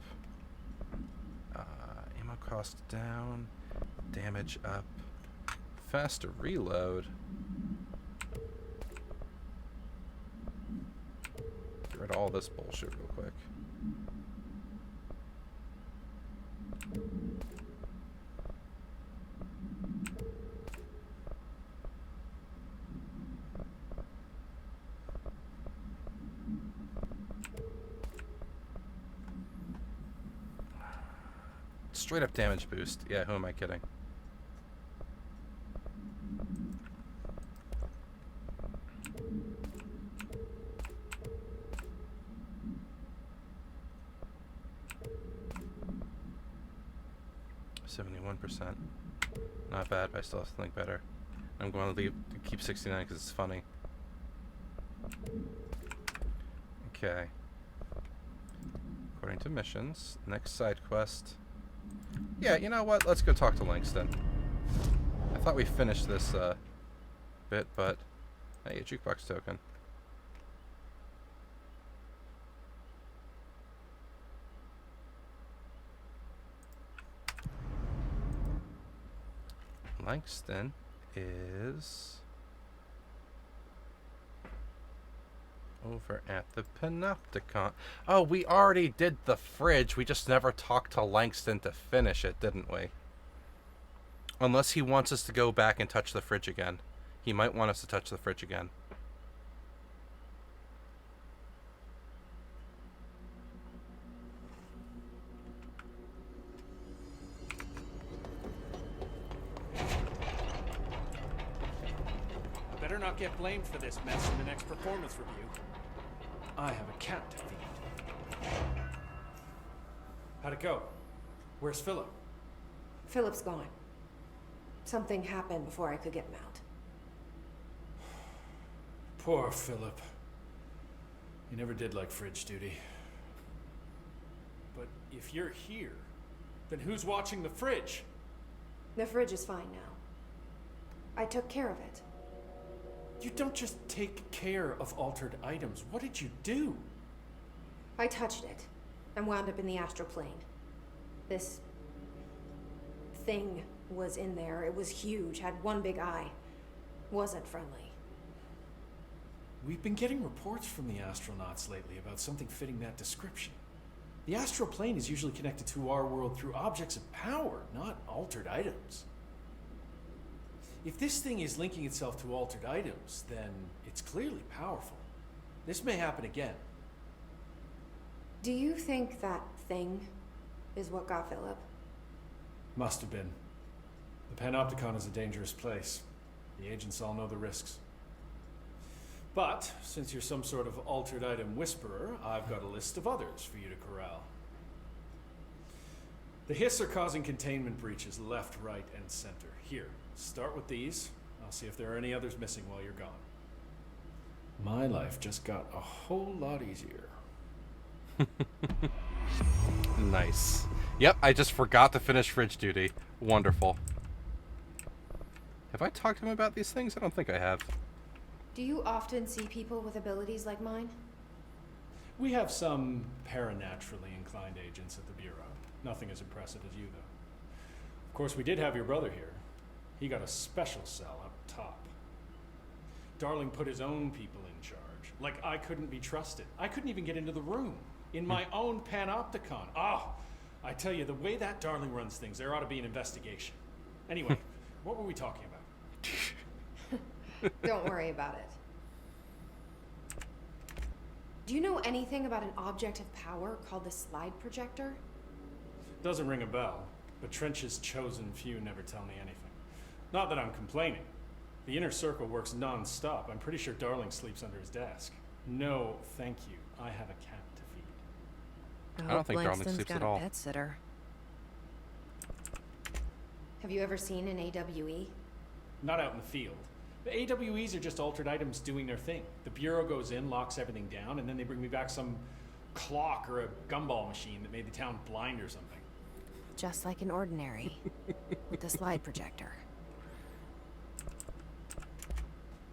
Ammo cost down, damage up, faster reload. Get rid of all this bullshit real quick. Straight up damage boost. Yeah, who am I kidding? %. Not bad, but I still have to think better. I'm going to keep 69 because it's funny. Okay. According to missions, next side quest. Yeah, you know what? Let's go talk to Langston. I thought we finished this bit, but hey, a jukebox token. Langston is over at the Panopticon. Oh, we already did the fridge. We just never talked to Langston to finish it, didn't we? Unless he wants us to go back and touch the fridge again. He might want us to touch the fridge again. Better not get blamed for this mess in the next performance review. I have a cat to feed. How'd it go? Where's Philip? Philip's gone. Something happened before I could get him out. Poor Philip. He never did like fridge duty. But if you're here, then who's watching the fridge? The fridge is fine now. I took care of it. You don't just take care of altered items. What did you do? I touched it and wound up in the astral plane. This thing was in there. It was huge, had one big eye. Wasn't friendly. We've been getting reports from the astronauts lately about something fitting that description. The astral plane is usually connected to our world through objects of power, not altered items. If this thing is linking itself to altered items, then it's clearly powerful. This may happen again. Do you think that thing is what got Philip? Must have been. The Panopticon is a dangerous place. The agents all know the risks. But, since you're some sort of altered item whisperer, I've got a list of others for you to corral. The Hiss are causing containment breaches left, right, and center. Here, start with these. I'll see if there are any others missing while you're gone. My life just got a whole lot easier. Nice. Yep, I just forgot to finish fridge duty. Wonderful. Have I talked to him about these things? I don't think I have. Do you often see people with abilities like mine? We have some paranaturally inclined agents at the Bureau. Nothing as impressive as you, though. Of course, we did have your brother here. He got a special cell up top. Darling put his own people in charge. Like I couldn't be trusted. I couldn't even get into the room. In my own Panopticon. Oh, I tell you, the way that Darling runs things, there ought to be an investigation. Anyway, what were we talking about? Don't worry about it. Do you know anything about an object of power called the slide projector? Doesn't ring a bell, but Trench's chosen few never tell me anything. Not that I'm complaining. The inner circle works non-stop. I'm pretty sure Darling sleeps under his desk. No, thank you. I have a cat to feed. I don't think Darling sleeps at all. Got a pet sitter. Have you ever seen an AWE? Not out in the field. The AWEs are just altered items doing their thing. The Bureau goes in, locks everything down, and then they bring me back some clock or a gumball machine that made the town blind or something. Just like an ordinary, with a slide projector.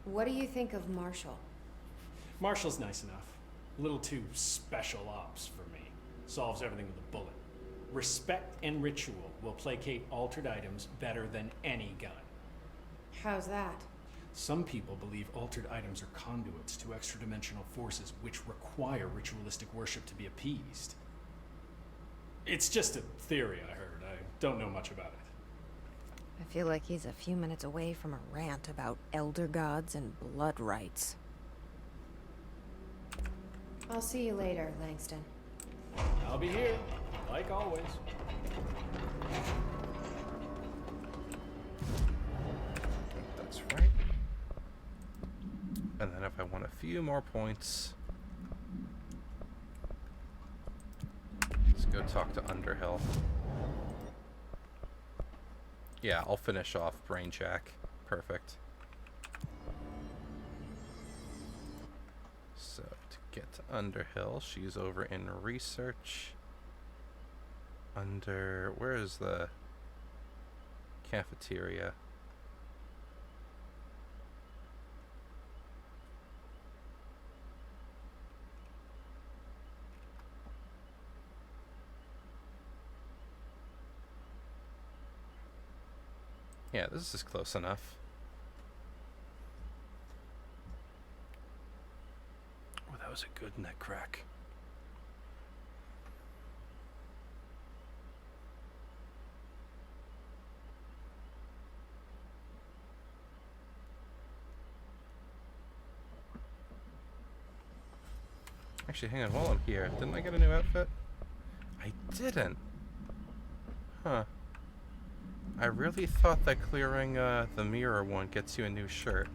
What do you think of Marshall? Marshall's nice enough. A little too special ops for me. Solves everything with a bullet. Respect and ritual will placate altered items better than any gun. How's that? Some people believe altered items are conduits to extra-dimensional forces which require ritualistic worship to be appeased. It's just a theory I heard. I don't know much about it. I feel like he's a few minutes away from a rant about elder gods and blood rites. I'll see you later, Langston. I'll be here, like always. That's right. And then if I want a few more points, let's go talk to Underhill. Yeah, I'll finish off Brainjack. Perfect. So, to get to Underhill, she's over in research. Where is the cafeteria? Yeah, this is close enough. Oh, that was a good neck crack. Actually, hang on, while I'm here, didn't I get a new outfit? I didn't. Huh. I really thought that clearing the mirror one gets you a new shirt.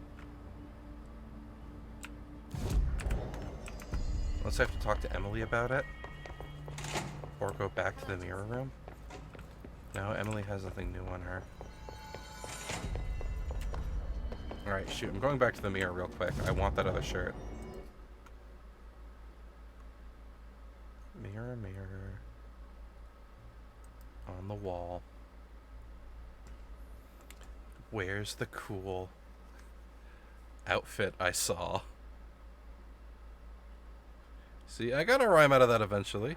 Unless I have to talk to Emily about it. Or go back to the mirror room. No, Emily has nothing new on her. Alright, shoot, I'm going back to the mirror real quick. I want that other shirt. Mirror, mirror. On the wall. Where's the cool outfit I saw? See, I got a rhyme out of that eventually.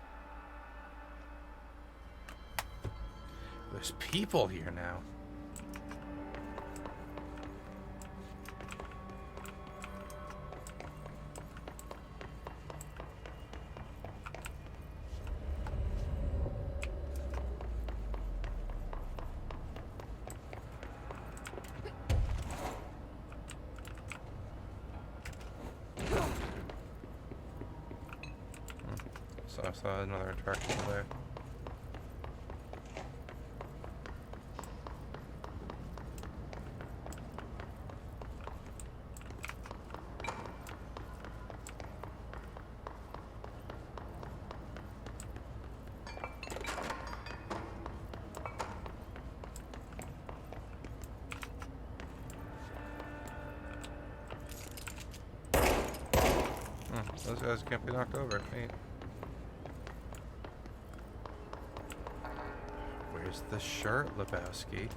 There's people here now. So I saw another interaction there. Those guys can't be knocked over. Neat. Where's the shirt, Lebowski?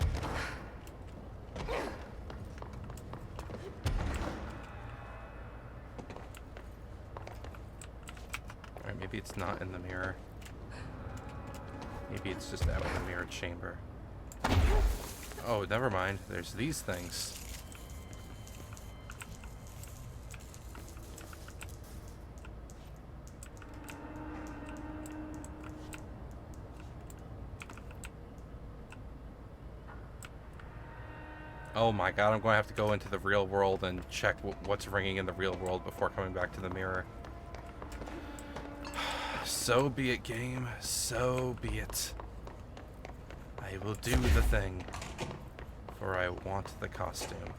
Alright, maybe it's not in the mirror. Maybe it's just out of the mirror chamber. Oh, never mind. There's these things. Oh my god, I'm going to have to go into the real world and check what's ringing in the real world before coming back to the mirror. So be it, game. So be it. I will do the thing. For I want the costume.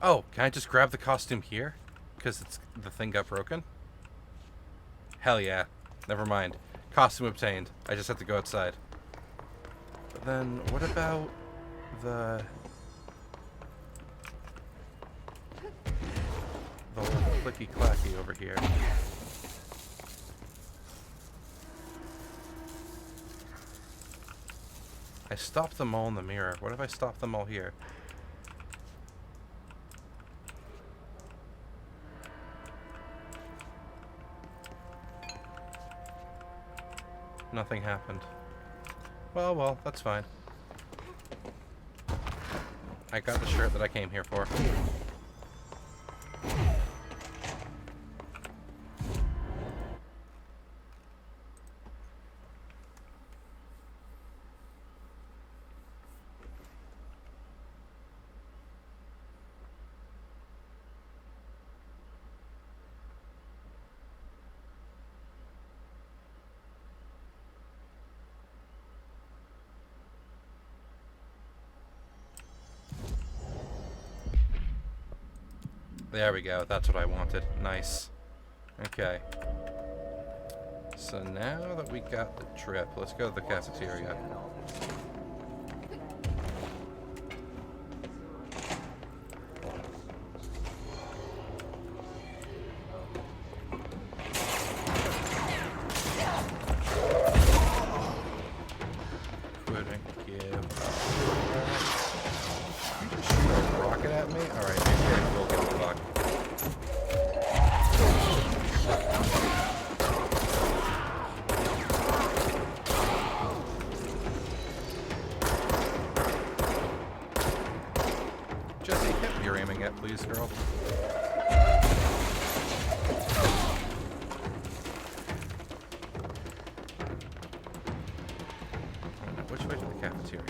Oh, can I just grab the costume here? Because the thing got broken? Hell yeah. Never mind. Costume obtained. I just have to go outside. But then, what about the whole clicky-clacky over here? I stopped them all in the mirror. What if I stop them all here? Nothing happened. Well, that's fine. I got the shirt that I came here for. There we go. That's what I wanted. Nice. Okay. So now that we got the trip, let's go to the cafeteria. aiming at, please, girl? Which way to the cafeteria?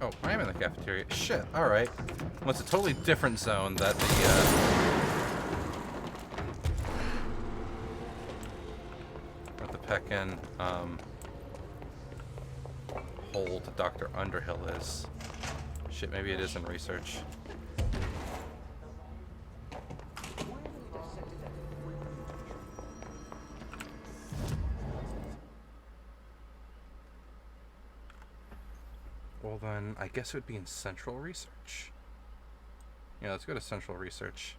Oh, I am in the cafeteria. Shit, alright. Well, it's a totally different zone that the Pekin, hold Dr. Underhill is. Shit, maybe it is in research. Well then, I guess it would be in Central Research. Yeah, let's go to Central Research.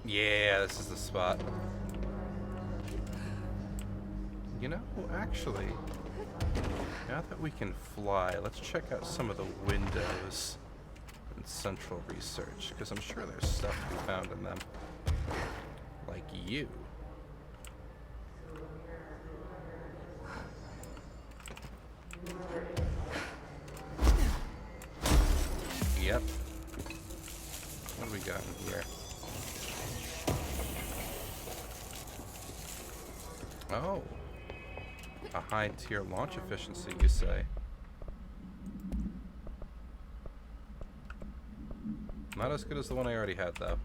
Yeah, this is the spot. You know, actually, now that we can fly, let's check out some of the windows in Central Research, because I'm sure there's stuff to be found in them. Like you. Yep. What do we got in here? Oh. A high-tier launch efficiency, you say? Not as good as the one I already had, though.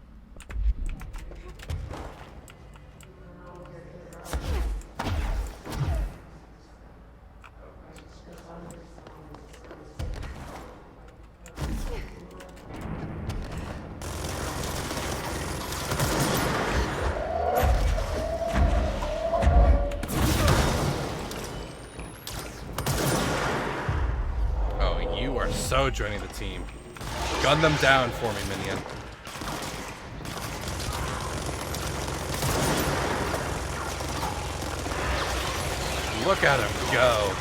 So joining the team. Gun them down for me, minion. Look at him go.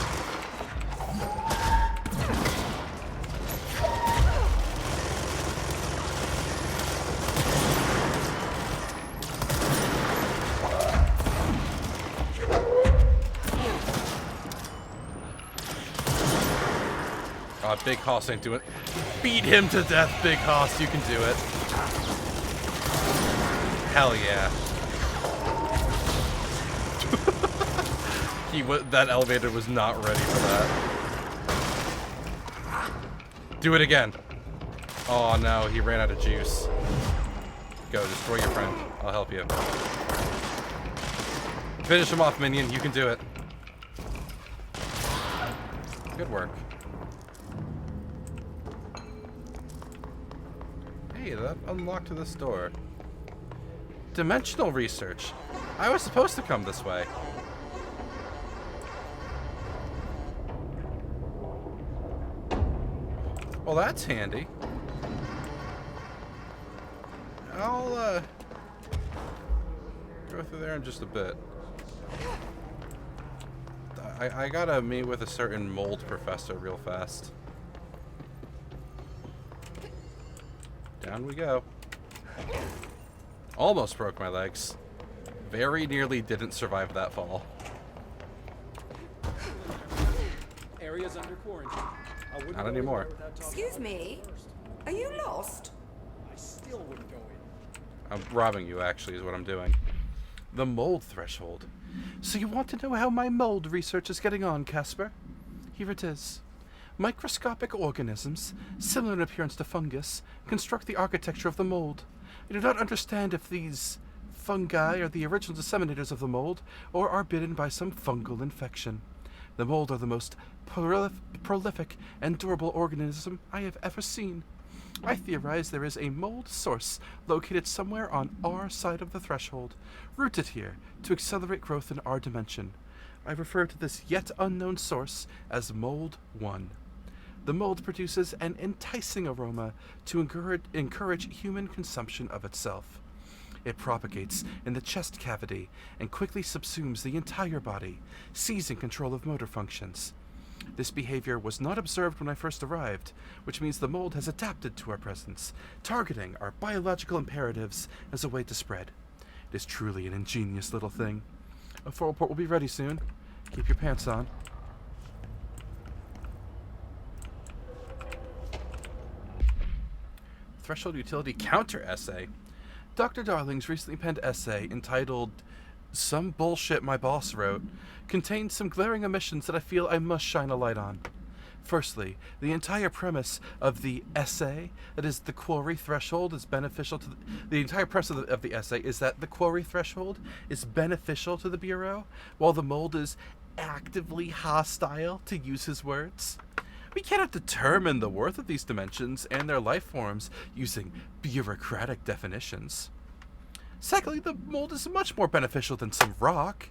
Big Hoss ain't doing it. Beat him to death, Big Hoss. You can do it. Hell yeah. That elevator was not ready for that. Do it again. Oh no, he ran out of juice. Go, destroy your friend. I'll help you. Finish him off, minion. You can do it. Good work. Hey, that unlocked this door. Dimensional research. I was supposed to come this way. Well, that's handy. I'll, go through there in just a bit. I gotta meet with a certain mold professor real fast. Down we go. Almost broke my legs. Very nearly didn't survive that fall. Area's under quarantine. Not anymore. Excuse me? Are you lost? I still wouldn't go in. I'm robbing you, actually, is what I'm doing. The mold threshold. So you want to know how my mold research is getting on, Casper? Here it is. Microscopic organisms, similar in appearance to fungus, construct the architecture of the mold. I do not understand if these fungi are the original disseminators of the mold, or are bitten by some fungal infection. The mold are the most prolific and durable organism I have ever seen. I theorize there is a mold source located somewhere on our side of the threshold, rooted here to accelerate growth in our dimension. I refer to this yet unknown source as Mold 1. The mold produces an enticing aroma to encourage human consumption of itself. It propagates in the chest cavity and quickly subsumes the entire body, seizing control of motor functions. This behavior was not observed when I first arrived, which means the mold has adapted to our presence, targeting our biological imperatives as a way to spread. It is truly an ingenious little thing. A full report will be ready soon. Keep your pants on. Threshold Utility Counter Essay. Dr. Darling's recently penned essay, entitled Some Bullshit My Boss Wrote, contains some glaring omissions that I feel I must shine a light on. Firstly, the entire premise of the essay, that is, the quarry threshold, is beneficial to the entire premise of the essay is that the quarry threshold is beneficial to the Bureau, while the mold is actively hostile, to use his words. We cannot determine the worth of these dimensions and their life forms using bureaucratic definitions. Secondly, the mold is much more beneficial than some rock.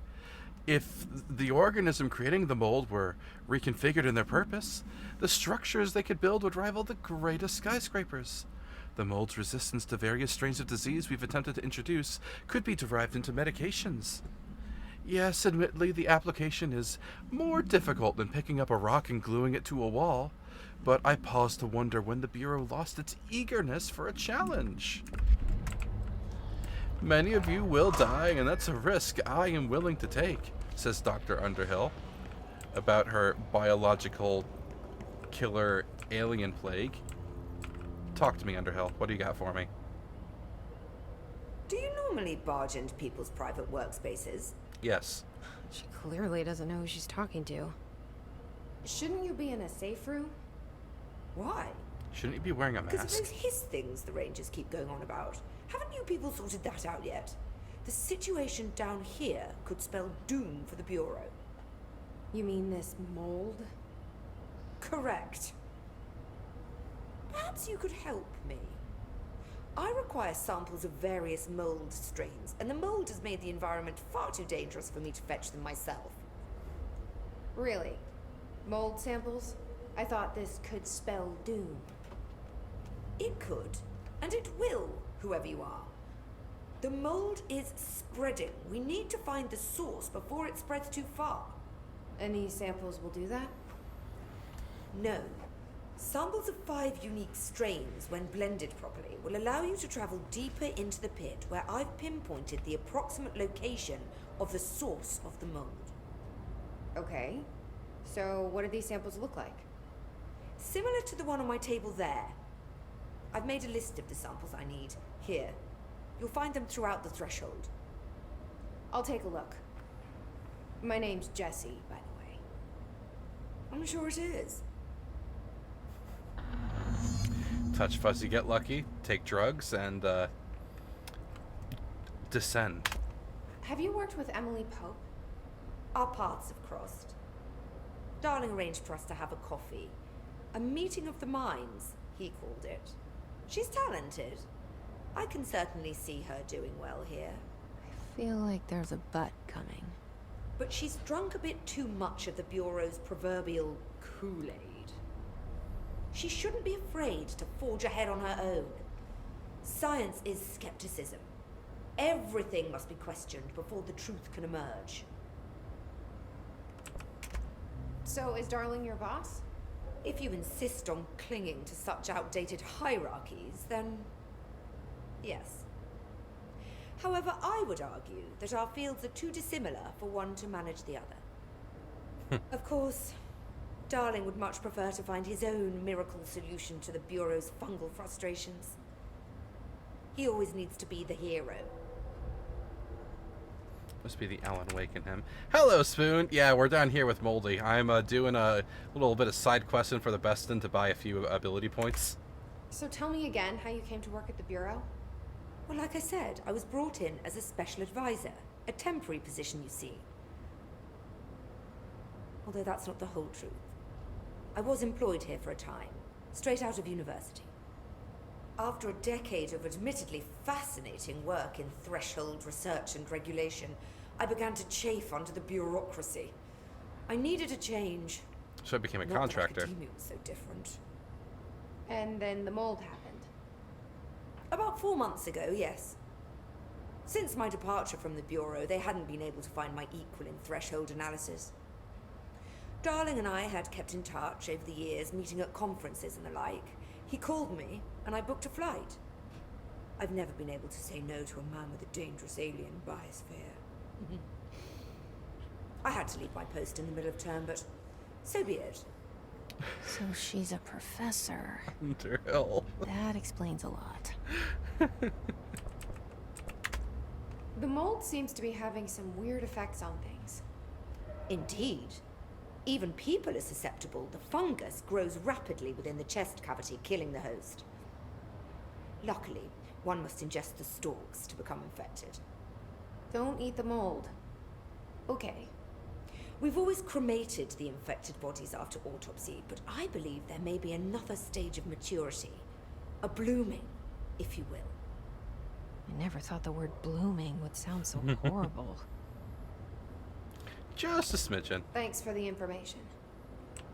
If the organism creating the mold were reconfigured in their purpose, the structures they could build would rival the greatest skyscrapers. The mold's resistance to various strains of disease we've attempted to introduce could be derived into medications. Yes, admittedly, the application is more difficult than picking up a rock and gluing it to a wall, but I pause to wonder when the Bureau lost its eagerness for a challenge. Many of you will die, and that's a risk I am willing to take, says Dr. Underhill about her biological killer alien plague. Talk to me, Underhill. What do you got for me? Do you normally barge into people's private workspaces? Yes. She clearly doesn't know who she's talking to. Shouldn't you be in a safe room? Why? Shouldn't you be wearing a Because of mask? those hiss things the Rangers keep going on about. Haven't you people sorted that out yet? The situation down here could spell doom for the Bureau. You mean this mold? Correct. Perhaps you could help me. I require samples of various mold strains, and the mold has made the environment far too dangerous for me to fetch them myself. Really? Mold samples? I thought this could spell doom. It could, and it will, whoever you are. The mold is spreading. We need to find the source before it spreads too far. Any samples will do that? No. Samples of 5 unique strains, when blended properly, will allow you to travel deeper into the pit, where I've pinpointed the approximate location of the source of the mold. Okay. So what do these samples look like? Similar to the one on my table there. I've made a list of the samples I need. Here. You'll find them throughout the threshold. I'll take a look. My name's Jessie, by the way. I'm sure it is. Touch fuzzy, get lucky, take drugs, and descend. Have you worked with Emily Pope? Our paths have crossed. Darling arranged for us to have a coffee. A meeting of the minds, he called it. She's talented. I can certainly see her doing well here. I feel like there's a but coming. But she's drunk a bit too much of the Bureau's proverbial Kool-Aid. She shouldn't be afraid to forge ahead on her own. Science is skepticism. Everything must be questioned before the truth can emerge. So is Darling your boss? If you insist on clinging to such outdated hierarchies, then yes. However, I would argue that our fields are too dissimilar for one to manage the other. Of course, Darling would much prefer to find his own miracle solution to the Bureau's fungal frustrations. He always needs to be the hero. Must be the Alan Wake in him. Hello, Spoon. Yeah, we're down here with Moldy. I'm doing a little bit of side questing for the Beston to buy a few ability points. So tell me again how you came to work at the Bureau? Well, like I said, I was brought in as a special advisor. A temporary position, you see. Although that's not the whole truth. I was employed here for a time, straight out of university. After a decade of admittedly fascinating work in threshold research and regulation, I began to chafe under the bureaucracy. I needed a change. So I became a Not that contractor. academia was so different. And then the mold happened. About 4 months ago, yes. Since my departure from the Bureau, they hadn't been able to find my equal in threshold analysis. Darling and I had kept in touch over the years, meeting at conferences and the like. He called me, and I booked a flight. I've never been able to say no to a man with a dangerous alien biosphere. I had to leave my post in the middle of term, but so be it. So she's a professor. Drill. That explains a lot. The mold seems to be having some weird effects on things. Indeed. Even people are susceptible. The fungus grows rapidly within the chest cavity, killing the host. Luckily, one must ingest the stalks to become infected. Don't eat the mold. Okay. We've always cremated the infected bodies after autopsy, but I believe there may be another stage of maturity. A blooming, if you will. I never thought the word blooming would sound so horrible. Just a smidgen. Thanks for the information.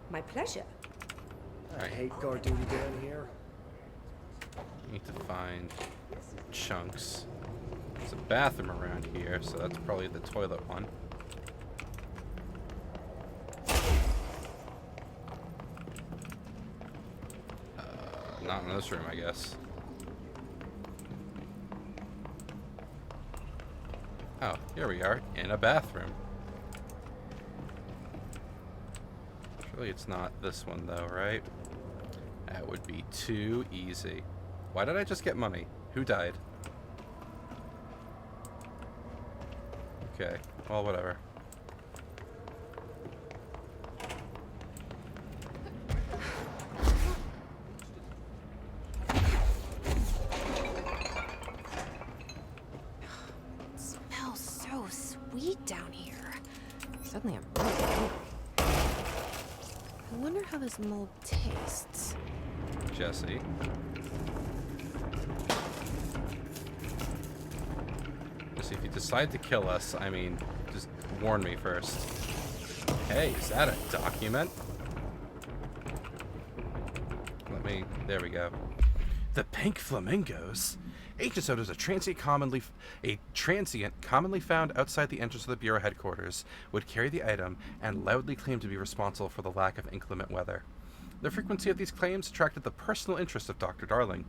My pleasure. I hate guard duty down here. Need to find chunks. There's a bathroom around here, so that's probably the toilet one. Not in this room, I guess. Oh, here we are, in a bathroom. Surely it's not this one, though, right? That would be too easy. Why did I just get money? Who died? Okay, well, whatever. It smells so sweet down here. Suddenly I'm really hungry. I wonder how this mold tastes. Jesse. Jesse, if you decide to kill us, I mean, just warn me first. Hey, is that a document? There we go. The pink flamingos. Agent Soda is a transient commonly found outside the entrance of the Bureau headquarters, would carry the item and loudly claim to be responsible for the lack of inclement weather. The frequency of these claims attracted the personal interest of Dr. Darling.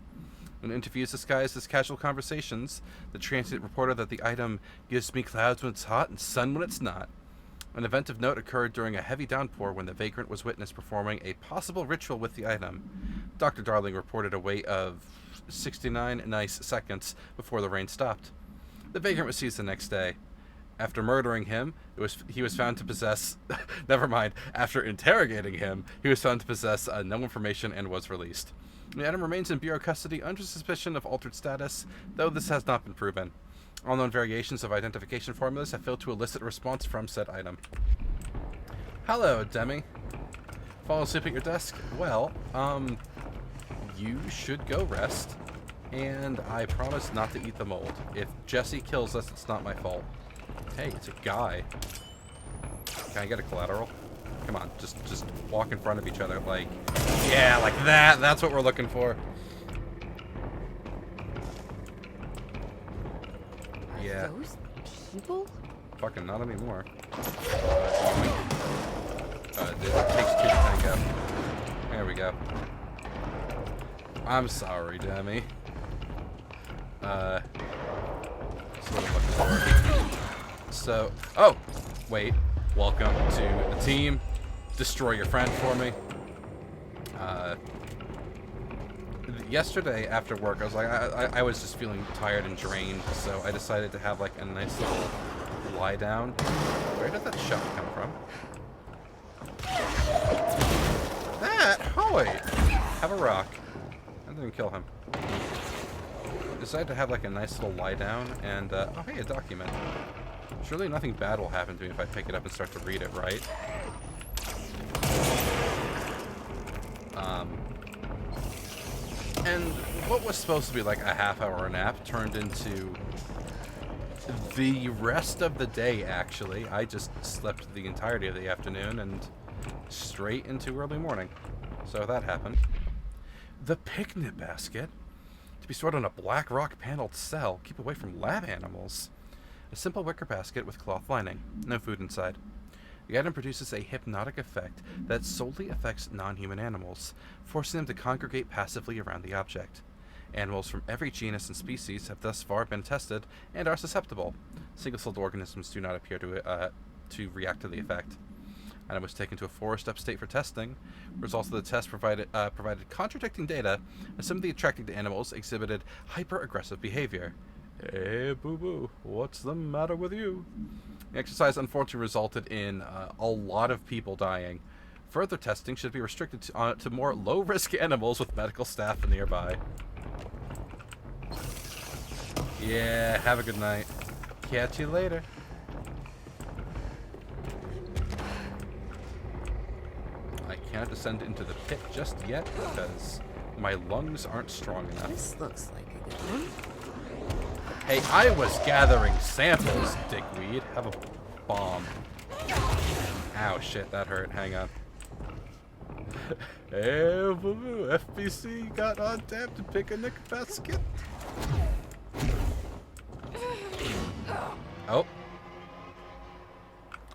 In interviews disguised as casual conversations, the transient reported that the item gives me clouds when it's hot and sun when it's not. An event of note occurred during a heavy downpour when the vagrant was witnessed performing a possible ritual with the item. Dr. Darling reported a wait of 69 nice seconds before the rain stopped. The vagrant was seized the next day. After murdering him, he was found to possess... never mind. After interrogating him, he was found to possess no information and was released. The item remains in Bureau custody under suspicion of altered status, though this has not been proven. All-known variations of identification formulas have failed to elicit a response from said item. Hello, Demi. Fall asleep at your desk? Well, you should go rest, and I promise not to eat the mold. If Jesse kills us, it's not my fault. Hey, it's a guy. Can I get a collateral? Come on, just walk in front of each other, like, yeah, like that. That's what we're looking for. Yeah. Those people? Fucking not anymore. It takes two to tango. There we go. I'm sorry, Demi. That's what I'm looking for. So, oh, wait. Welcome to the team. Destroy your friend for me. Yesterday after work, I was like, I was just feeling tired and drained, so I decided to have like a nice little lie down. Where did that shot come from? That? Oh wait. Have a rock. That didn't kill him. decided to have like a nice little lie down and, oh hey, a document. Surely nothing bad will happen to me if I pick it up and start to read it, right? And what was supposed to be like a half-hour nap turned into the rest of the day, actually. I just slept the entirety of the afternoon and straight into early morning. So that happened. The picnic basket. To be stored on a black rock paneled cell. Keep away from lab animals. A simple wicker basket with cloth lining. No food inside. The item produces a hypnotic effect that solely affects non-human animals, forcing them to congregate passively around the object. Animals from every genus and species have thus far been tested and are susceptible. Single-celled organisms do not appear to react to the effect. Item was taken to a forest upstate for testing. Results of the test provided contradicting data, and some of the attracted animals exhibited hyper-aggressive behavior. Hey, boo-boo, what's the matter with you? The exercise unfortunately resulted in a lot of people dying. Further testing should be restricted to more low-risk animals with medical staff nearby. Yeah, have a good night. Catch you later. I can't descend into the pit just yet because my lungs aren't strong enough. This looks like a good one. Hey, I was gathering samples, dickweed. Have a bomb. Ow, shit, that hurt. Hang on. Hey, boo-boo, FBC got on tap to pick a nick basket. Oh.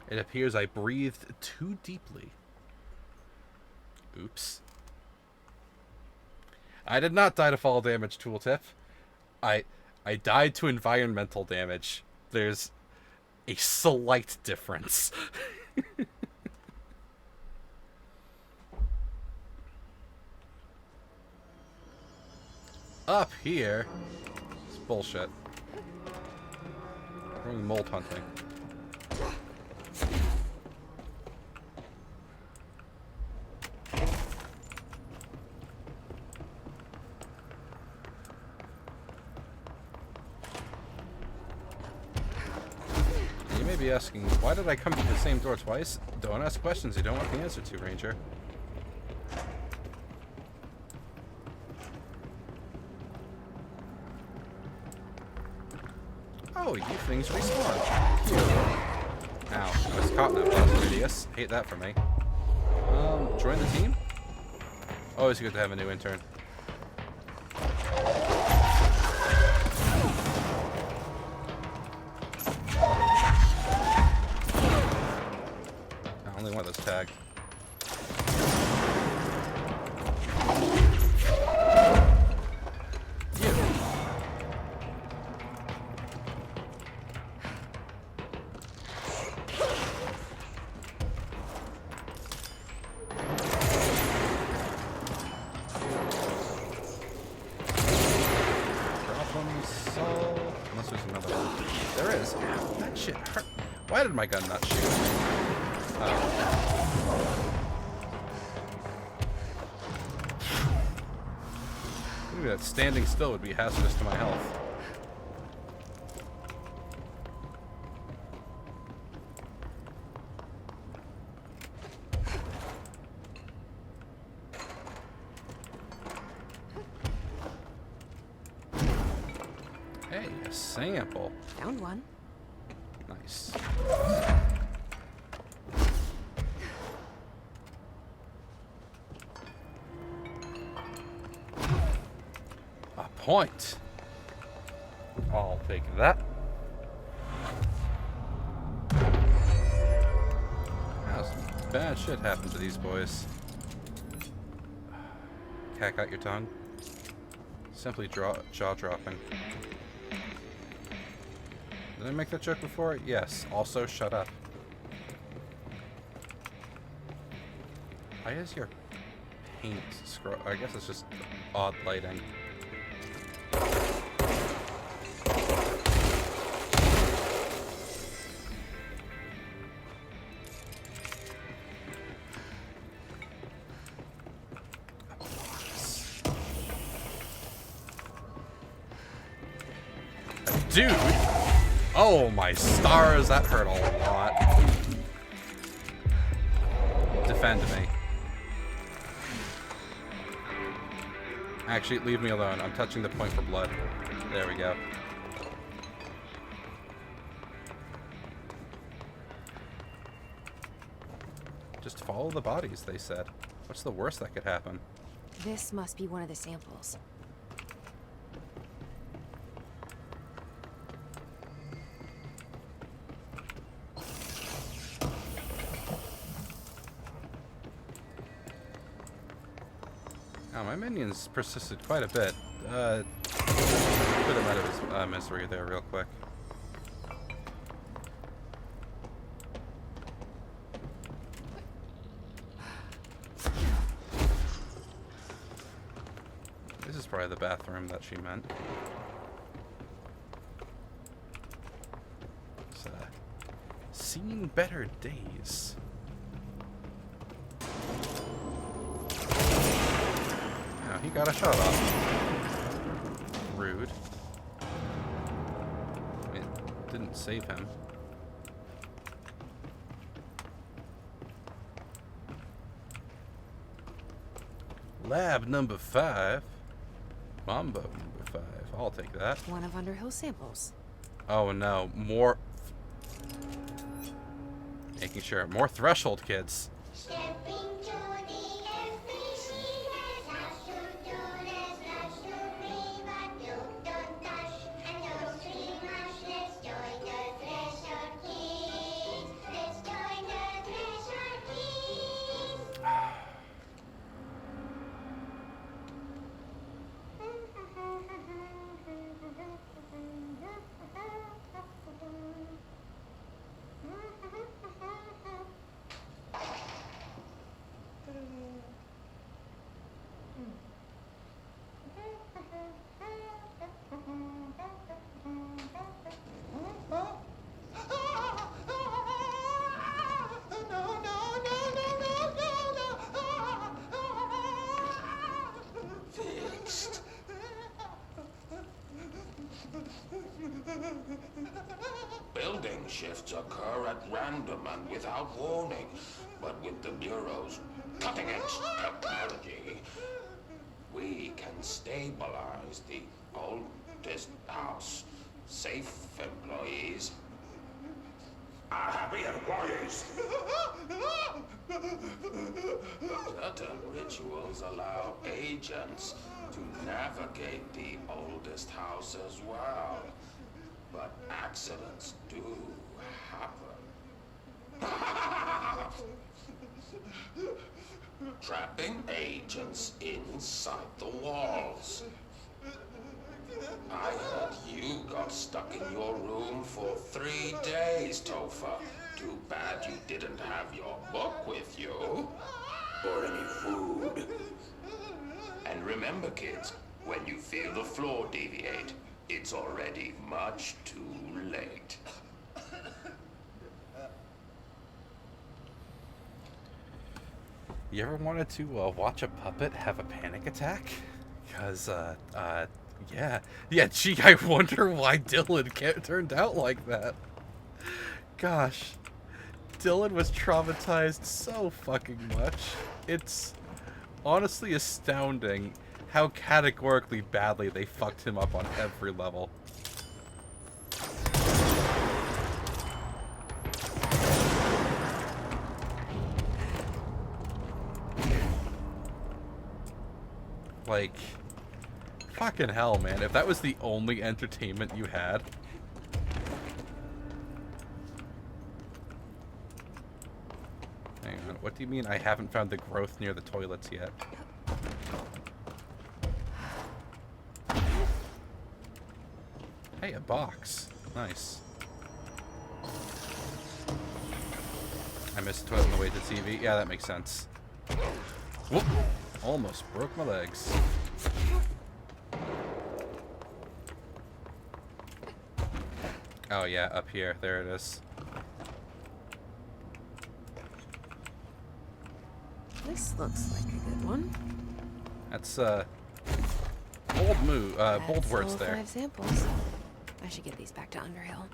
It appears I breathed too deeply. Oops. I did not die to fall damage, tooltip. I died to environmental damage. There's a slight difference. Up here, it's bullshit. We're going mold hunting. You may be asking, why did I come to the same door twice? Don't ask questions you don't want the answer to, Ranger. Oh, you things respawn. Cute. Ow, I was caught in that blast radius. Hate that for me. Join the team? Always good to have a new intern. I only want this tag. Unless there's another one. There is. Ow, that shit hurt. Why did my gun not shoot? Maybe that standing still would be hazardous to my health. Hey, a sample. Found one. Nice. A point. I'll take that. Now, some bad shit happened to these boys. Cack out your tongue. Simply jaw-dropping. Did I make that joke before? Yes. Also, shut up. Why is your paint scroll? I guess it's just odd lighting. dude! Oh my stars, that hurt a lot. Defend me. Actually, leave me alone. I'm touching the point for blood. There we go. Just follow the bodies, they said. What's the worst that could happen? This must be one of the samples. Oh, my minions persisted quite a bit. Put him out of his misery there real quick. This is probably the bathroom that she meant. It's, seen better days. He got a shot off. Rude. It didn't save him. Lab number 5. Mambo number 5. I'll take that. One of Underhill's samples. Oh no, more. Making sure. More threshold kids. Building shifts occur at random and without warning, but with the Bureau's cutting-edge technology, we can stabilize the oldest house. Safe employees are happy employees. Certain rituals allow agents to navigate the oldest house as well. But accidents do happen. Trapping agents inside the walls. I heard you got stuck in your room for 3 days, Topher. Too bad you didn't have your book with you. Or any food. And remember, kids, when you feel the floor deviate, it's already much too late. You ever wanted to watch a puppet have a panic attack? Because, yeah. Yeah, gee, I wonder why Dylan turned out like that. Gosh. Dylan was traumatized so fucking much. It's honestly astounding how categorically badly they fucked him up on every level. Like, fucking hell, man. If that was the only entertainment you had. Hang on, what do you mean I haven't found the growth near the toilets yet? Hey, a box. Nice. I missed the toilet on the way to TV. Yeah, that makes sense. Whoop! Almost broke my legs. Oh yeah, up here. There it is. This looks like a good one. That's bold move. Bold words there. 5 samples. I should get these back to Underhill.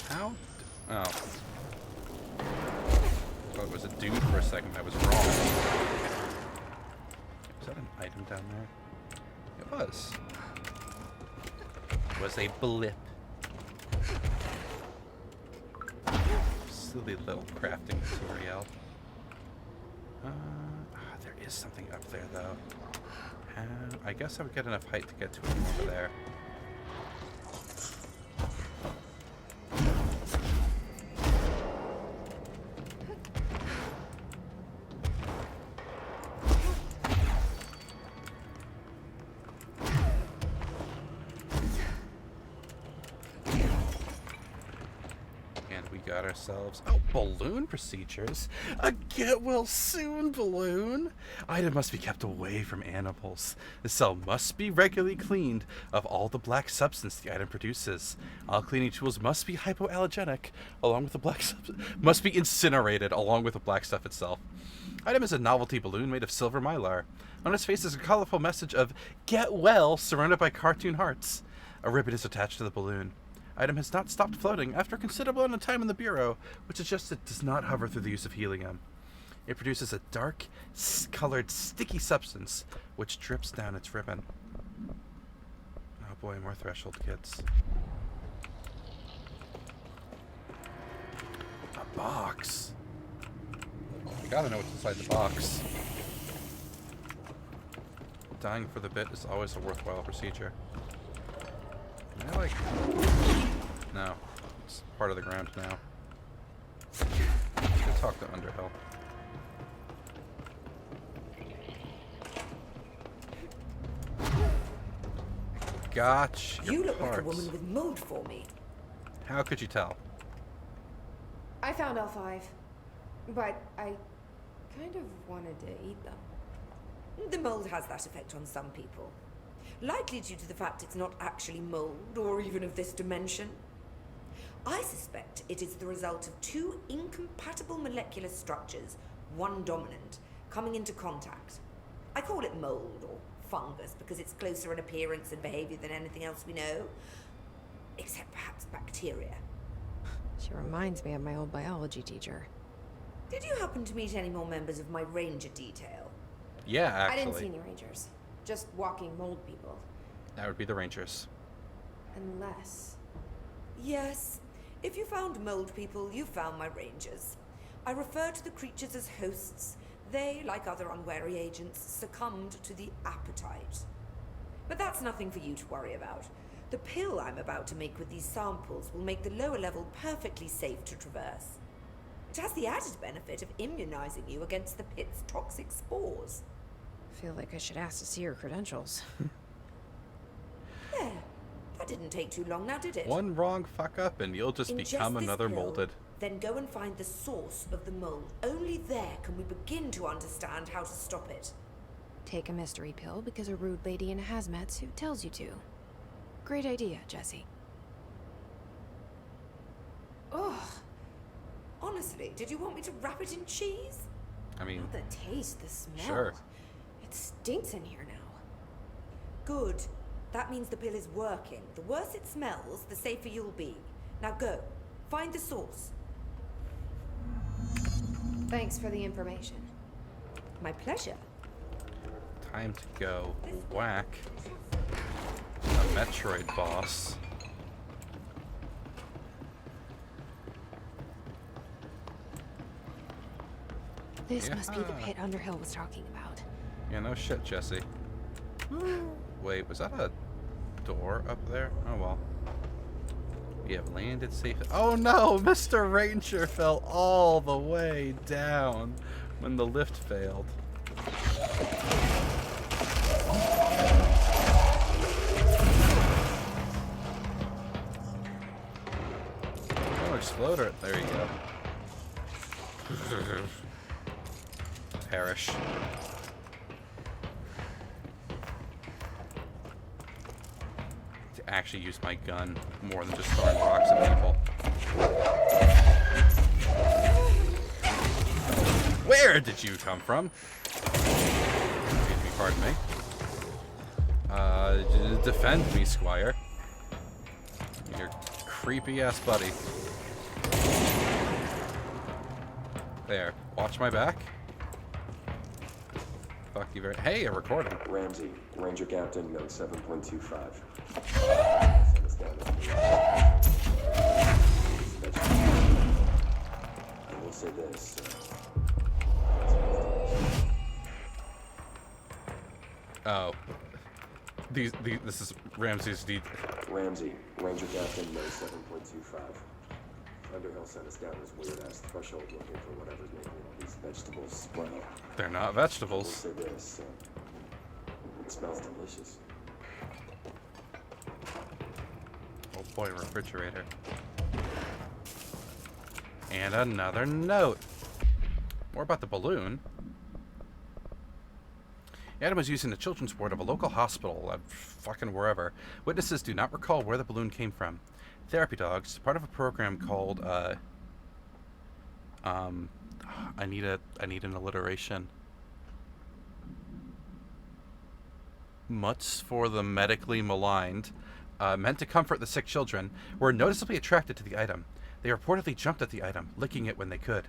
How? Oh. I thought it was a dude for a second. I was wrong. Is that an item down there? It was. It was a blip. Silly little crafting tutorial. There is something up there, though. I guess I would get enough height to get to it from over there. Ourselves. Oh, balloon procedures. A get well soon balloon. Item must be kept away from animals. The cell must be regularly cleaned of all the black substance the item produces. All cleaning tools must be hypoallergenic, along with the black must be incinerated along with the black stuff itself. Item is a novelty balloon made of silver mylar. On its face is a colorful message of "Get well," surrounded by cartoon hearts. A ribbon is attached to the balloon. Item has not stopped floating after a considerable amount of time in the Bureau, which suggests it does not hover through the use of helium. It produces a dark, colored, sticky substance, which drips down its ribbon. Oh boy, more threshold kits. A box. I gotta know what's inside the box. Dying for the bit is always a worthwhile procedure. Can I, like... No. It's part of the ground now. Let's go talk to Underhill. Gotcha. You look like a woman with mold for me. How could you tell? I found all 5, but I kind of wanted to eat them. The mold has that effect on some people. Likely due to the fact it's not actually mold, or even of this dimension. I suspect it is the result of 2 incompatible molecular structures, one dominant, coming into contact. I call it mold, or fungus, because it's closer in appearance and behavior than anything else we know. Except perhaps bacteria. She reminds me of my old biology teacher. Did you happen to meet any more members of my ranger detail? Yeah, actually. I didn't see any rangers. Just walking mold people. That would be the rangers. Unless... Yes. If you found mold people, you found my rangers. I refer to the creatures as hosts. They, like other unwary agents, succumbed to the appetite. But that's nothing for you to worry about. The pill I'm about to make with these samples will make the lower level perfectly safe to traverse. It has the added benefit of immunizing you against the pit's toxic spores. I feel like I should ask to see her credentials. There. That didn't take too long now, did it? One wrong fuck up and you'll just become another pill, molded. Then go and find the source of the mold. Only there can we begin to understand how to stop it. Take a mystery pill because a rude lady in a hazmat suit tells you to. Great idea, Jesse. Ugh. Honestly, did you want me to wrap it in cheese? I mean... Not the taste, the smell. Sure. It stinks in here now. Good. That means the pill is working. The worse it smells, the safer you'll be. Now go. Find the source. Thanks for the information. My pleasure. Time to go whack a Metroid boss. This must be the pit Underhill was talking about. Yeah, no shit, Jesse. Wait, was that a door up there? Oh well. We have landed safe. Oh no! Mr. Ranger fell all the way down when the lift failed. Oh, exploder. There you go. Perish. To actually use my gun more than just throwing rocks at people. Where did you come from? Excuse me, pardon me. Defend me, Squire. Your creepy ass buddy. There. Watch my back. Fuck you very. Hey, a recording. Ramsey, Ranger Captain, note 7.25. I will say this. Oh. This is Ramsey's deed. Ramsey, Ranger Captain, note 7.25. Underhill sent us down this weird-ass threshold looking for whatever's making all these vegetables sprout. They're not vegetables. I will say this. It smells delicious. Oh boy, refrigerator. And another note. More about the balloon. Adam was using the children's ward of a local hospital, fucking wherever. Witnesses do not recall where the balloon came from. Therapy dogs, part of a program called, I need an alliteration. Mutts for the medically maligned, meant to comfort the sick children, were noticeably attracted to the item. They reportedly jumped at the item, licking it when they could.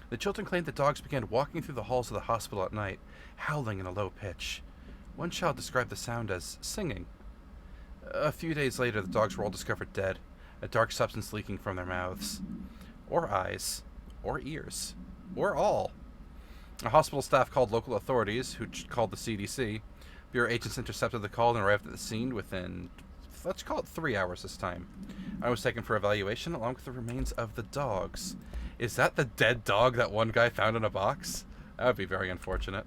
The children claimed the dogs began walking through the halls of the hospital at night, howling in a low pitch. One child described the sound as singing. A few days later, the dogs were all discovered dead, a dark substance leaking from their mouths, or eyes, or ears, or all. A hospital staff called local authorities, who called the CDC. Bureau agents intercepted the call and arrived at the scene within, let's call it 3 hours this time. I was taken for evaluation along with the remains of the dogs. Is that the dead dog that one guy found in a box? That would be very unfortunate.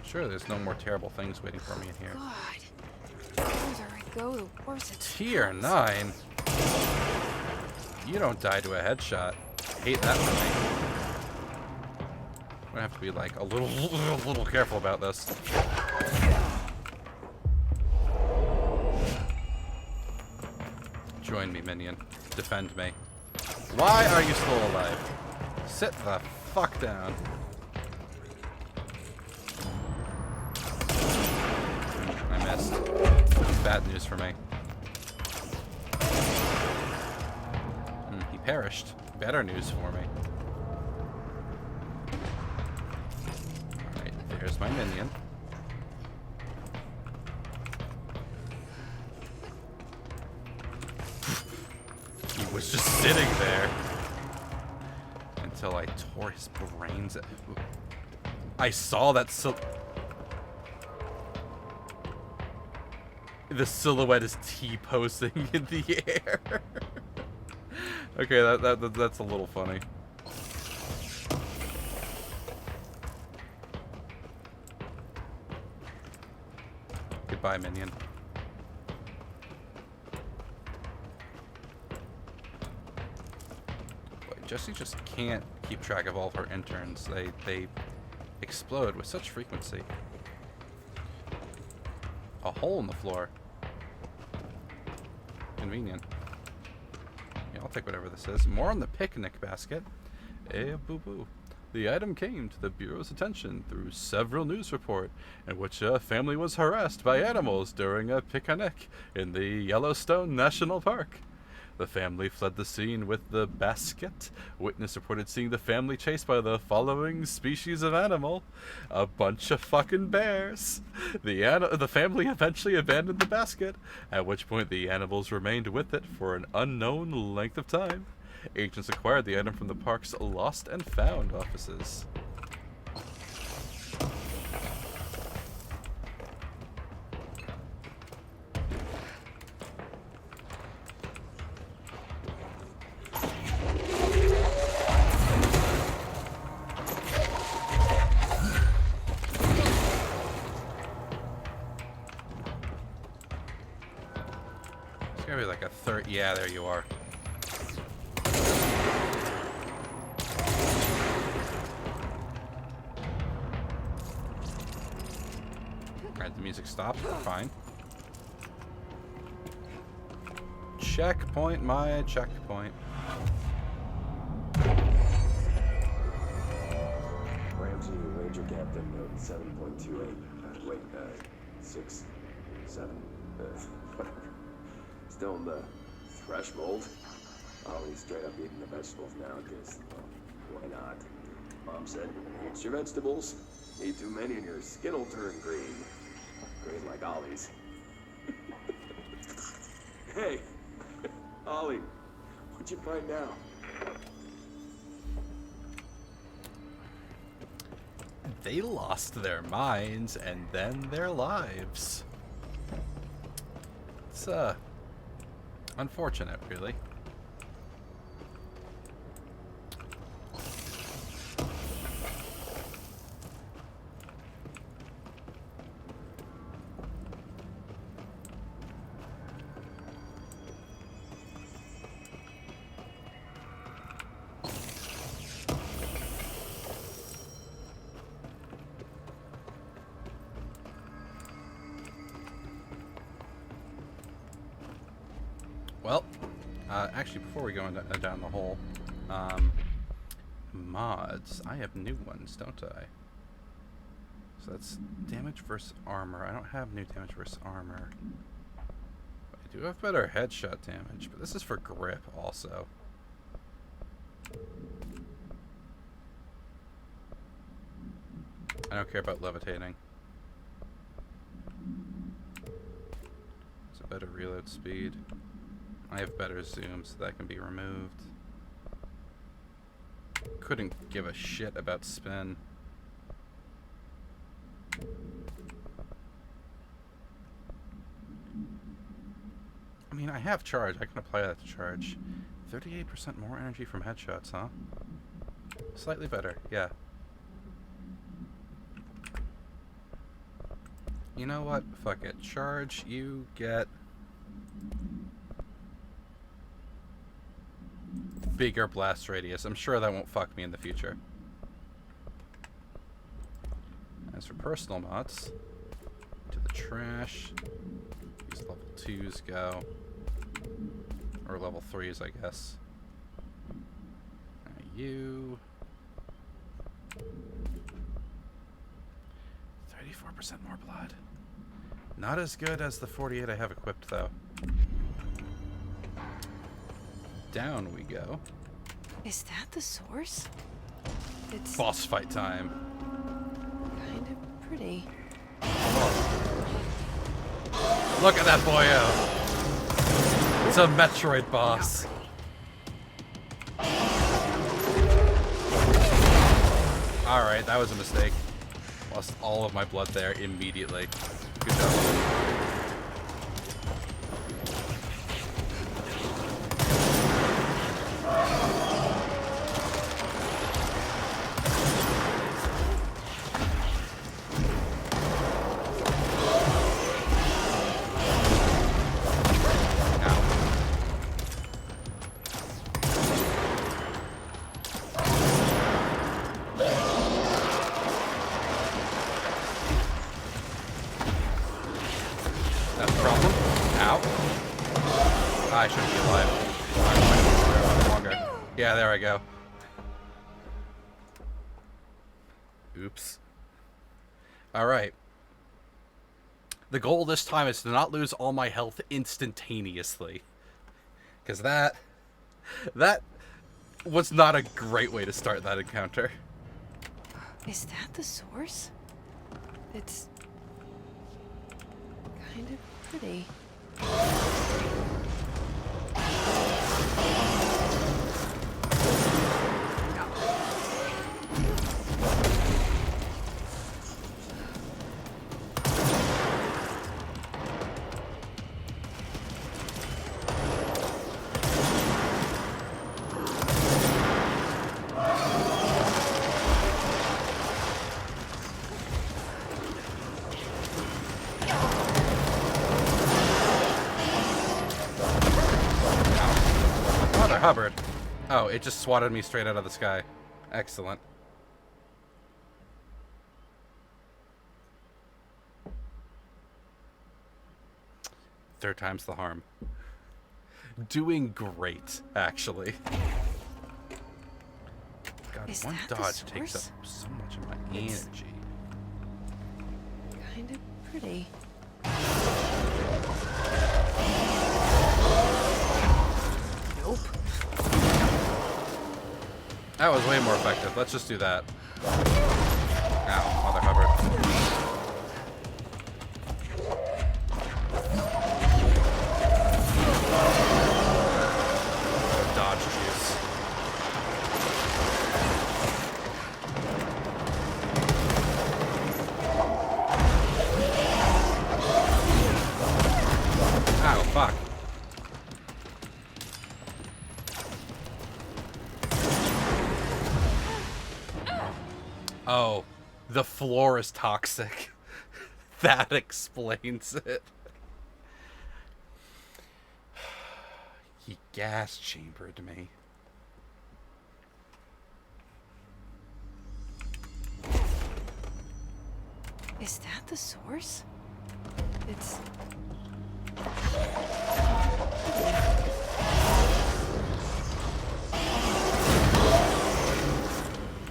Sure, there's no more terrible things waiting for me in here. God. The further I go, the worse it Tier 9? You don't die to a headshot. Hate that for me. I'm gonna have to be like a little careful about this. Join me, minion. Defend me. Why are you still alive? Sit the fuck down. I missed. Bad news for me. He perished. Better news for me. Alright, there's my minion. He was just sitting there until I tore his brains out. I saw that the silhouette is T-posing in the air. Okay, that's a little funny. Goodbye, minion. Boy, Jessie just can't keep track of all of her interns. They explode with such frequency. A hole in the floor. Convenient. Yeah, I'll take whatever this is. More on the picnic basket. Eh, boo-boo. The item came to the Bureau's attention through several news reports in which a family was harassed by animals during a picnic in the Yellowstone National Park. The family fled the scene with the basket. Witness reported seeing the family chased by the following species of animal. A bunch of fucking bears. The family eventually abandoned the basket, at which point the animals remained with it for an unknown length of time. Agents acquired the item from the park's lost and found offices. Maybe like a third. Yeah, there you are. Alright, the music stops. We're fine. Checkpoint, my checkpoint. Ranger Captain, 7.28. Wait, 6, 7, whatever. Still in the threshold. Ollie's straight up eating the vegetables now, because, well, why not? Mom said, eat your vegetables. Eat too many and your skin will turn green. Green like Ollie's. Hey, Ollie, what'd you find now? They lost their minds and then their lives. It's unfortunate, really. Well, actually, before we go down the hole, mods. I have new ones, don't I? So that's damage versus armor. I don't have new damage versus armor. But I do have better headshot damage, but this is for grip also. I don't care about levitating. It's a better reload speed. I have better zoom, so that can be removed. Couldn't give a shit about spin. I mean, I have charge. I can apply that to charge. 38% more energy from headshots, huh? Slightly better, yeah. You know what? Fuck it. Charge, you get bigger blast radius. I'm sure that won't fuck me in the future. As for personal mods, to the trash. These level 2s go. Or level 3s, I guess. You. 34% more blood. Not as good as the 48 I have equipped, though. Down we go. Is that the source? It's boss fight time. kind of pretty. Look at that boyo. It's a Metroid boss. Alright, that was a mistake. Lost all of my blood there immediately. Good job. Yeah, there I go. Oops. Alright. The goal this time is to not lose all my health instantaneously. Because that was not a great way to start that encounter. Is that the source? It's kind of pretty. Hubbard. Oh, it just swatted me straight out of the sky. Excellent. Third time's the harm. Doing great, actually. God Is One that the dodge takes up source? so much of my energy. Kind of pretty. Nope. That was way more effective. Let's just do that. Ow, Mother Hubbard. Dodge juice. Ow, fuck. Oh, the floor is toxic. That explains it. He gas chambered me. Is that the source? It's...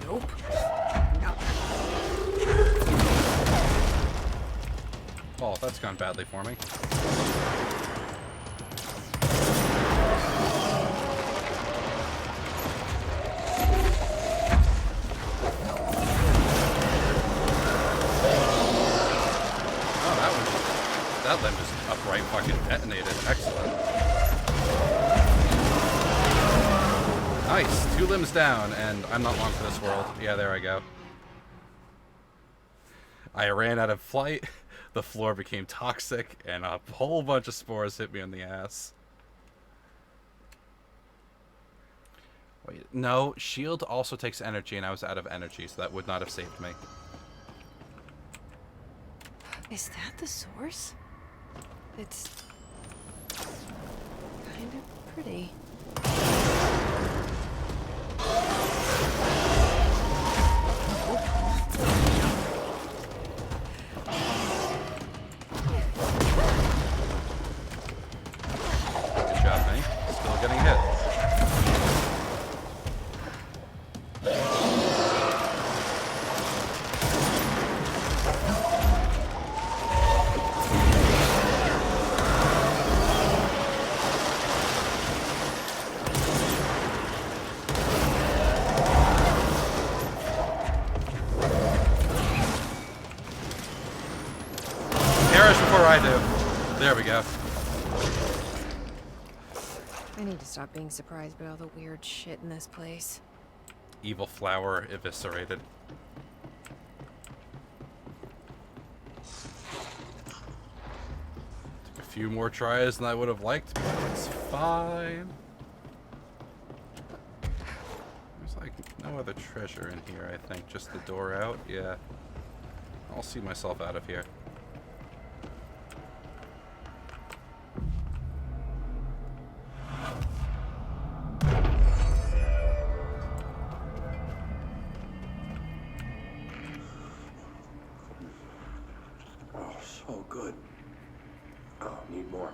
Nope. No. Oh, that's gone badly for me. That limb just upright fucking detonated. Excellent. Nice. 2 limbs down, and I'm not long for this world. Yeah, there I go. I ran out of flight, the floor became toxic, and a whole bunch of spores hit me in the ass. Wait, no, shield also takes energy, and I was out of energy, so that would not have saved me. Is that the source? It's... kind of pretty. Good job, Hank. Still getting hit. I do. There we go. I need to stop being surprised by all the weird shit in this place. Evil flower eviscerated. Took a few more tries than I would have liked, but it's fine. There's like no other treasure in here, I think. Just the door out. Yeah. I'll see myself out of here. Oh, good. Oh, need more.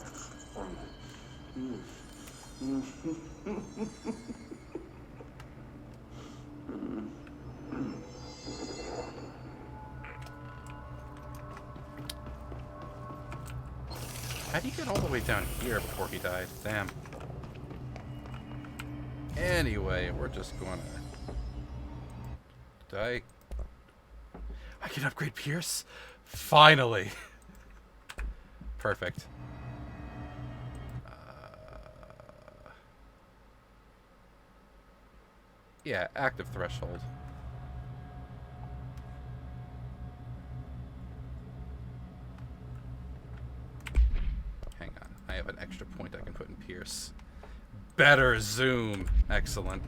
How do you get all the way down here before he died? Damn. Anyway, we're just gonna... Did I can upgrade Pierce? Finally! Perfect. Yeah, active threshold. Hang on, I have an extra point I can put in Pierce. Better zoom! Excellent.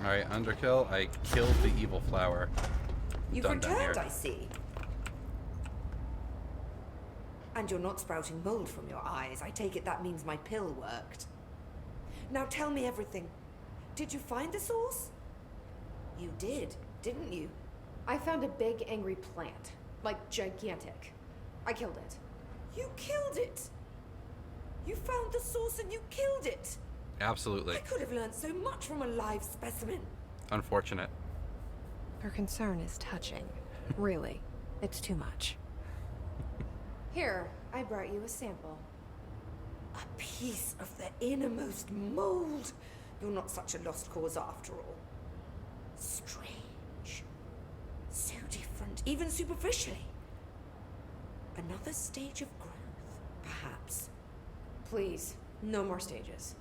Alright, underkill. I killed the evil flower. You've Done down returned, here. I see. And you're not sprouting mold from your eyes. I take it that means my pill worked. Now tell me everything. Did you find the source? You did, didn't you? I found a big, angry plant. Like, gigantic. I killed it. You killed it! You found the source and you killed it! Absolutely. I could have learned so much from a live specimen. Unfortunate. Her concern is touching. Really, it's too much. Here, I brought you a sample. A piece of the innermost mold. You're not such a lost cause after all. Strange. So different, even superficially. Another stage of growth, perhaps. Please, no more stages.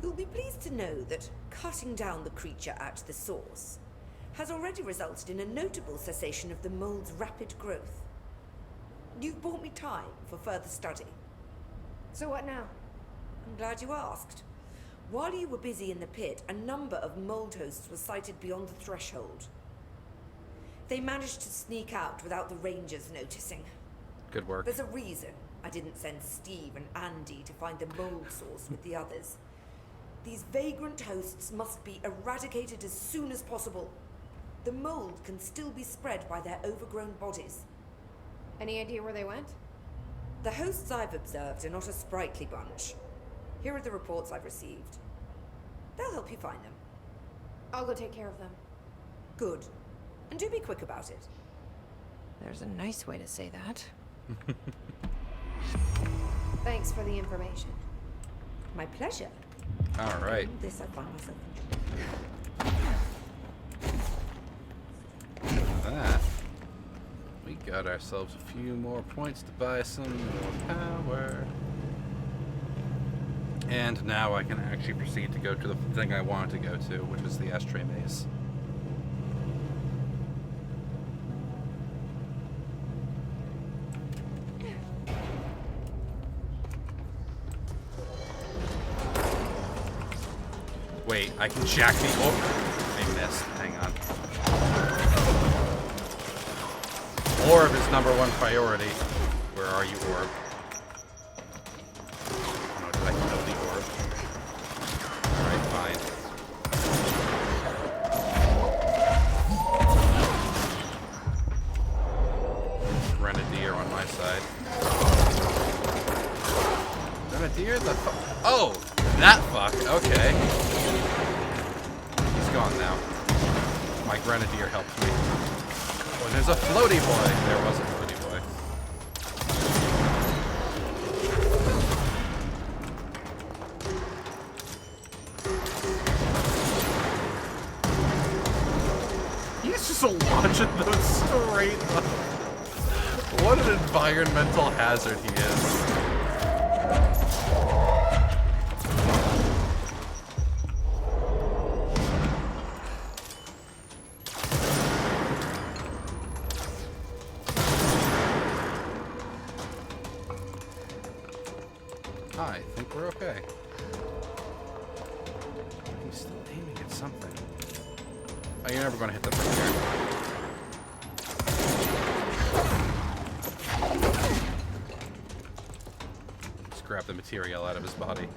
You'll be pleased to know that cutting down the creature at the source has already resulted in a notable cessation of the mold's rapid growth. You've bought me time for further study. So what now? I'm glad you asked. While you were busy in the pit, a number of mold hosts were sighted beyond the threshold. They managed to sneak out without the rangers noticing. Good work. There's a reason I didn't send Steve and Andy to find the mold source with the others. These vagrant hosts must be eradicated as soon as possible. The mold can still be spread by their overgrown bodies. Any idea where they went? The hosts I've observed are not a sprightly bunch. Here are the reports I've received. They'll help you find them. I'll go take care of them. Good. And do be quick about it. There's a nice way to say that. Thanks for the information. My pleasure. All right. This I find myself With that, we got ourselves a few more points to buy some more power. And now I can actually proceed to go to the thing I wanted to go to, which is the ashtray maze. Wait, I can jack the I missed. Hang on. Orb is number one priority. Where are you, Orb? Oh, did I kill the Orb? Alright, fine. Grenadier on my side. Grenadier? The fuck? Oh! That fuck! Okay. He's gone now. My Grenadier helped me. Oh, there's a floaty boy! There was a floaty boy. He's just launching those straight up. What an environmental hazard he is. I think we're okay. He's still aiming at something. Oh, you're never going to hit them from here. Just grab the material out of his body.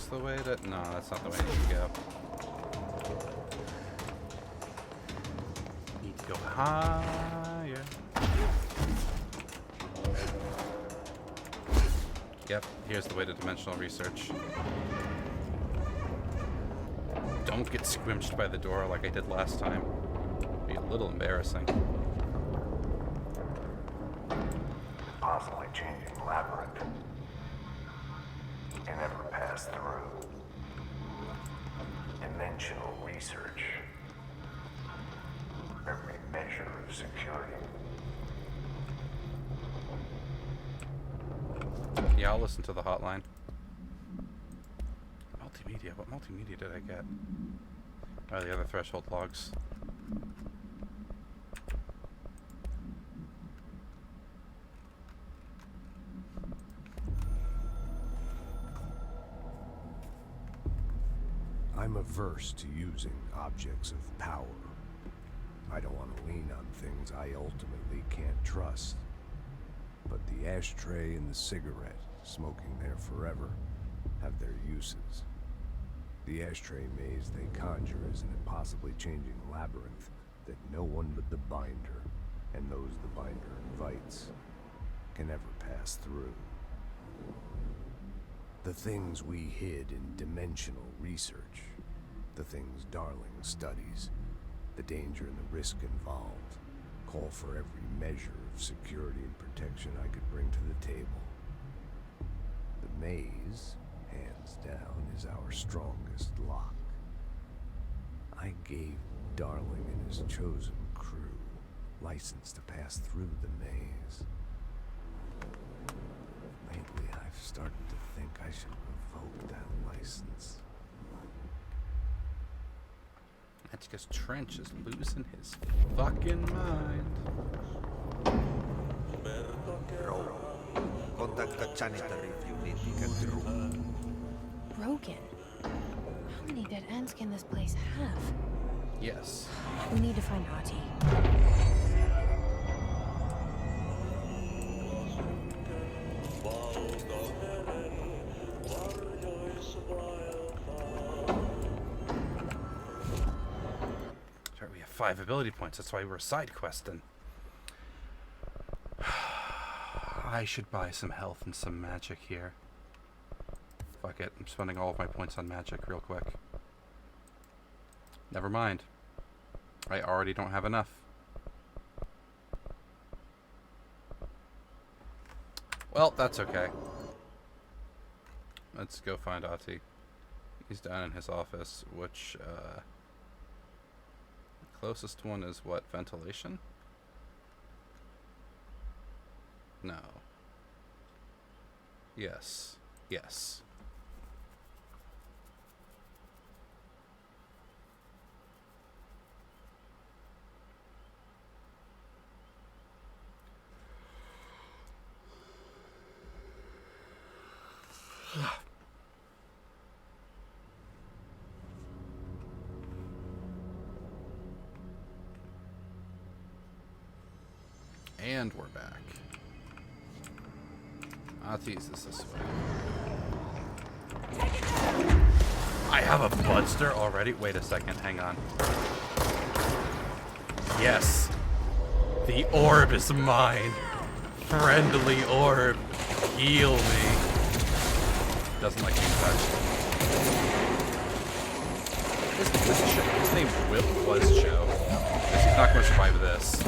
The way that no, that's not the way I need to go. Need to go higher. Yep, here's the way to dimensional research. Don't get squished by the door like I did last time. Be a little embarrassing. Constantly changing labyrinth. You never pass through. Dimensional research. Every measure of security. Yeah, I'll listen to the hotline. Multimedia. What multimedia did I get? Oh, the other threshold logs. I'm averse to using objects of power. I don't want to lean on things I ultimately can't trust. But the ashtray and the cigarette, smoking there forever, have their uses. The ashtray maze they conjure is an impossibly changing labyrinth that no one but the binder, and those the binder invites, can ever pass through. The things we hid in dimensional research, the things Darling studies, the danger and the risk involved, call for every measure of security and protection I could bring to the table. The maze, hands down, is our strongest lock. I gave Darling and his chosen crew license to pass through the maze. Lately, I've started to think I should revoke that license. That's because Trench is losing his fucking mind. Contact the janitor if you need to get through. Broken? How many dead ends can this place have? Yes. We need to find Ahti. Sorry, we have 5 ability points. That's why we're side questing. I should buy some health and some magic here. Fuck it. I'm spending all of my points on magic real quick. Never mind. I already don't have enough. Well, that's okay. Let's go find Ahti. He's down in his office, which, the closest one is what? Ventilation? No. Yes. Yes. And we're back. Ahti's is this way. I have a Budster already? Wait a second, hang on. Yes! The orb is mine! Friendly orb! Heal me! Doesn't like being touched. His name was Joe. He's not going to survive this.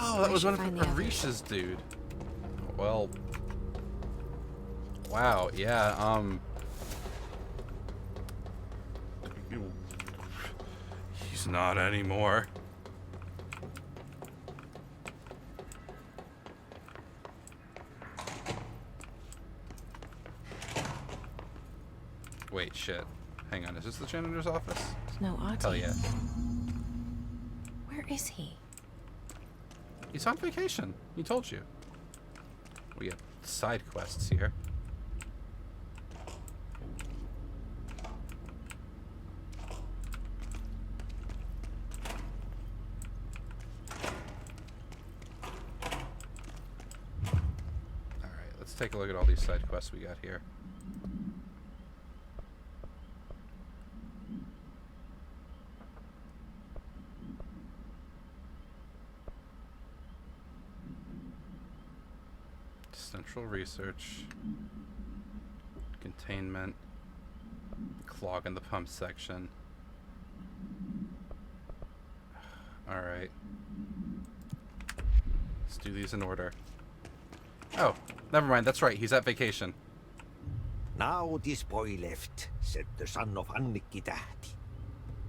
Oh, that was one of Arisha's dude. Well, wow, yeah, he's not anymore. Wait, shit. Hang on, is this the janitor's office? There's no Ahti. Hell yeah. Where is he? He's on vacation. He told you. We have side quests here. Alright, let's take a look at all these side quests we got here. Central research, containment, clog in the pump section. Alright. Let's do these in order. Oh, never mind, that's right, he's at vacation. Now this boy left, said the son of Annikki Tähti.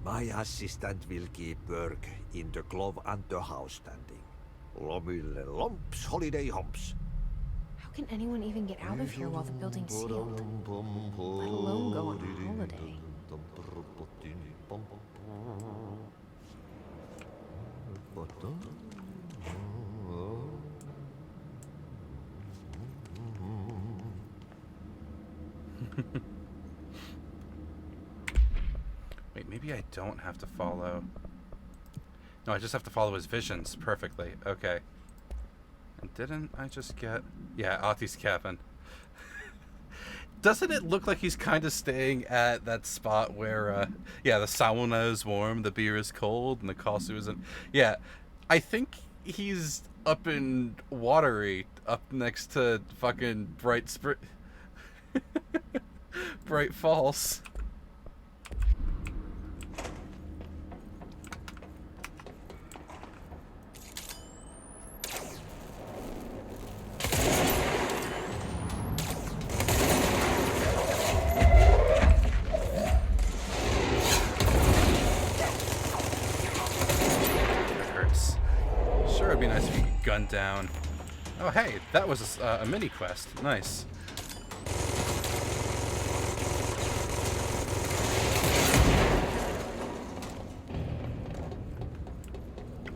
My assistant will keep work in the glove and the house standing. Lomille lomps, holiday humps. How can anyone even get out of here while the building's sealed? Let alone go on a holiday. Wait, maybe I don't have to follow. No, I just have to follow his visions perfectly. Okay. And didn't I just get... Yeah, Ati's cabin. Doesn't it look like he's kind of staying at that spot where, yeah, the sauna is warm, the beer is cold, and the Kasu isn't... Yeah, I think he's up in Watery, up next to fucking Bright Falls. Down. Oh, hey, that was a mini quest. Nice.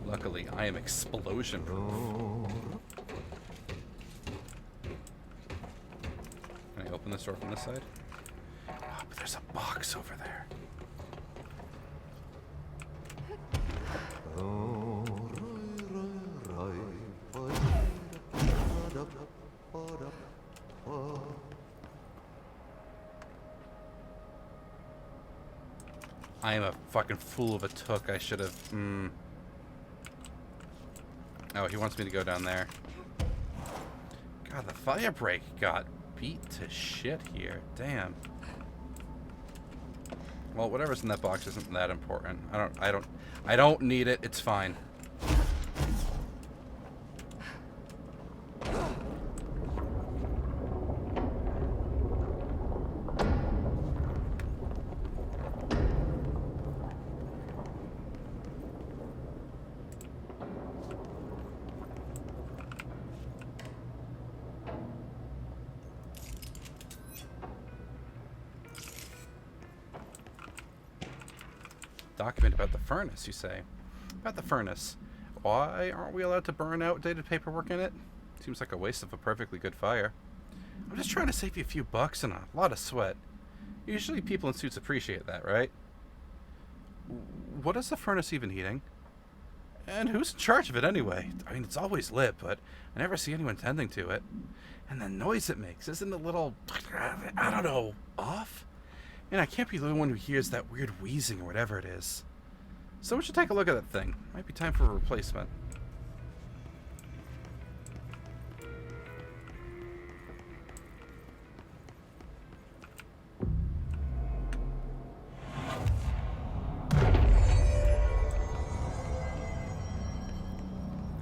Luckily, I am explosion proof. Can I open this door from this side? Oh, but there's a box over there. I am a fucking fool of a took. I should have... Oh, he wants me to go down there. God, the fire break got beat to shit here. Damn. Well, whatever's in that box isn't that important. I don't need it. It's fine. Document about the furnace, you say? About the furnace. Why aren't we allowed to burn outdated paperwork in it? Seems like a waste of a perfectly good fire. I'm just trying to save you a few bucks and a lot of sweat. Usually people in suits appreciate that, right? What is the furnace even heating? And who's in charge of it anyway? I mean, it's always lit, but I never see anyone tending to it. And the noise it makes, isn't it a little, I don't know, off? And I can't be the only one who hears that weird wheezing or whatever it is. Someone should take a look at that thing. Might be time for a replacement.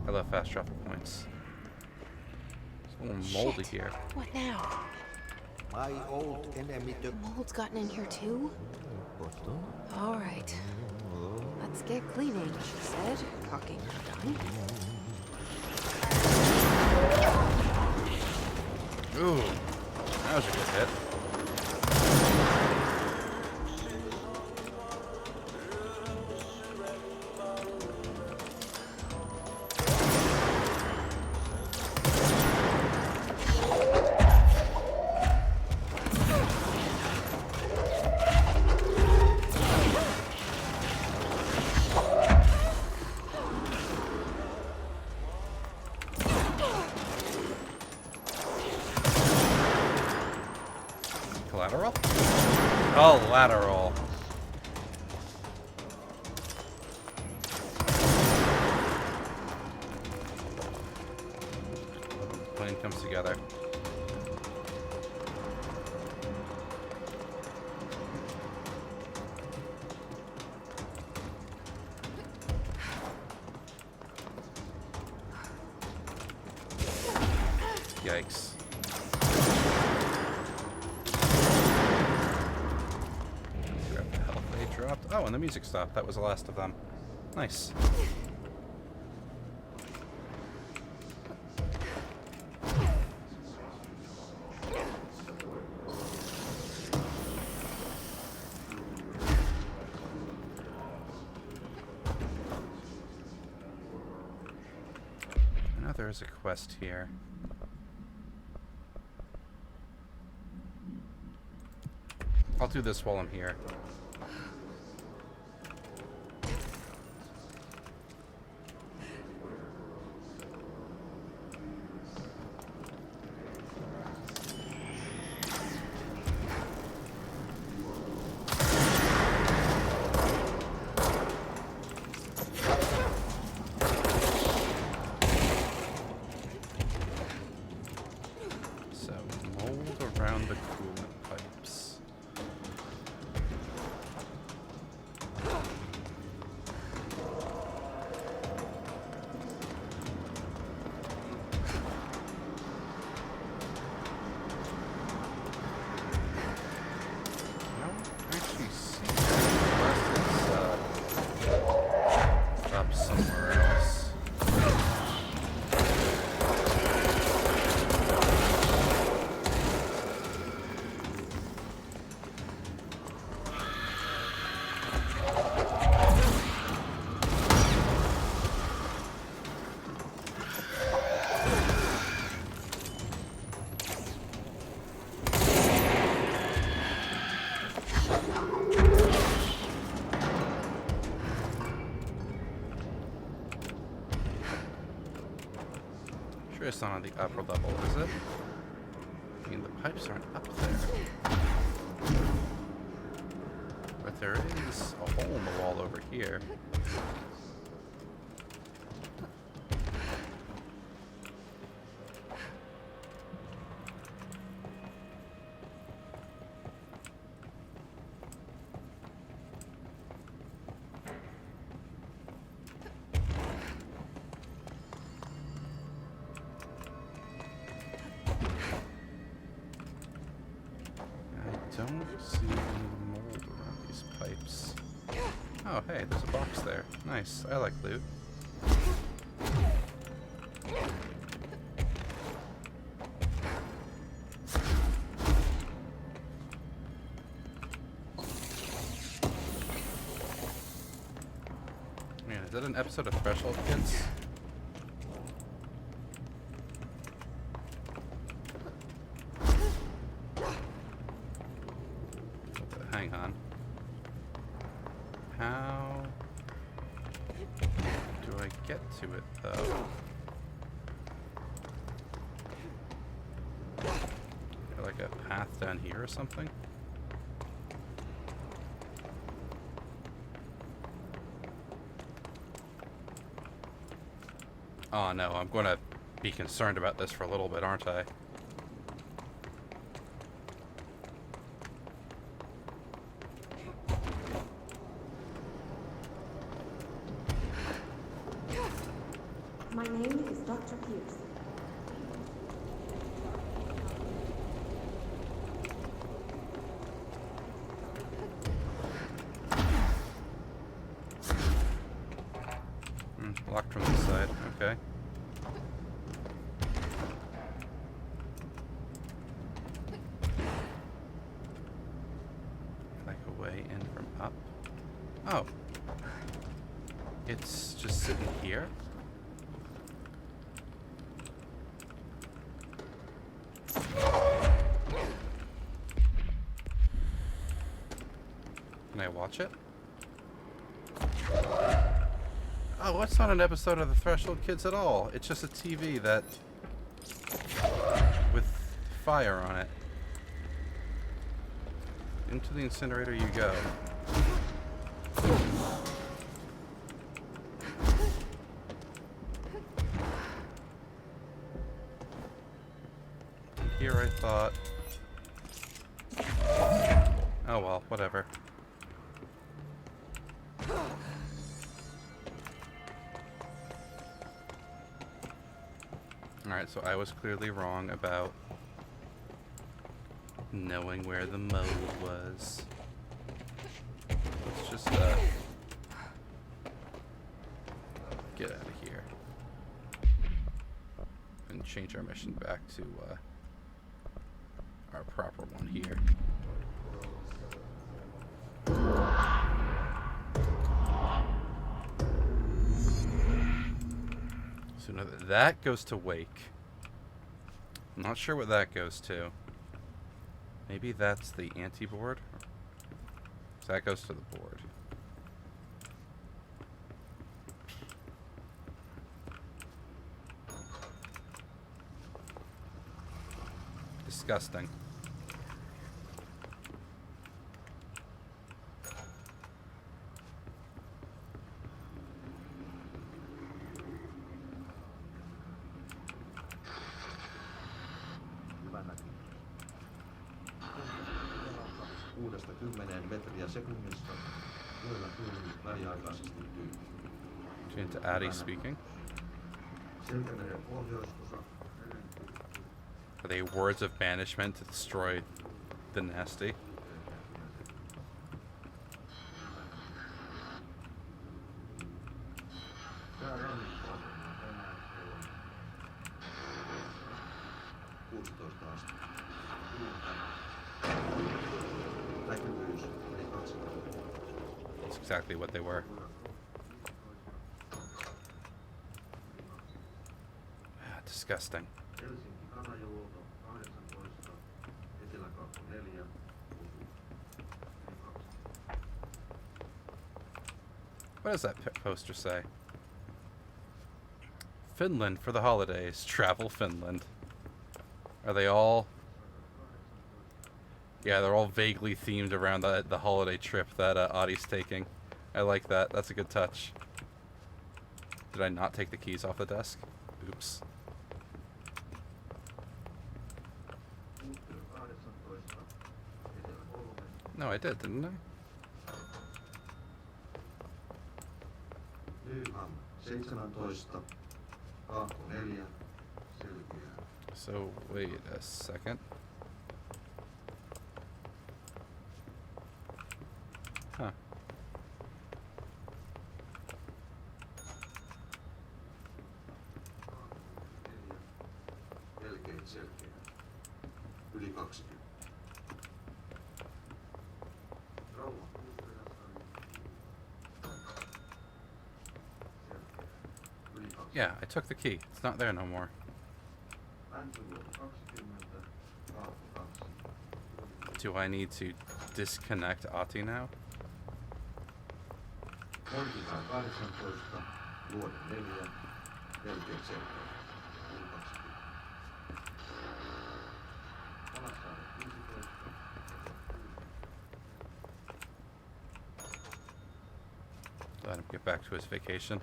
I love fast travel points. It's a little moldy here. What now? My old enemy. The mold's gotten in here too? All right. Let's get cleaning, she said. Talking done. Ooh, that was a good hit. Collateral? Collateral. Plan comes together. Yikes. Grab the health they dropped. Oh, and the music stopped. That was the last of them. Nice. I know there's a quest here. I'll do this while I'm here. around the coolant pipes. Up somewhere else. Sure it's not on the upper level, is it? I mean, the pipes aren't up there. But there is a hole in the wall over here. I don't see any mold around these pipes. Oh, hey, there's a box there. Nice. I like loot. Man, is that an episode of Threshold Kids? Hang on. How do I get to it, though? Is there like a path down here or something? Oh no, I'm going to be concerned about this for a little bit, aren't I? My name is Dr. Pierce. Locked from this side, okay. Like a way in from up. Oh. It's just sitting here? Can I watch it? Oh, it's not an episode of the Threshold Kids at all. It's just a TV that... with fire on it. Into the incinerator you go. Here I thought... Oh well, whatever. Alright, so I was clearly wrong about knowing where the mode was. Let's just, get out of here. And change our mission back to, our proper one here. So now that goes to Wake. I'm not sure what that goes to. Maybe that's the anti-board? So that goes to the board. Disgusting. 6-10 sekunnissa, joilla tuuli väliaikaisesti tyyntyy. Change to Addie speaking. Selkämeren pohjoisosa. Are they words of banishment to destroy the nasty? That's exactly what they were. Disgusting. What does that poster say? Finland for the holidays. Travel Finland. Are they all... Yeah, they're all vaguely themed around the holiday trip that Audie's taking. I like that. That's a good touch. Did I not take the keys off the desk? Oops. No, I did, didn't I? So, wait a second. Huh. Yeah, I took the key. It's not there no more. Do I need to disconnect Ati now? Let him get back to his vacation.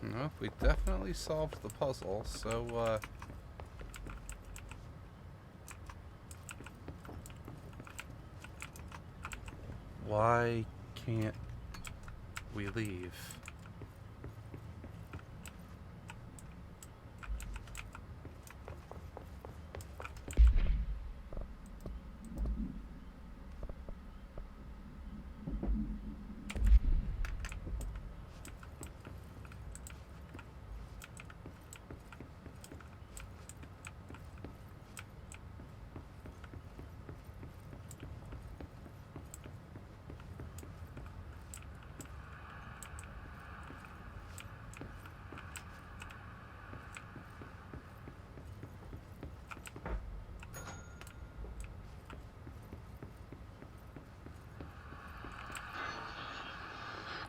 No, we definitely solved the puzzle, so why can't we leave?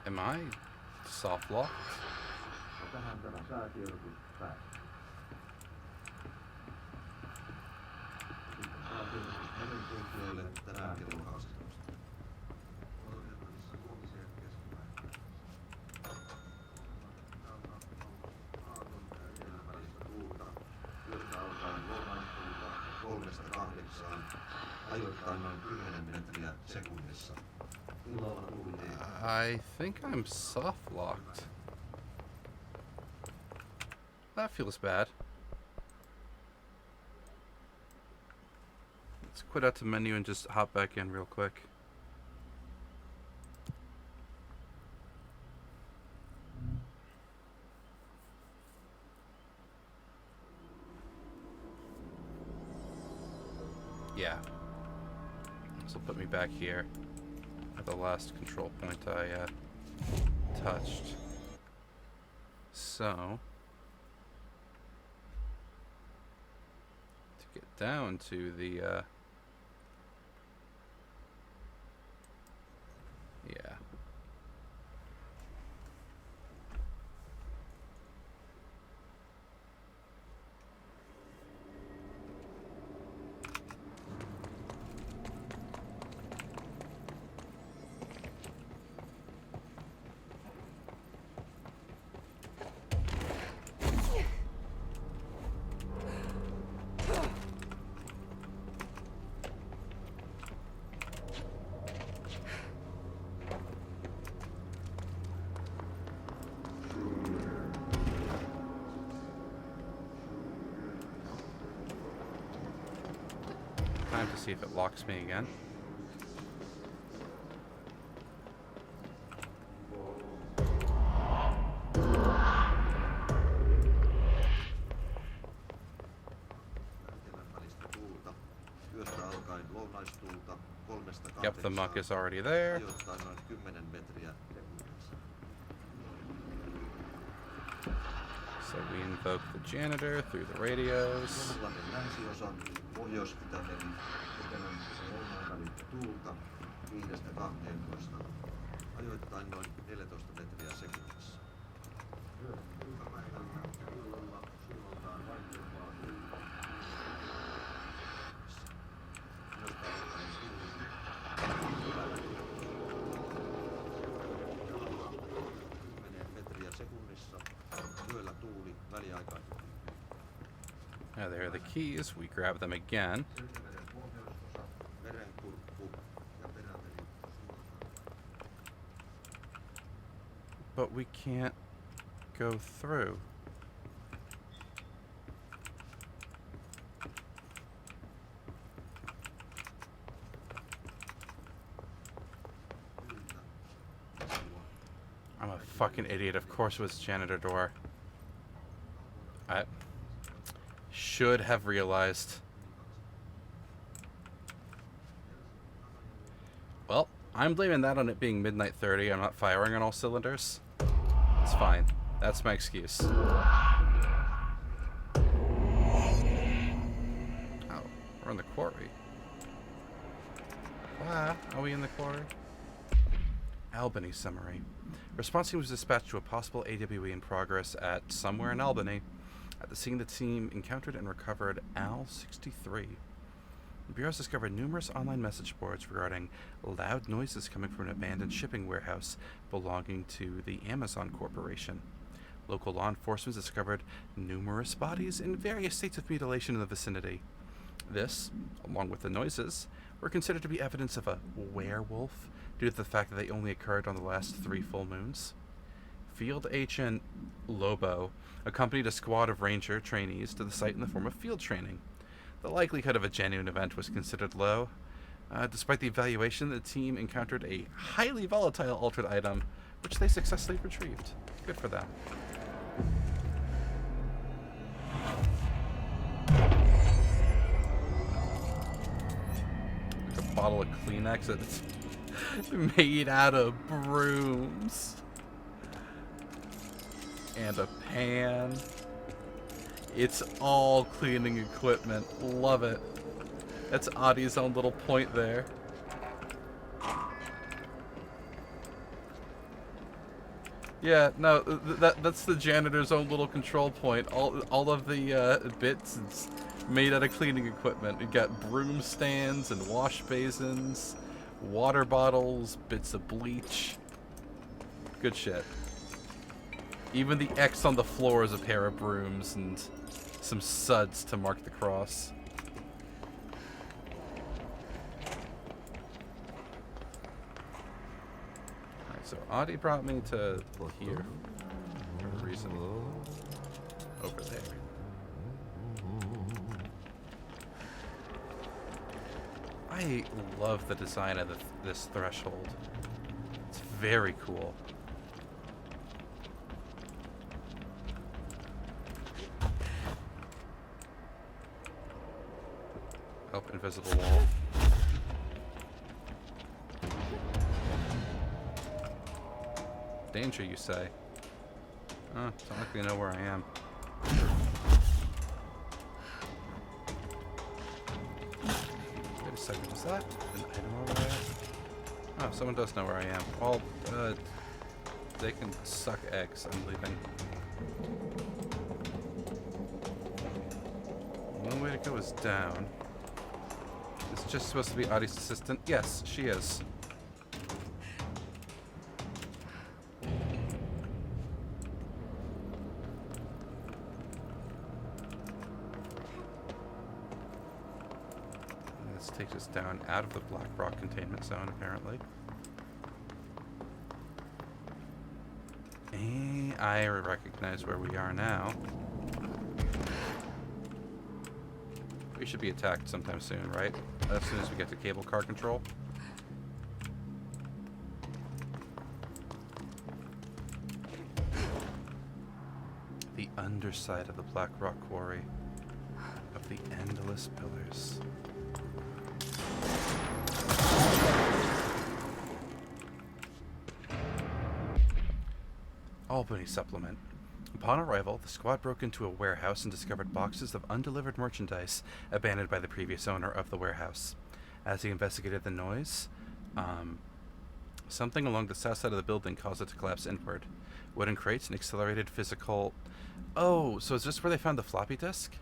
Am I soft locked? I think I'm soft locked. That feels bad. Let's quit out the menu and just hop back in real quick. Yeah. This will put me back here at the last control point I touched. So, to get down to the yeah. time to see if it locks me again. Yep, the muck is already there. So we invoke the janitor through the radios. Now there are the keys. We grab them again. But we can't go through. I'm a fucking idiot. Of course it was janitor door. I should have realized. Well, I'm blaming that on it being midnight 30. I'm not firing on all cylinders. It's fine. That's my excuse. Oh, we're in the quarry. Ah, are we in the quarry? Albany summary. Response team was dispatched to a possible AWE in progress at somewhere in Albany. At the scene, the team encountered and recovered AL-63. The Bureau has discovered numerous online message boards regarding loud noises coming from an abandoned shipping warehouse belonging to the Amazon Corporation. Local law enforcement discovered numerous bodies in various states of mutilation in the vicinity. This, along with the noises, were considered to be evidence of a werewolf due to the fact that they only occurred on the last 3 full moons. Field Agent Lobo accompanied a squad of ranger trainees to the site in the form of field training. The likelihood of a genuine event was considered low. Despite the evaluation, the team encountered a highly volatile altered item, which they successfully retrieved. Good for them. A bottle of Kleenex that's made out of brooms. And a pan. It's all cleaning equipment. Love it. That's Adi's own little point there. Yeah, no, that's the janitor's own little control point. All of the bits is made out of cleaning equipment. You got broom stands and wash basins, water bottles, bits of bleach. Good shit. Even the X on the floor is a pair of brooms and some suds to mark the cross. Alright, so Adi brought me to here for a reason. Over there. I love the design of this threshold. It's very cool. Oh, invisible wall. Danger, you say? Oh, don't like they know where I am. Wait a second, is that an item over there? Oh, someone does know where I am. Well, they can suck eggs. I'm leaving. One way to go is down. Is just supposed to be Adi's assistant? Yes, she is. This takes us down out of the Black Rock containment zone, apparently. And I recognize where we are now. We should be attacked sometime soon, right? as soon as we get to cable car control. The underside of the Black Rock Quarry. Of the endless pillars. Albany supplement. Upon arrival, the squad broke into a warehouse and discovered boxes of undelivered merchandise abandoned by the previous owner of the warehouse. As he investigated the noise, something along the south side of the building caused it to collapse inward. Wooden crates and accelerated physical... Oh, so is this where they found the floppy disk?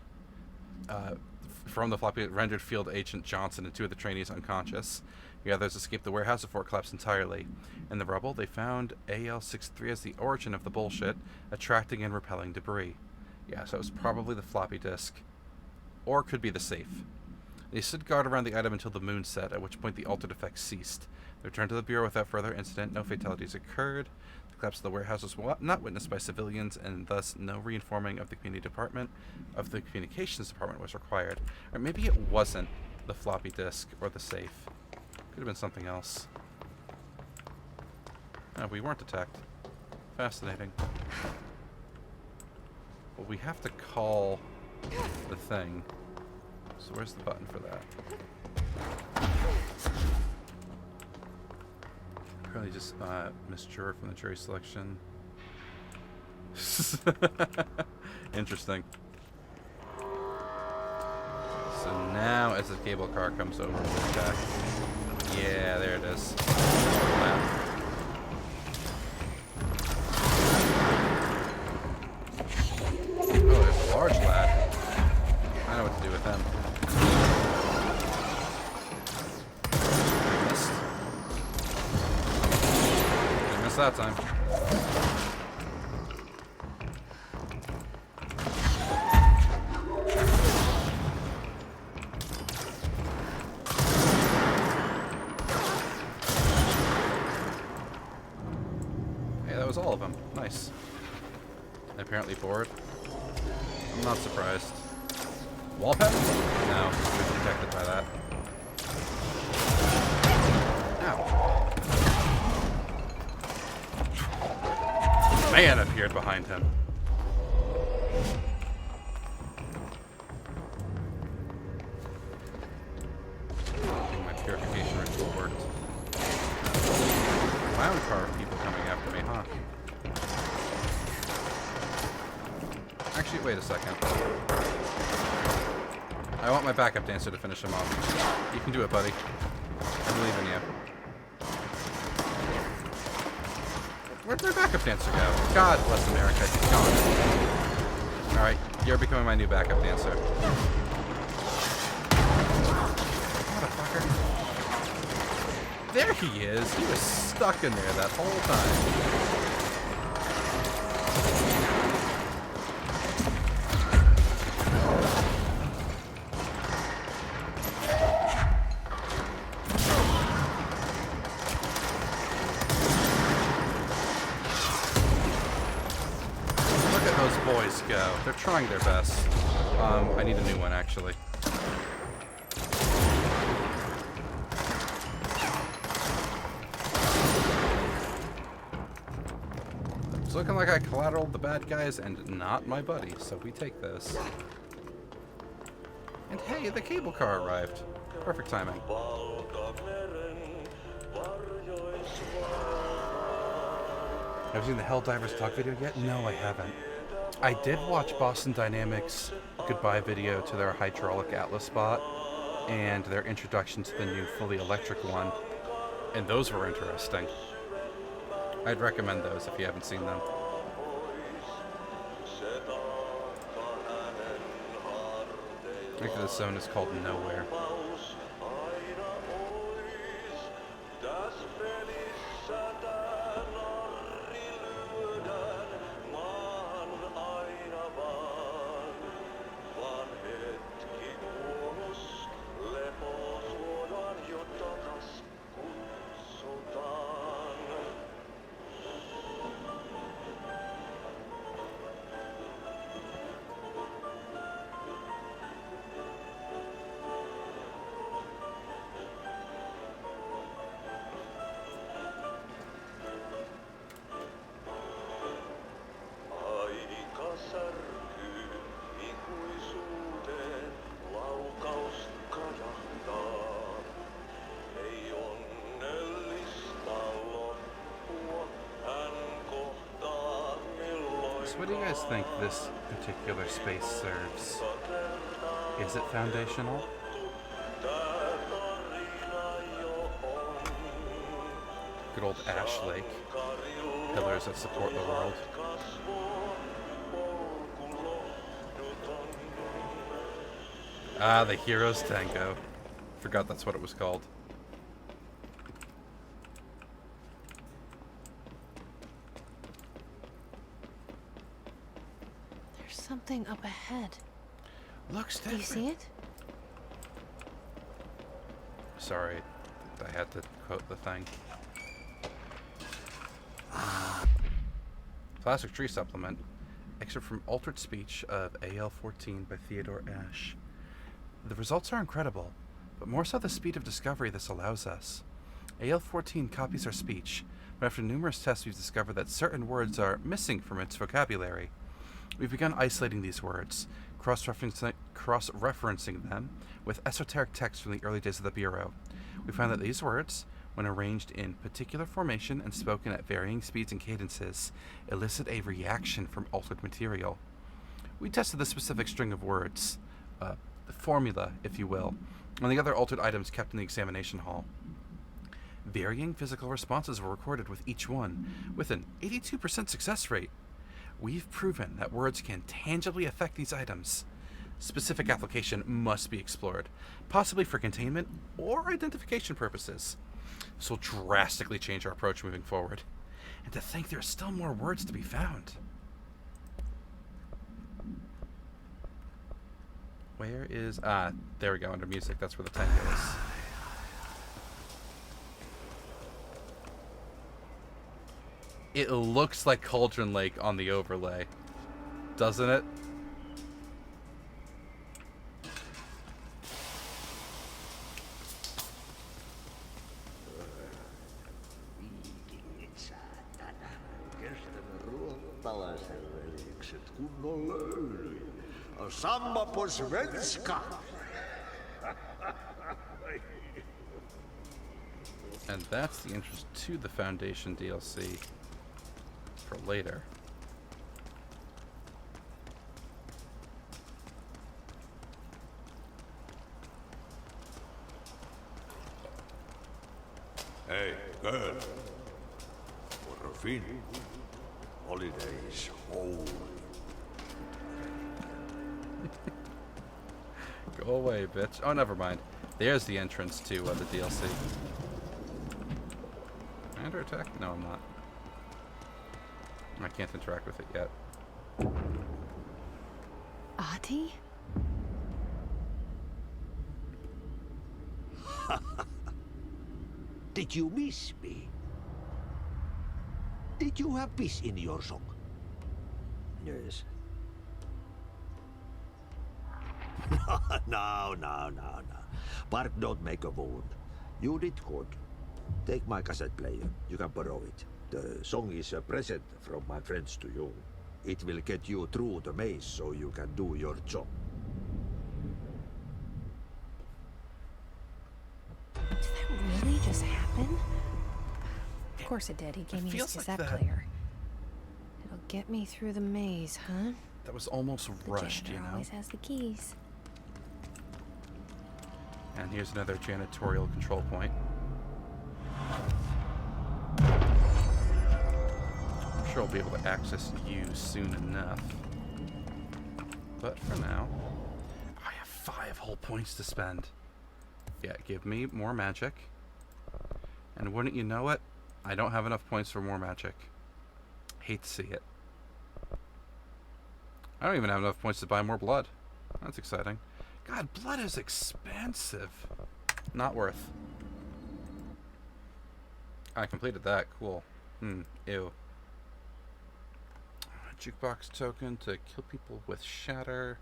From the floppy, it rendered Field Agent Johnson and 2 of the trainees unconscious. The others escaped the warehouse before it collapsed entirely. In the rubble, they found AL-63 as the origin of the bullshit, attracting and repelling debris. Yeah, so it was probably the floppy disk. Or it could be the safe. They stood guard around the item until the moon set, at which point the altered effects ceased. They returned to the Bureau without further incident. No fatalities occurred. The collapse of the warehouse was not witnessed by civilians, and thus no reinforming of the communications department was required. Or maybe it wasn't the floppy disk or the safe. Could have been something else. No, we weren't attacked. Fascinating. Well, we have to call the thing. So where's the button for that? Apparently just missed juror from the jury selection. Interesting. So now as the cable car comes over, we'll attack. Yeah, there it is. Oh, there's a large lad. I know what to do with him. Didn't miss that time. All of them. Nice. Apparently bored. I'm not surprised. Wall pen? No, we're protected by that. Ow. Man appeared behind him. I think my purification ritual worked. Clown car of people coming after me, huh? Actually, wait a second. I want my backup dancer to finish him off. You can do it, buddy. I believe in you. Where'd my backup dancer go? God bless America, he's gone. Alright, you're becoming my new backup dancer. Motherfucker. There he is! He was stuck in there that whole time. Go. They're trying their best. I need a new one, actually. It's looking like I collateraled the bad guys and not my buddy, so we take this. And hey, the cable car arrived. Perfect timing. Have you seen the Helldivers talk video yet? No, I haven't. I did watch Boston Dynamics' goodbye video to their hydraulic Atlas bot and their introduction to the new fully electric one, and those were interesting. I'd recommend those if you haven't seen them. I think this zone is called Nowhere. So what do you guys think this particular space serves? Is it foundational? Good old Ash Lake. Pillars that support the world. Ah, the Heroes Tango. Forgot that's what it was called. There's something up ahead. Looks different. Do you see it? Sorry, I had to quote the thing. Classic Tree Supplement. Excerpt from Altered Speech of AL-14 by Theodore Ashe. The results are incredible, but more so the speed of discovery this allows us. AL-14 copies our speech, but after numerous tests we've discovered that certain words are missing from its vocabulary. We've begun isolating these words, cross-referencing them with esoteric texts from the early days of the Bureau. We find that these words, when arranged in particular formation and spoken at varying speeds and cadences, elicit a reaction from altered material. We tested the specific string of words, the formula, if you will, on the other altered items kept in the examination hall. Varying physical responses were recorded with each one, with an 82% success rate. We've proven that words can tangibly affect these items. Specific application must be explored, possibly for containment or identification purposes. This will drastically change our approach moving forward. And to think there are still more words to be found. Where is... there we go, under music. That's where the tango is. It looks like Cauldron Lake on the overlay. Doesn't it? Samma på svenska. And that's the entrance to the Foundation DLC for later. Hey, girl. For a fin. Holidays home. Go away, bitch. Oh, never mind. There's the entrance to the DLC. Under attack? No, I'm not. I can't interact with it yet. Ahti? Did you miss me? Did you have peace in your song? Yes. No. Bark don't make a wound. You did good. Take my cassette player. You can borrow it. The song is a present from my friends to you. It will get you through the maze so you can do your job. Did that really just happen? Of course it did. He gave me his cassette player. It'll get me through the maze, huh? That was almost rushed, you know? Always has the keys. And here's another janitorial control point. I'm sure I'll be able to access you soon enough. But for now, I have 5 whole points to spend. Yeah, give me more magic. And wouldn't you know it, I don't have enough points for more magic. Hate to see it. I don't even have enough points to buy more blood. That's exciting. God, blood is expensive. Not worth. I completed that. Cool. Ew. Jukebox token to kill people with shatter.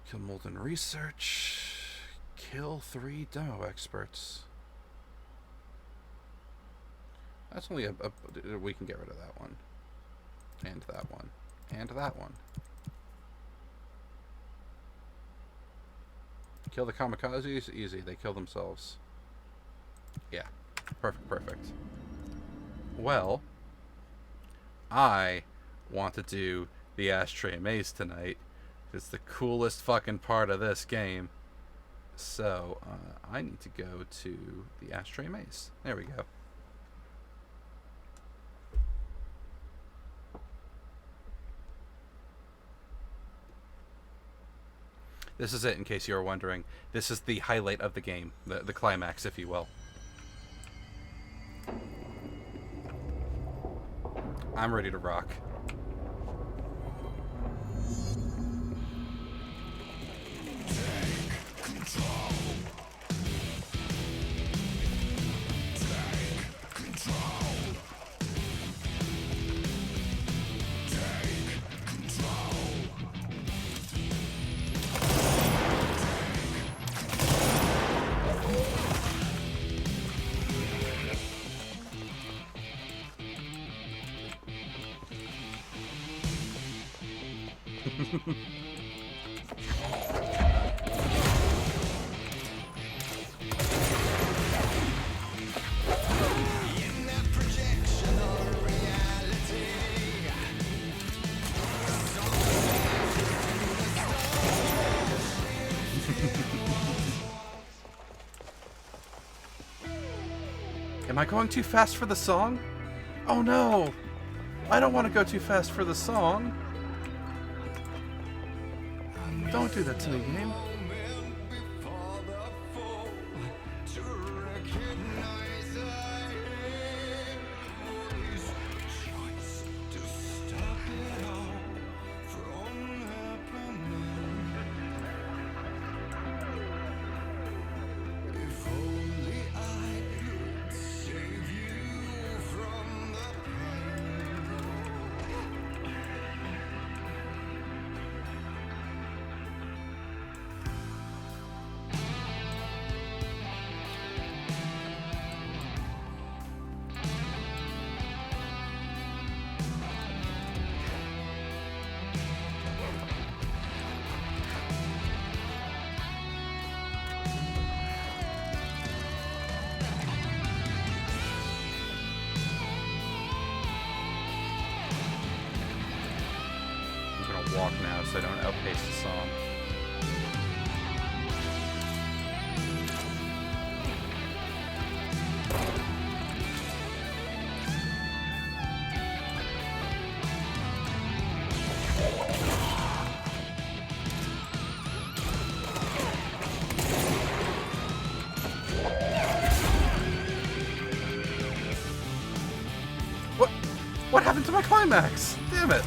Kill Molten Research. Kill 3 demo experts. That's only we can get rid of that one. And that one. And that one. Kill the kamikazes? Easy. They kill themselves. Yeah. Perfect. Well, I want to do the ashtray maze tonight. It's the coolest fucking part of this game. So, I need to go to the ashtray maze. There we go. This is it, in case you were wondering. This is the highlight of the game. The climax, if you will. I'm ready to rock. Am I going too fast for the song? Oh no! I don't want to go too fast for the song. Don't do that to me, game. Walk now so I don't outpace the song. What happened to my climax? Damn it!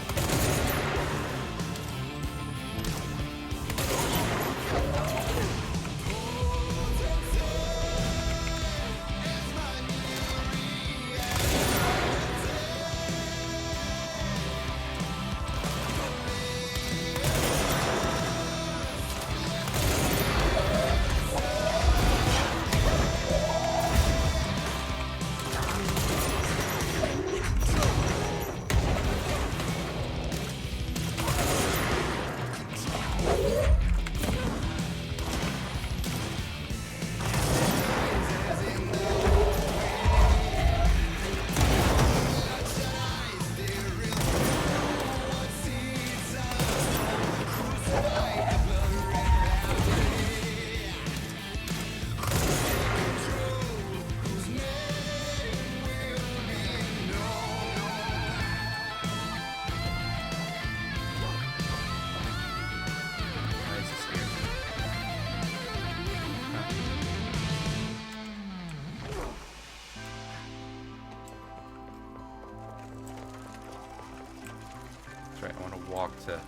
That's right, I want to walk to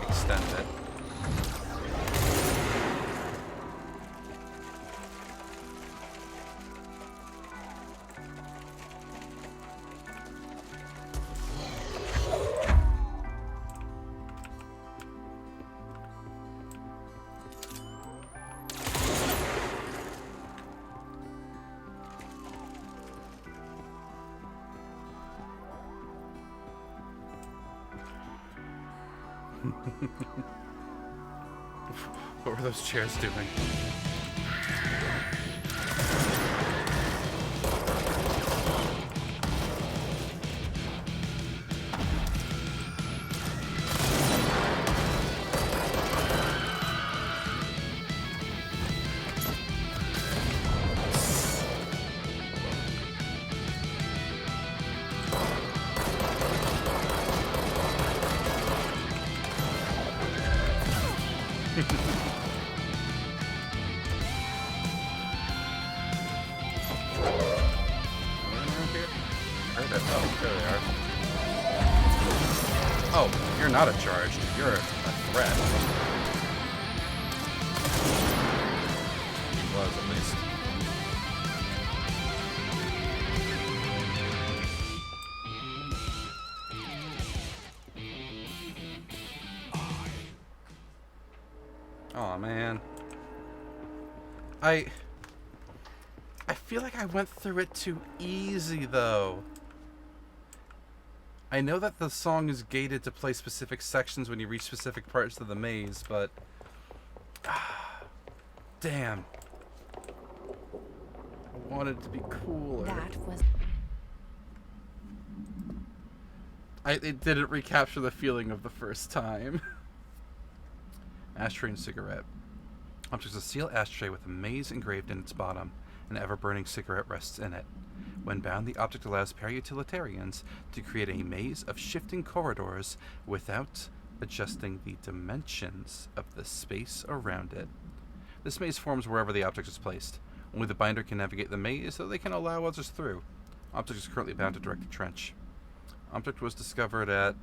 extend it. What were those chairs doing? Oh, there they are. Oh, you're not a charge. You're a threat. He was, at least. Aw, man. I feel like I went through it too easy, though. I know that the song is gated to play specific sections when you reach specific parts of the maze, but... damn. I wanted it to be cooler. That was... It didn't recapture the feeling of the first time. Ashtray and cigarette. Object is a steel ashtray with a maze engraved in its bottom. An ever-burning cigarette rests in it. When bound, the object allows para-utilitarians to create a maze of shifting corridors without adjusting the dimensions of the space around it. This maze forms wherever the object is placed. Only the binder can navigate the maze, so they can allow others through. Object is currently bound to Director Trench. Object was discovered at...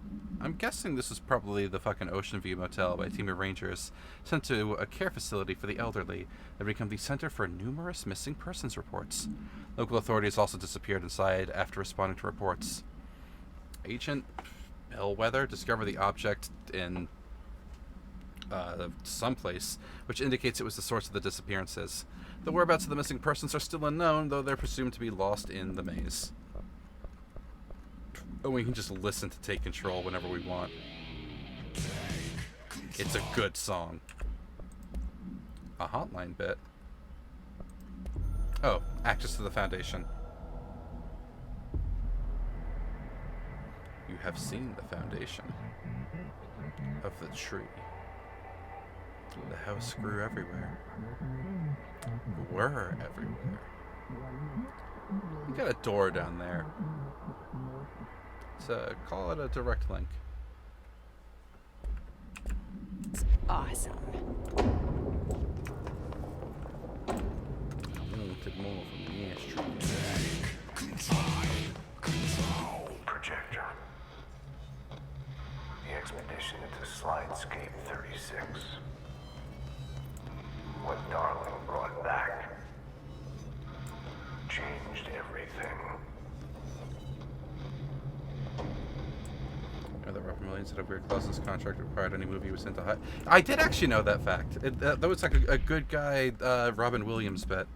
I'm guessing this is probably the fucking Ocean View Motel by a team of rangers sent to a care facility for the elderly that become the center for numerous missing persons reports. Local authorities also disappeared inside after responding to reports. Agent Bellwether discovered the object in someplace, which indicates it was the source of the disappearances. The whereabouts of the missing persons are still unknown, though they're presumed to be lost in the maze. And we can just listen to Take Control whenever we want. It's a good song. A hotline bit. Oh, access to the Foundation. You have seen the foundation of the tree. The house grew everywhere. Were everywhere. You got a door down there. Call it a direct link. Awesome. I wanted more from the ashtray. Projector. The expedition into Slidescape 36. What Darling brought back changed everything. The Robin Williams had a weird clause in his contract required any movie was sent to high. I did actually know that fact. That was like a good guy Robin Williams bet.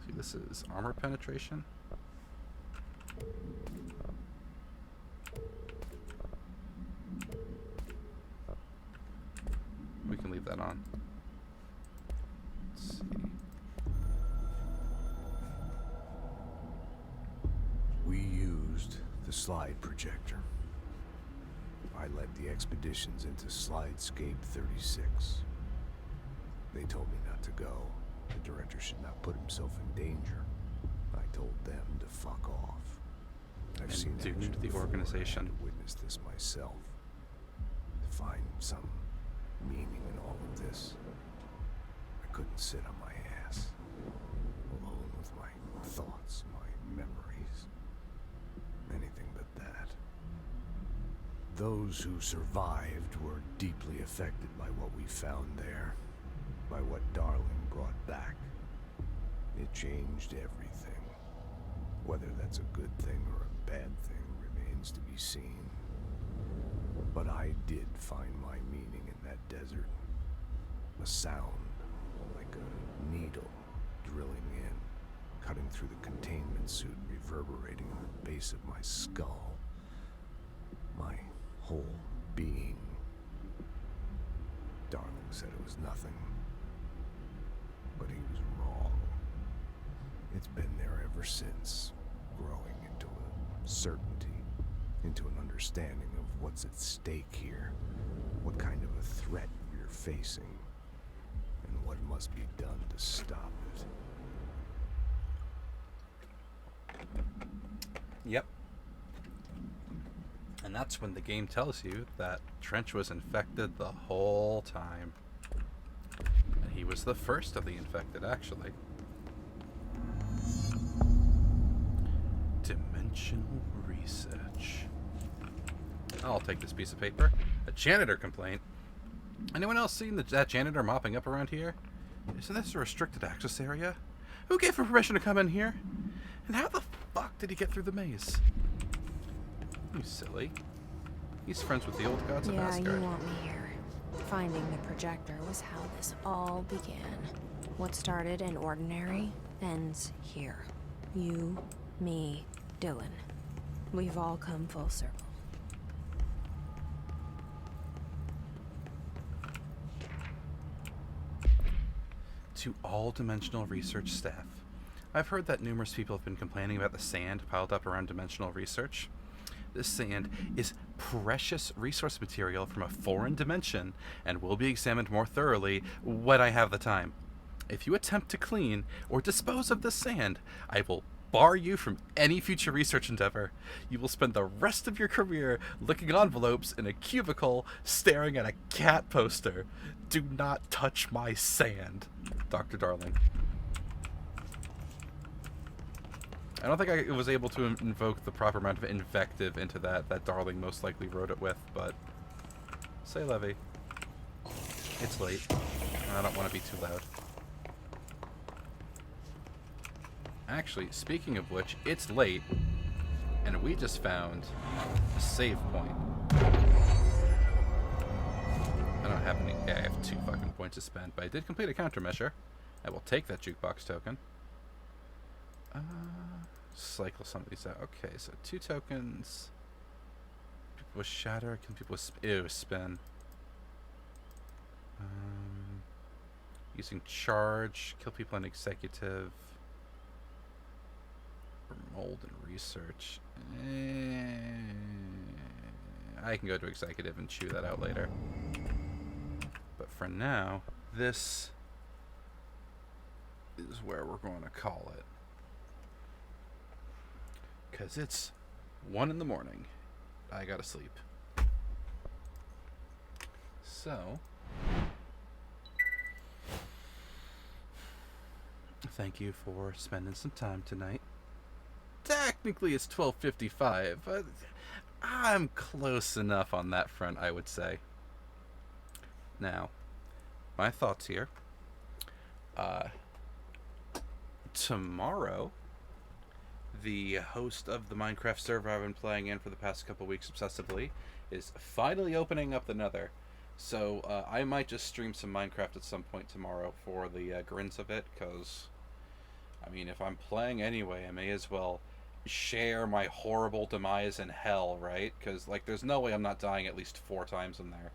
See, this is armor penetration. We can leave that on. Let's see. We used the slide projector. I led the expeditions into Slidescape 36. They told me not to go. The director should not put himself in danger. I told them to fuck off. I've seen doomed the organization. To witness this myself. To find some meaning in all of this. I couldn't sit on my ass, alone with my thoughts, my memories. Anything but that. Those who survived were deeply affected by what we found there, by what Darling brought back. It changed everything. Whether that's a good thing or a bad thing remains to be seen. But I did find my meaning in that desert. A sound, like a needle drilling in, cutting through the containment suit, reverberating in the base of my skull. My whole being. Darling said it was nothing. But he was wrong. It's been there ever since, growing into a certainty, into an understanding of what's at stake here, what kind of a threat we're facing, and what must be done to stop it. Yep. And that's when the game tells you that Trench was infected the whole time. And he was the first of the infected, actually. Dimensional research. I'll take this piece of paper. A janitor complaint. Anyone else seen that janitor mopping up around here? Isn't this a restricted access area? Who gave him permission to come in here? And how the fuck did he get through the maze? You silly. He's friends with the old gods of Asgard. Yeah, you want me here. Finding the projector was how this all began. What started in ordinary ends here. You, me, Dylan. We've all come full circle. To all Dimensional Research staff. I've heard that numerous people have been complaining about the sand piled up around Dimensional Research. This sand is precious resource material from a foreign dimension and will be examined more thoroughly when I have the time. If you attempt to clean or dispose of this sand, I will bar you from any future research endeavor. You will spend the rest of your career licking envelopes in a cubicle staring at a cat poster. Do not touch my sand, Dr. Darling. I don't think I was able to invoke the proper amount of invective into that Darling most likely wrote it with, but say Levy. It's late. And I don't want to be too loud. Actually, speaking of which, it's late, and we just found a save point. I don't have any. Yeah, I have 2 fucking points to spend, but I did complete a countermeasure. I will take that jukebox token. Cycle some of these out. Okay, so 2 tokens. People with shatter. Can people with spin? Using charge. Kill people in executive. Or mold and research. I can go to executive and chew that out later. But for now, this is where we're going to call it. Because it's 1 in the morning. I gotta sleep. So, thank you for spending some time tonight. Technically it's 12:55, but I'm close enough on that front, I would say. Now, my thoughts here. Tomorrow, the host of the Minecraft server I've been playing in for the past couple weeks obsessively is finally opening up the Nether. So I might just stream some Minecraft at some point tomorrow for the grins of it, because, I mean, if I'm playing anyway, I may as well share my horrible demise in hell, right? Because, like, there's no way I'm not dying at least 4 times in there.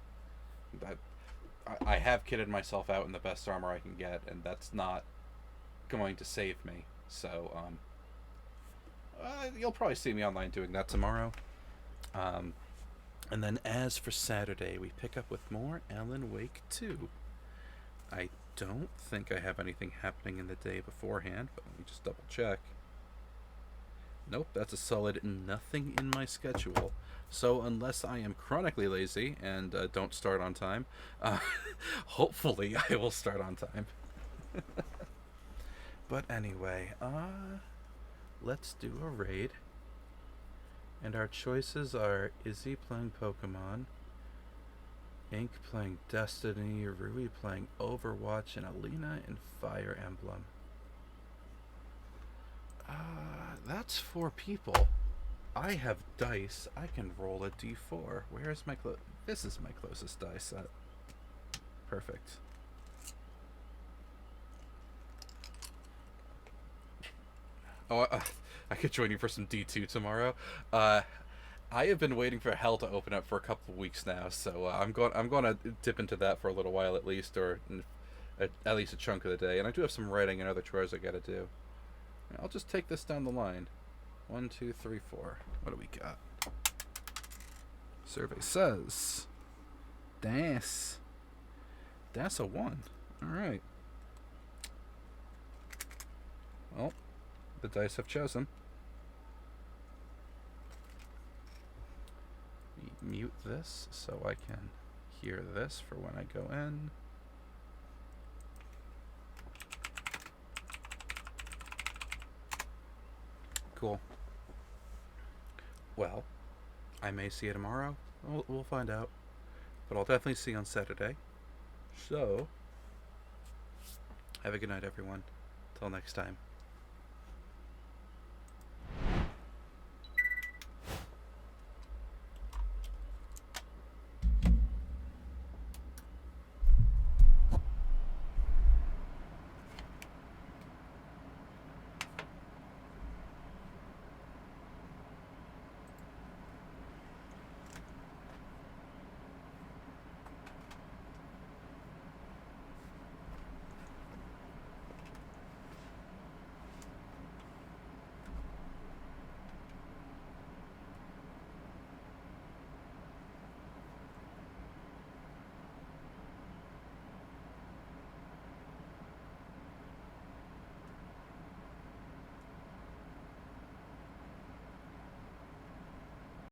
I have kitted myself out in the best armor I can get, and that's not going to save me. So, you'll probably see me online doing that tomorrow. And then as for Saturday, we pick up with more Alan Wake 2. I don't think I have anything happening in the day beforehand, but let me just double check. Nope, that's a solid nothing in my schedule. So unless I am chronically lazy and don't start on time, hopefully I will start on time. But anyway, let's do a raid. And our choices are Izzy playing Pokemon, Ink playing Destiny, Rui playing Overwatch, and Alina in Fire Emblem. That's 4 people. I have dice. I can roll a d4. Where is my This is my closest dice set. Perfect. Oh, I could join you for some D2 tomorrow. I have been waiting for Hell to open up for a couple of weeks now, so I'm going to dip into that for a little while at least, or at least a chunk of the day. And I do have some writing and other chores I got to do. I'll just take this down the line. 1, 2, 3, 4. What do we got? Survey says that's a 1. All right. Well, the dice have chosen. mute this so I can hear this for when I go in. Cool. Well, I may see you tomorrow. We'll find out. But I'll definitely see you on Saturday. So, have a good night, everyone. Till next time.